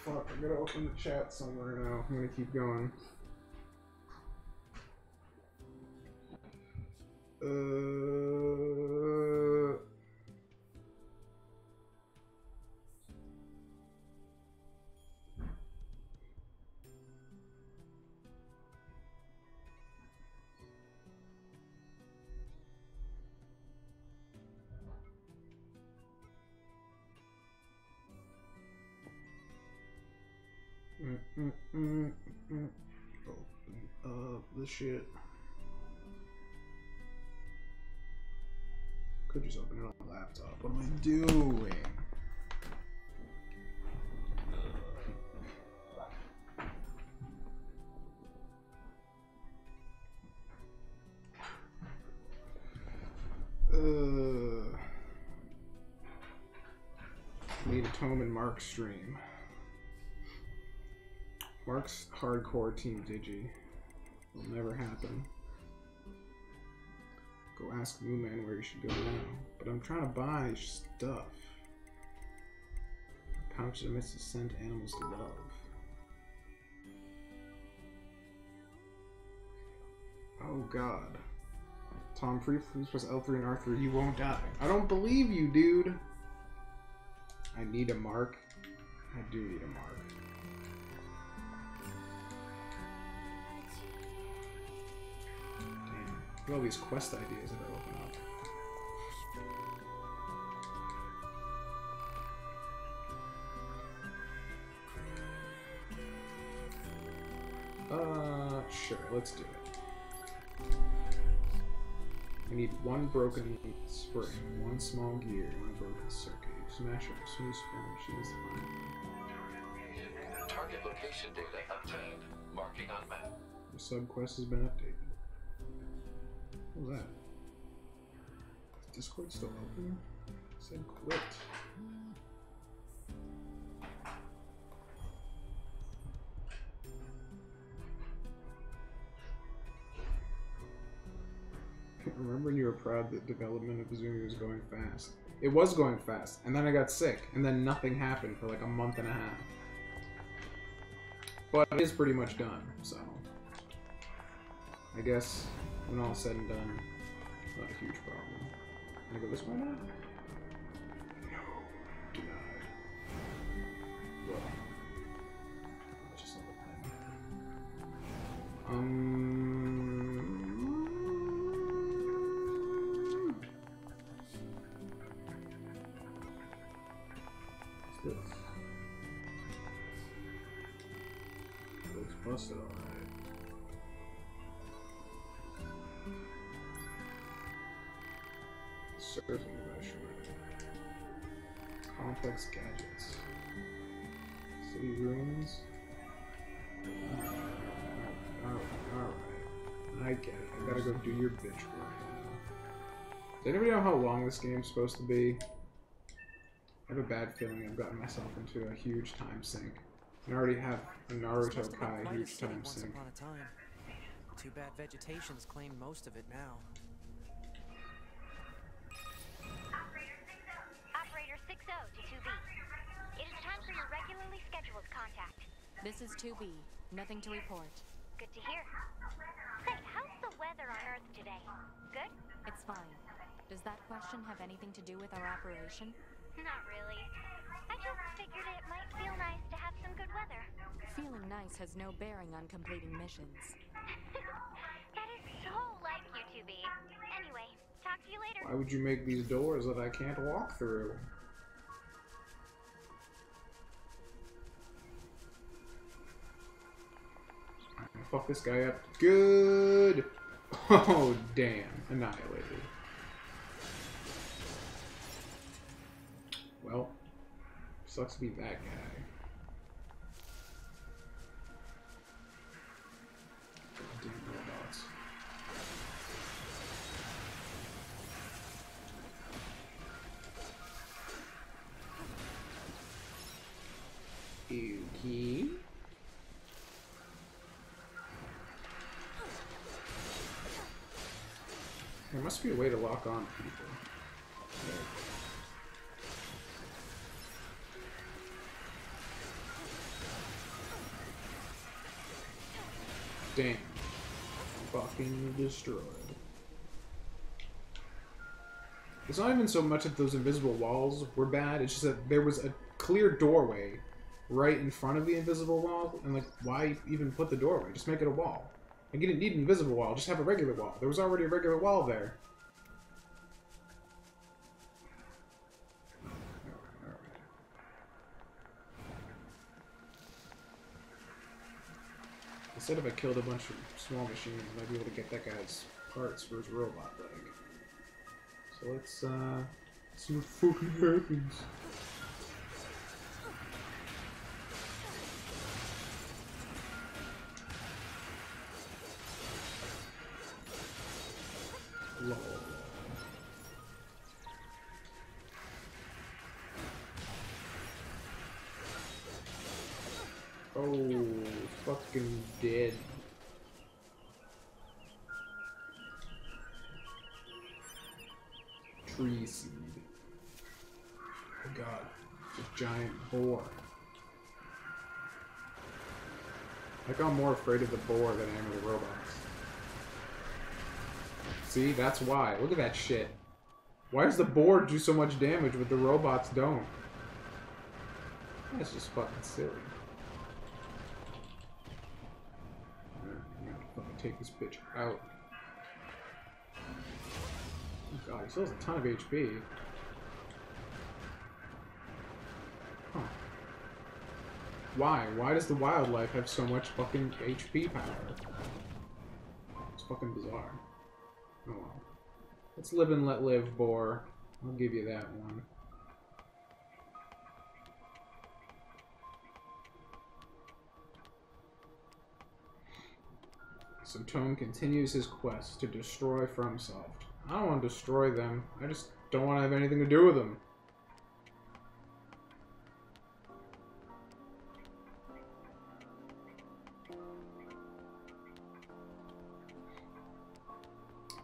Fuck, I gotta open the chat somewhere now. I'm gonna keep going. Open up the shit. Could just open it on the laptop. What am I doing? Need a Tome and Mark stream. Mark's hardcore Team Digi. Will never happen. Go ask Moo Man where you should go now. But I'm trying to buy stuff. Pouch admits to send animals to love. Oh god. Tom, please press L3 and R3. You won't die. I don't believe you, dude. I need a mark. I do need a mark. Damn. Look at all these quest ideas that are open up. Sure, let's do it. I need one broken spring, one small gear, one broken circuit. Smash up as soon as machine is fine. Target location data obtained. Marking on map. The subquest has been updated. What was that? Is Discord still open? It said quit. Remember when you were proud that development of Zumi was going fast? It was going fast, and then I got sick, and then nothing happened for like a month and a half. But it is pretty much done, so I guess when all said and done, not a huge problem. Can I go this way now? No, denied. Well, that's just another thing. This looks busted, alright. Surfing measurement. Complex gadgets. City ruins. Alright. I get it. I gotta go do your bitch work now. Does anybody know how long this game's supposed to be? I have a bad feeling I've gotten myself into a huge time sink. I already have a Naruto Kai huge time sink. Upon a time. Too bad vegetation's claimed most of it now. Operator 60 to 2B. It is time for your regularly scheduled contact. This is 2B. Nothing to report. Good to hear. Say, how's the weather on Earth today? Good? It's fine. Does that question have anything to do with our operation? Not really. I just figured it might feel nice to have some good weather. Feeling nice has no bearing on completing missions. That is so like you, 2B. Anyway, talk to you later. Why would you make these doors that I can't walk through? Fuck this guy up. Good! Oh, damn. Annihilated. Well, sucks to be that guy. Damn robots. Okay. There must be a way to lock on people. Damn. Fucking destroyed. It's not even so much that those invisible walls were bad, it's just that there was a clear doorway right in front of the invisible wall, and like, why even put the doorway? Just make it a wall. Like, you didn't need an invisible wall, just have a regular wall. There was already a regular wall there. Instead of I killed a bunch of small machines, I might be able to get that guy's parts for his robot leg. So let's see what fucking happens. Lol. Oh, tree seed. Oh god, it's a giant boar. I think I'm more afraid of the boar than I am of the robots. See, that's why. Look at that shit. Why does the boar do so much damage but the robots don't? That's just fucking silly. I'm gonna fucking take this bitch out. Oh god, he still has a ton of HP. Huh. Why? Why does the wildlife have so much fucking HP power? It's fucking bizarre. Oh well. Let's live and let live, boar. I'll give you that one. So Tone continues his quest to destroy FromSoft. I don't want to destroy them. I just don't want to have anything to do with them.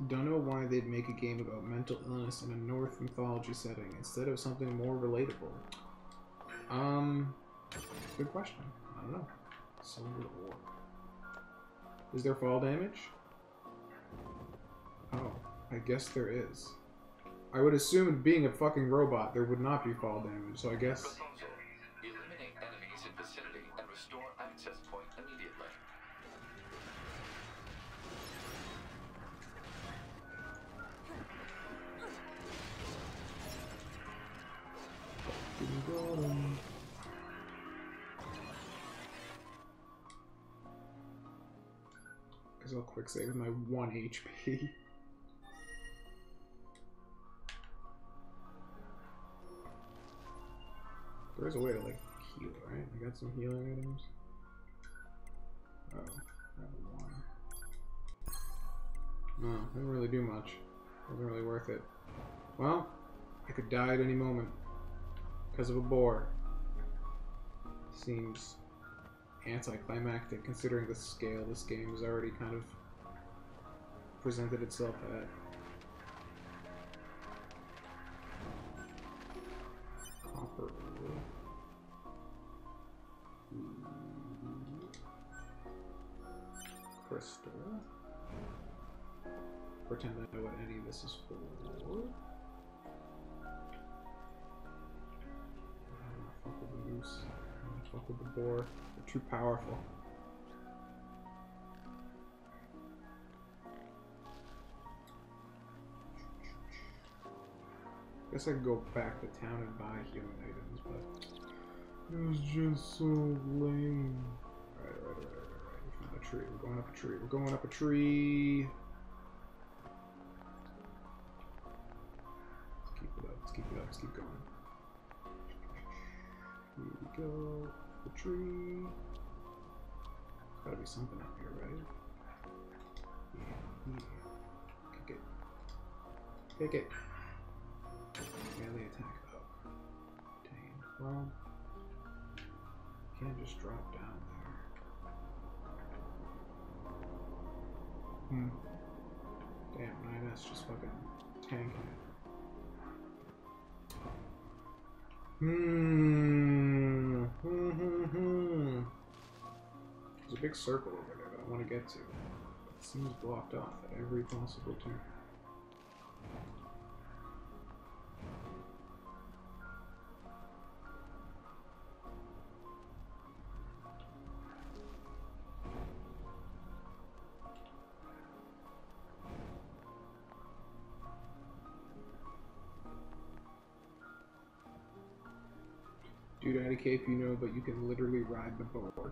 Don't know why they'd make a game about mental illness in a Norse mythology setting instead of something more relatable. Good question. I don't know. Silver ore. Is there fall damage? Oh, I guess there is. I would assume being a fucking robot there would not be fall damage, so I guess... Proposal. Eliminate enemies in vicinity and restore access point immediately. Guess I'll quick save with my 1 HP. There is a way to like heal, right? I got some healing items. Oh, I have 1. Oh, didn't really do much. Wasn't really worth it. Well, I could die at any moment because of a boar. Seems anticlimactic considering the scale this game has already kind of presented itself at. Copper ore. Crystal. Pretend I know what any of this is for. Fuck with the moose. Fuck with the boar. They're too powerful. Guess I could go back to town and buy healing items, but it was just so lame. Alright. We found a tree. We're going up a tree. We're going up a tree. Let's keep it up. Let's keep it up. Let's keep going. Here we go. The tree. There's gotta be something up here, right? Yeah. Kick it. Kick it. Melee attack up. Dang. Well, can't just drop down there. Damn, 9S just fucking tanking it. There's a big circle over there that I want to get to. It seems blocked off at every possible turn. Dude, I cape you know, but you can literally ride the board.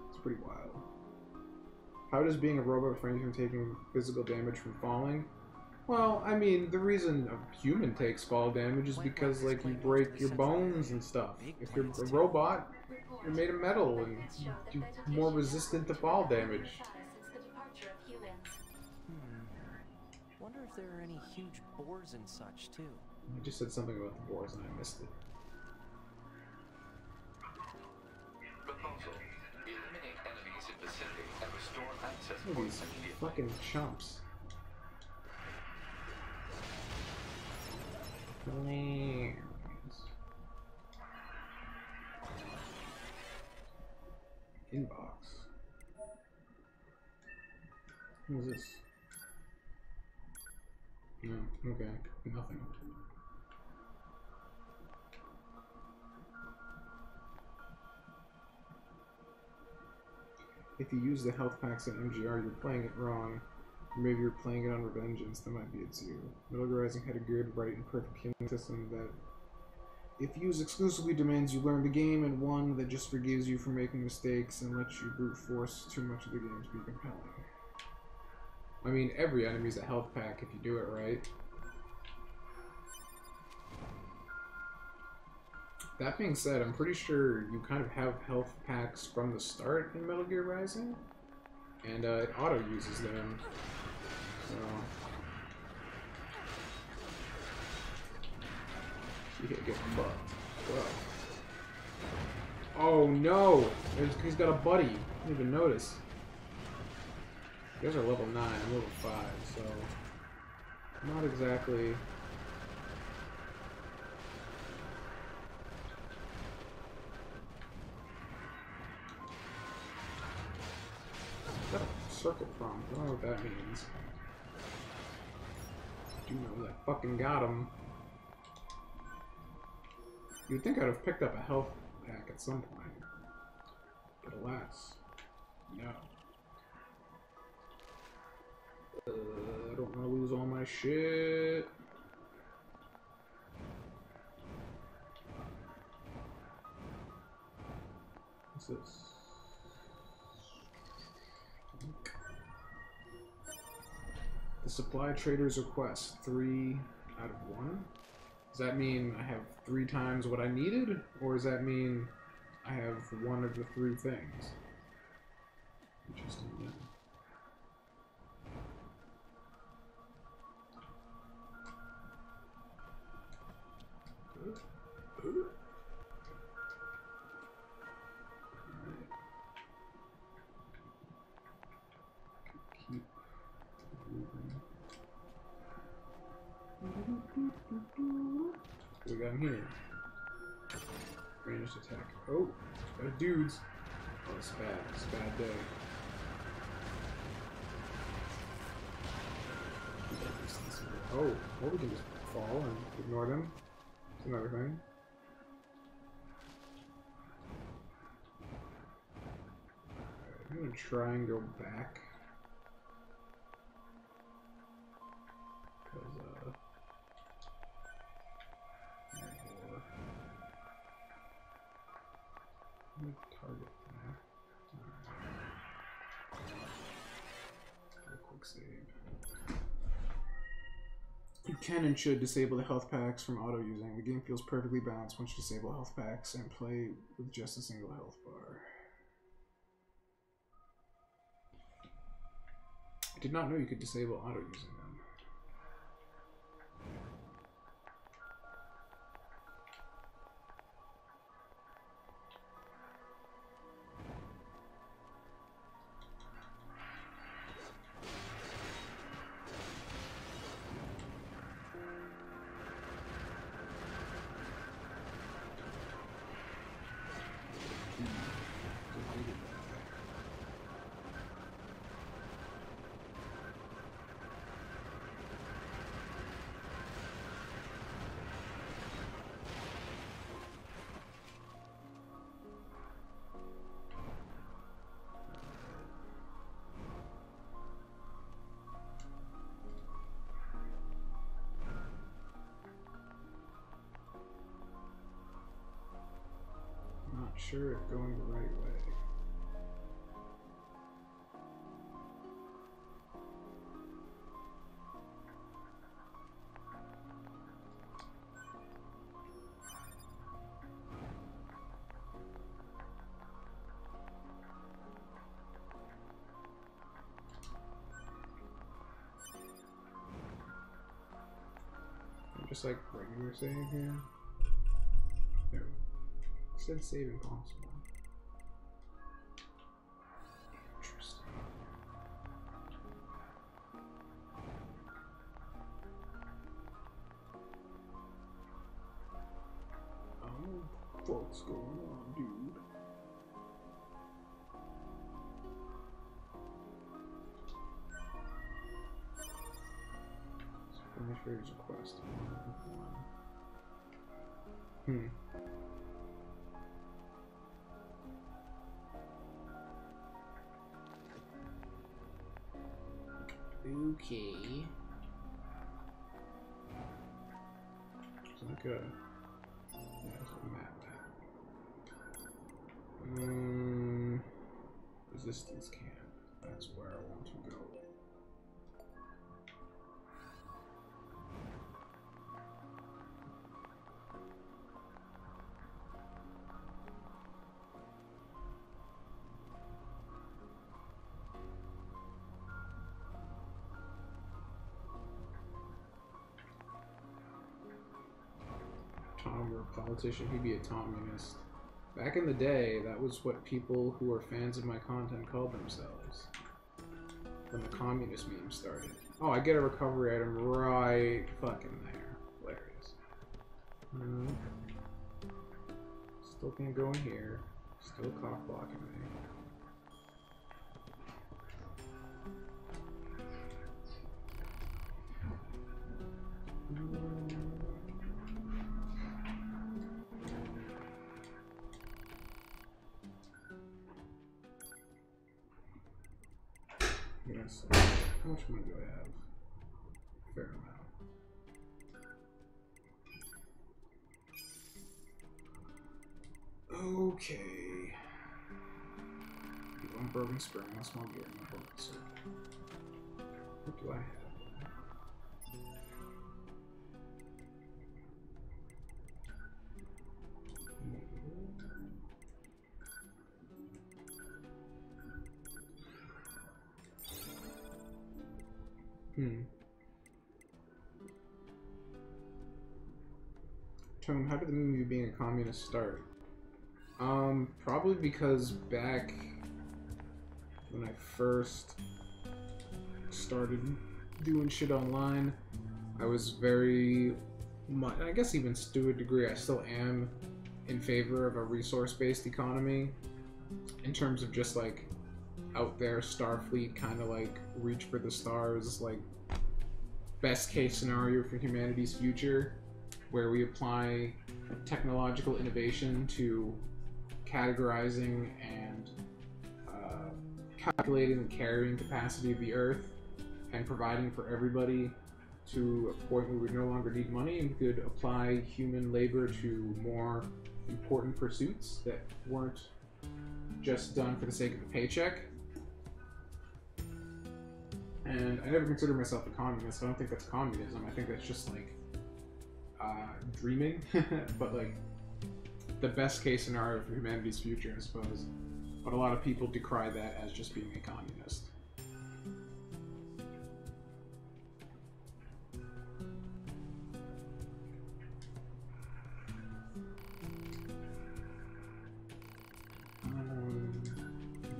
It's pretty wild. How does being a robot refrain from taking physical damage from falling? Well, I mean, the reason a human takes fall damage is because, like, you break your bones and stuff. If you're a robot, you're made of metal and you're more resistant to fall damage. Wonder if there are any huge boars and such, too. I just said something about the boars and I missed it. Proposal. Eliminate enemies in vicinity and restore Restore access Look at points these immediately. fucking chumps. Inbox. What is this? No, okay, nothing. If you use the health packs in MGR, you're playing it wrong. Or maybe you're playing it on Revengeance, that might be it too. Metal Gear Rising had a good, right, and perfect killing system that, if used exclusively, demands you learn the game, and one that just forgives you for making mistakes and lets you brute force too much of the game to be compelling. I mean, every enemy's a health pack if you do it right. That being said, I'm pretty sure you kind of have health packs from the start in Metal Gear Rising, and it auto-uses them, so... You get buffed. Whoa. Oh no! He's got a buddy. I didn't even notice. You guys are level 9, I'm level 5, so... Not exactly... What's that a circle from? I don't know what that means. I do know that I fucking got him. You'd think I'd have picked up a health pack at some point. But alas, no. I don't want to lose all my shit. What's this? The supply trader's request, 3 out of 1? Does that mean I have 3 times what I needed? Or does that mean I have 1 of the 3 things? Interesting, yeah. Keep moving. What we got in here? Ranged attack. Oh, got dudes. Oh, it's bad. It's a bad day. Oh, or we can just fall and ignore them. That's another thing. I'm gonna try and go back. Because, target there. Alright. Quick save. You can and should disable the health packs from auto-using. The game feels perfectly balanced once you disable health packs and play with just a single health bar. I did not know you could disable auto-using them. Not sure if going the right way. Just like regular save here. There. It said save impossible. Interesting. What's going on, dude? Finish Raider's request. Okay. It's like a... Yeah, it's a map. Resistance camp. That's where I want to go. Tom, you're a politician, he'd be a communist. Back in the day, that was what people who were fans of my content called themselves. When the communist meme started. Oh, I get a recovery item right fucking there. Hilarious. Still can't go in here. Still cock blocking me. Yes. How much money do I have? Fair amount. Okay. One broken spring, one small gear, and one broken circuit. What do I have? Tom, how did the movie being a communist start? Probably because back when I first started doing shit online, I was very much, I guess even to a degree, I still am in favor of a resource-based economy in terms of just like out there Starfleet kind of like reach for the stars, like best case scenario for humanity's future, where we apply technological innovation to categorizing and calculating the carrying capacity of the Earth and providing for everybody to a point where we no longer need money and we could apply human labor to more important pursuits that weren't just done for the sake of a paycheck. And I never considered myself a communist. I don't think that's communism. I think that's just like dreaming, but like the best case scenario for humanity's future, I suppose. But a lot of people decry that as just being a communist.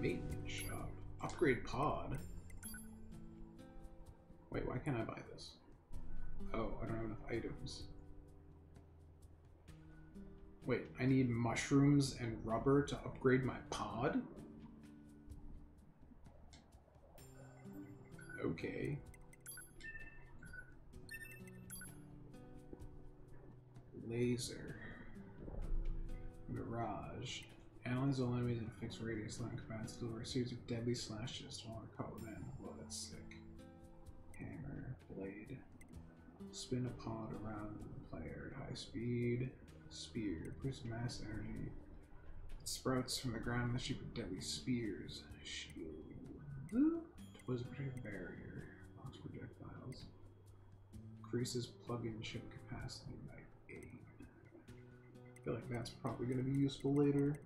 Maintenance shop. Upgrade pod. Wait, why can't I buy this? Oh, I don't have enough items. Wait, I need mushrooms and rubber to upgrade my pod? Okay. Laser. Mirage. Analyze all enemies in a fixed radius, allowing combatants to deliver a series of deadly slashes while recalled in. Well, that's sick. Hammer. Blade. Spin a pod around the player at high speed. Spear. Boosts mass energy. It sprouts from the ground in the shape of deadly spears. Shield. Was a protective barrier. Blocks projectiles. Increases plug-in chip capacity by 8. I feel like that's probably going to be useful later.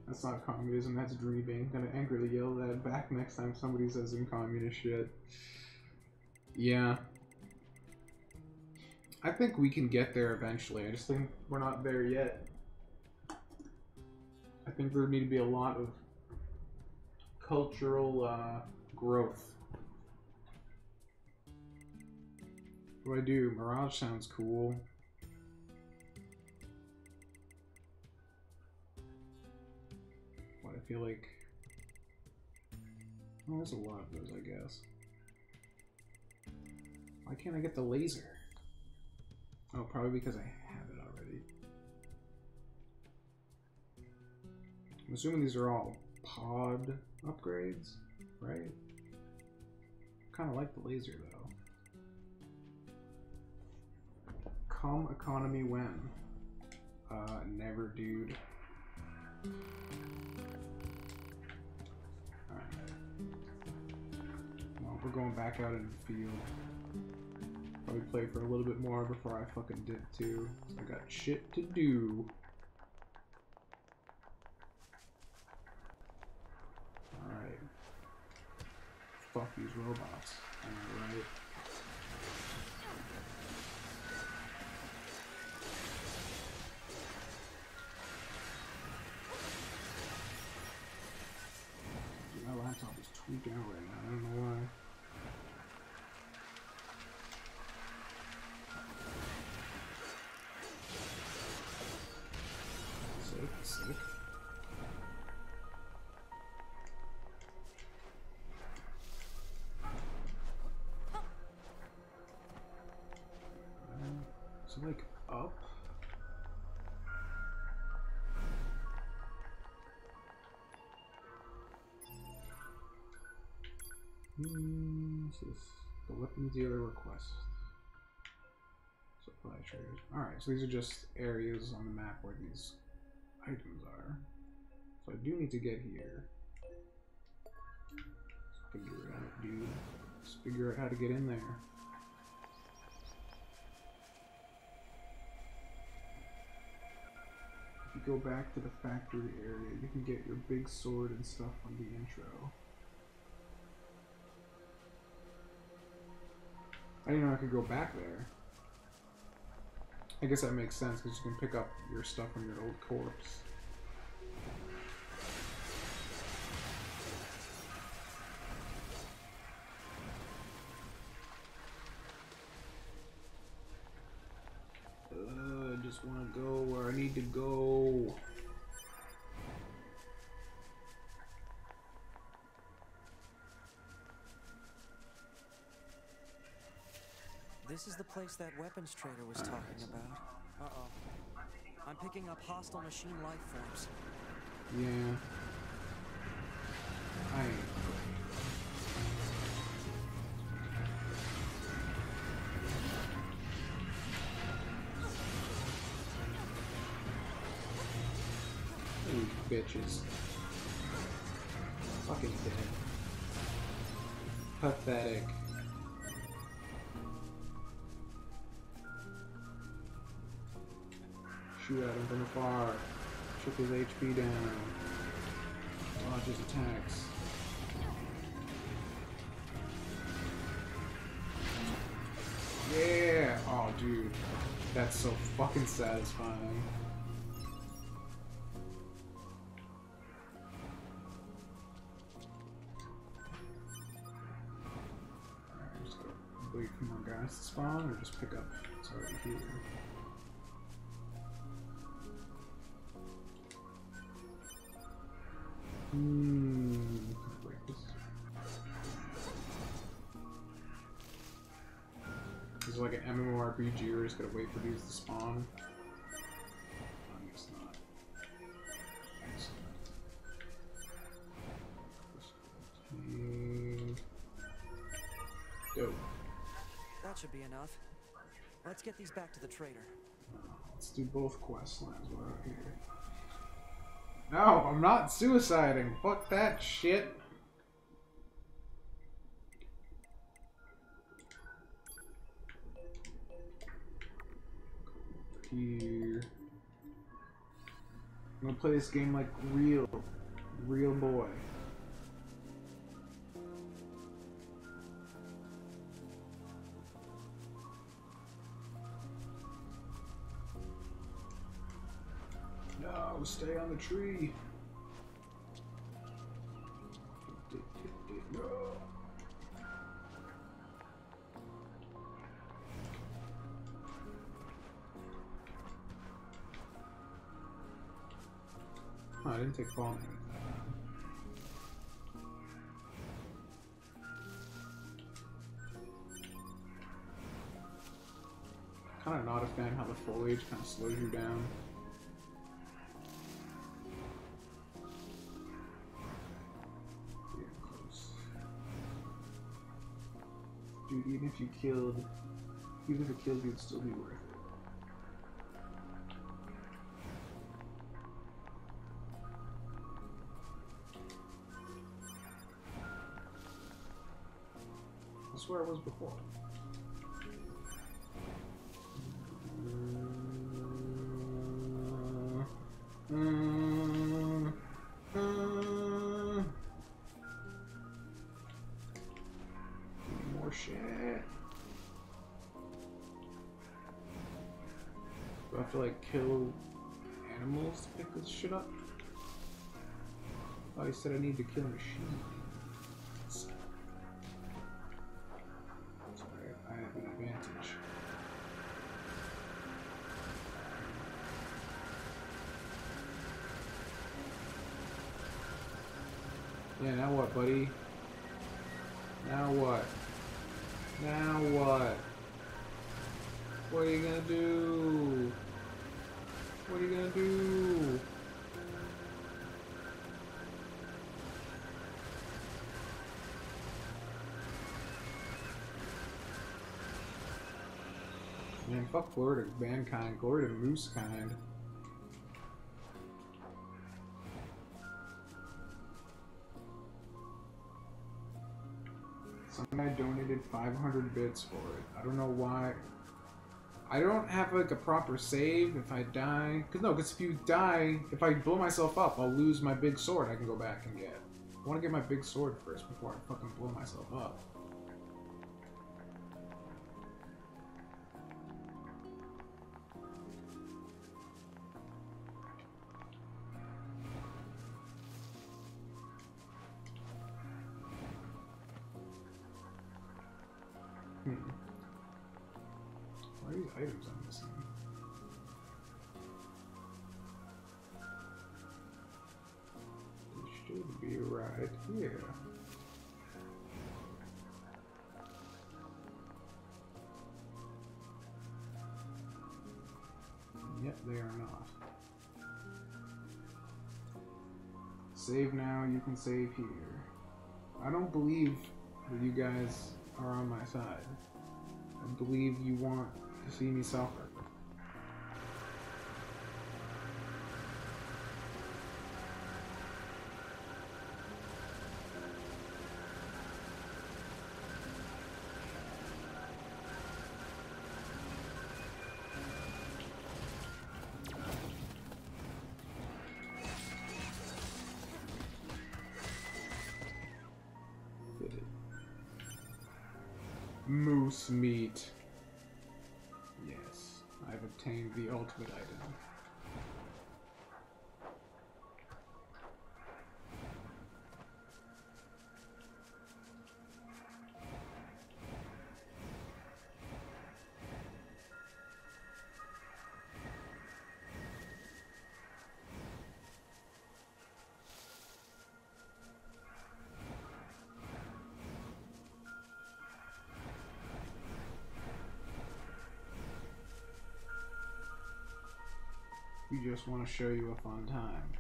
That's not communism, that's dreaming. Gonna angrily yell that back next time somebody says some communist shit. Yeah. I think we can get there eventually. I just think we're not there yet. I think there need to be a lot of cultural growth What do I do? Mirage sounds cool. What, I feel like... Oh, there's a lot of those, I guess. Why can't I get the laser? Oh, probably because I have it already. I'm assuming these are all pod upgrades, right? Kind of like the laser, though. Come economy when? Never, dude. Alright. Well, we're going back out in the field. Probably play for a little bit more before I fucking dip too. I got shit to do. Alright. Fuck these robots. Alright. My laptop is tweaking out right now. I don't know why. Sick. So like up. What's this? The weapon dealer request. Supply traders. Alright, so these are just areas on the map where these items are. So I do need to get here. Let's figure it out, dude. Let's figure out how to get in there. If you go back to the factory area, you can get your big sword and stuff from the intro. I didn't know I could go back there. I guess that makes sense because you can pick up your stuff from your old corpse. I just want to go where I need to go. This is the place that weapons trader was talking about. Uh-oh. I'm picking up hostile machine life forms. Yeah. I These bitches. Fucking dead. Pathetic. Shoot at him from afar. Took his HP down. Dodge his attacks. Yeah! Oh, dude. That's so fucking satisfying. Alright, just gotta wait for more guys to spawn, or just pick up what's already here. Break this. This is like an MMORPG, we're just gonna wait for these to spawn. I guess not. Dope. That should be enough. Let's get these back to the trader. Let's do both quest lines while we're here. No, I'm not suiciding. Fuck that shit. Here. I'm gonna play this game like real boy. No, stay on the tree. No. Oh, I didn't take fall damage. Kind of not a fan how the foliage kind of slows you down. Yeah, close. Dude, even if it killed you, it'd still be worth it. That's where I was before. More shit. Do I have to like kill animals to pick this shit up? Oh, he said I need to kill machines. Sorry, I have an advantage. Yeah, now what, buddy? Now what? Now what? What are you gonna do? What are you gonna do? Man, fuck Florida mankind, glory to moose kind. Some guy donated 500 bits for it. I don't know why. I don't have like a proper save if I die. Cause if you die, if I blow myself up, I'll lose my big sword I can go back and get. I want to get my big sword first before I fucking blow myself up. Why are these items I'm missing? They should be right here. And yet they are not. Save now, you can save here. I don't believe that you guys are on my side. I believe you want to see me suffer. Moose meat. Yes, I've obtained the ultimate item. We just want to show you a fun time.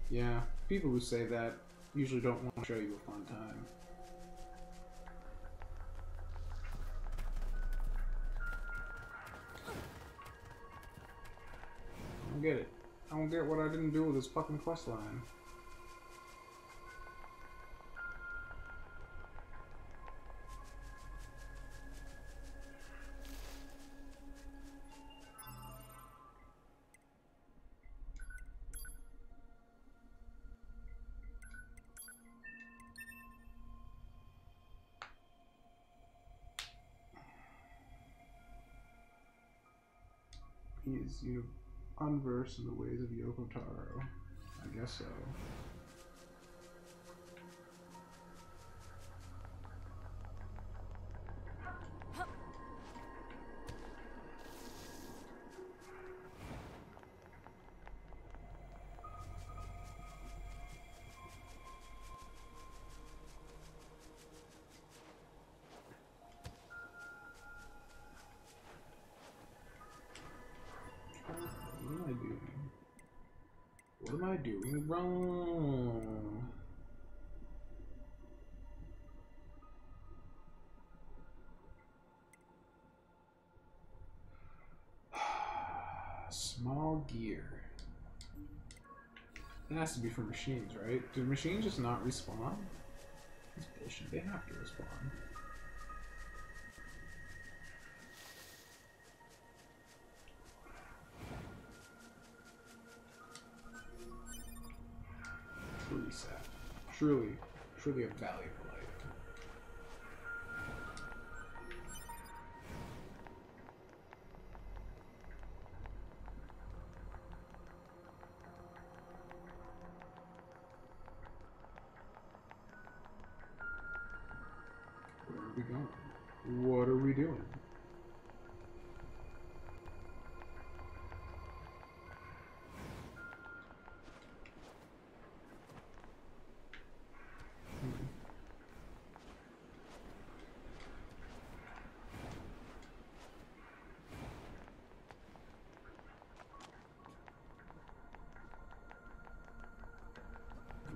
Yeah, people who say that usually don't want to show you a fun time. I don't get it. I don't get what I didn't do with this fucking quest line. He is, unversed in the ways of Yoko Taro. I guess so. am I doing wrong? Small gear. It has to be for machines, right? Do machines just not respawn? That's bullshit. They have to respawn. Truly sad. Truly a valuable item. Where are we going? What are we doing?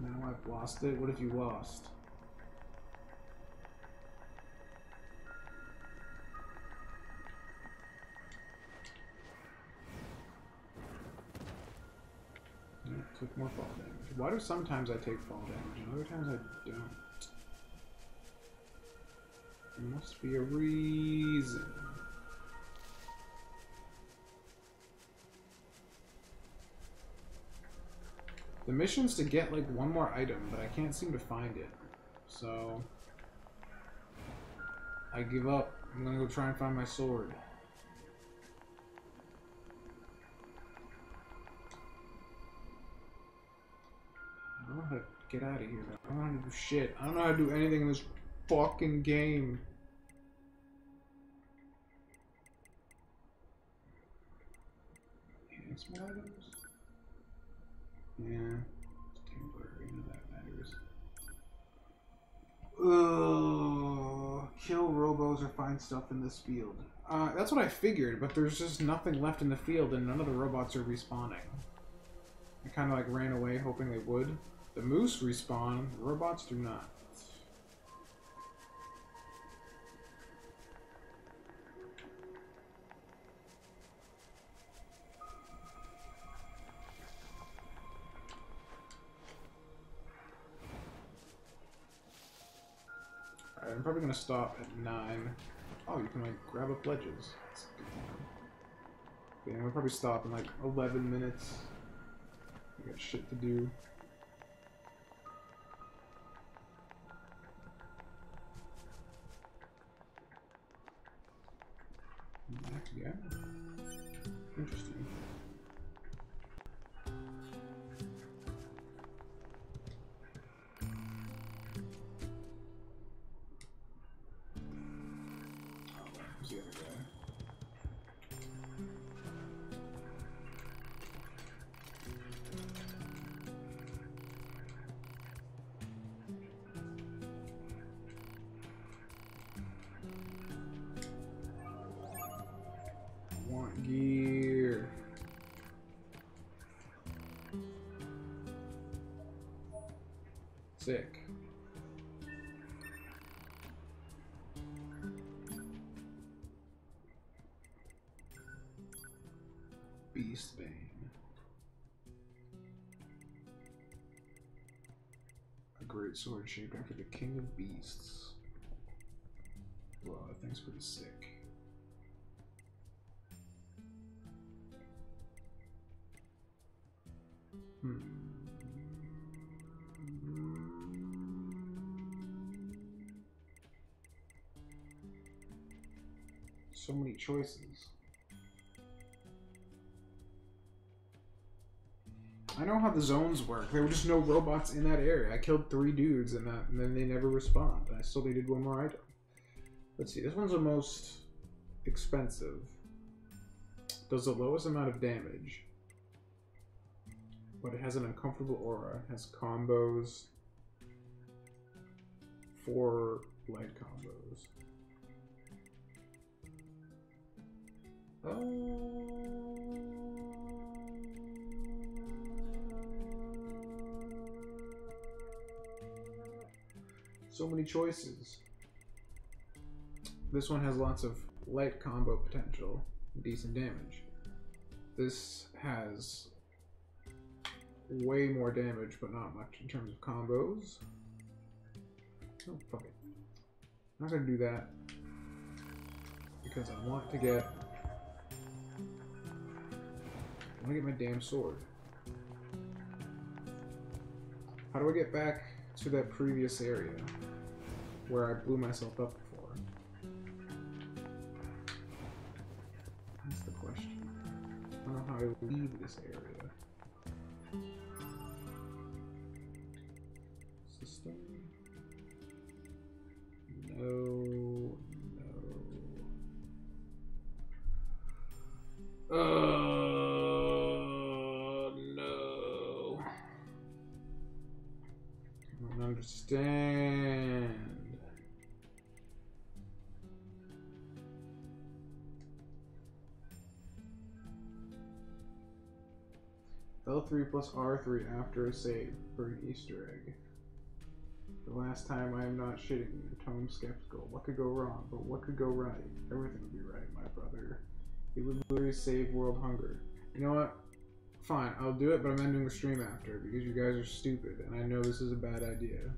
Now I've lost it. What have you lost? Took more fall damage. Why do sometimes I take fall damage and other times I don't? There must be a reason. The mission's to get like one more item, but I can't seem to find it. So I give up. I'm gonna go try and find my sword. I don't know how to get out of here. I don't know how to do shit. I don't know how to do anything in this fucking game. Enhancement items? Yeah, it's temporary. None of that matters. Ugh. Kill robos or find stuff in this field. That's what I figured, but there's just nothing left in the field and none of the robots are respawning. I kind of like ran away hoping they would. The moose respawn, the robots do not. Alright, I'm probably gonna stop at 9. Oh, you can like grab up ledges. That's a good one. Yeah, we'll probably stop in like 11 minutes. We got shit to do. Back again. Interesting. Who's the other guy? Want gear. Sick. Beastbane. A great sword shaped after the king of beasts. Well, that thing's pretty sick. So many choices. I know how the zones work. There were just no robots in that area. I killed 3 dudes and then they never respawned. I still needed one more item. Let's see, this one's the most expensive. Does the lowest amount of damage. But it has an uncomfortable aura. It has combos. 4 light combos. So many choices. This one has lots of light combo potential, decent damage. This has way more damage, but not much in terms of combos. Oh, fuck it. I'm not gonna do that because I want to get my damn sword. How do I get back to that previous area where I blew myself up before? That's the question. I don't know how I leave this area. System? No. No. I don't understand. L3 plus R3 after a save for an Easter egg. The last time I am not shitting you. Tome skeptical. What could go wrong? But what could go right? Everything would be right, my brother. It would literally save world hunger. You know what? Fine, I'll do it, but I'm ending the stream after because you guys are stupid, and I know this is a bad idea.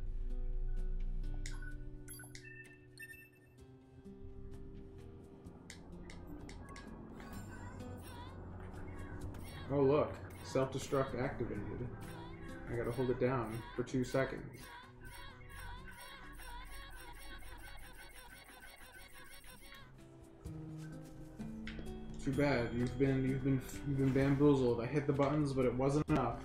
Oh look, self-destruct activated. I gotta hold it down for 2 seconds. Too bad. You've been bamboozled. I hit the buttons, but it wasn't enough.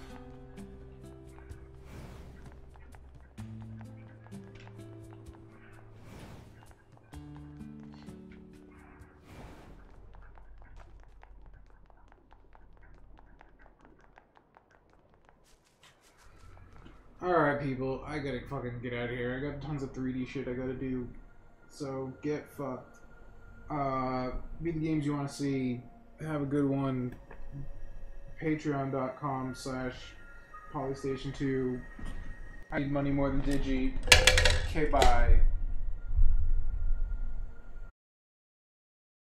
Alright, people. I gotta fucking get out of here. I got tons of 3D shit I gotta do. So, get fucked. Be the games you want to see. Have a good one. Patreon.com/PolyStation2. I need money more than Digi. Okay, bye.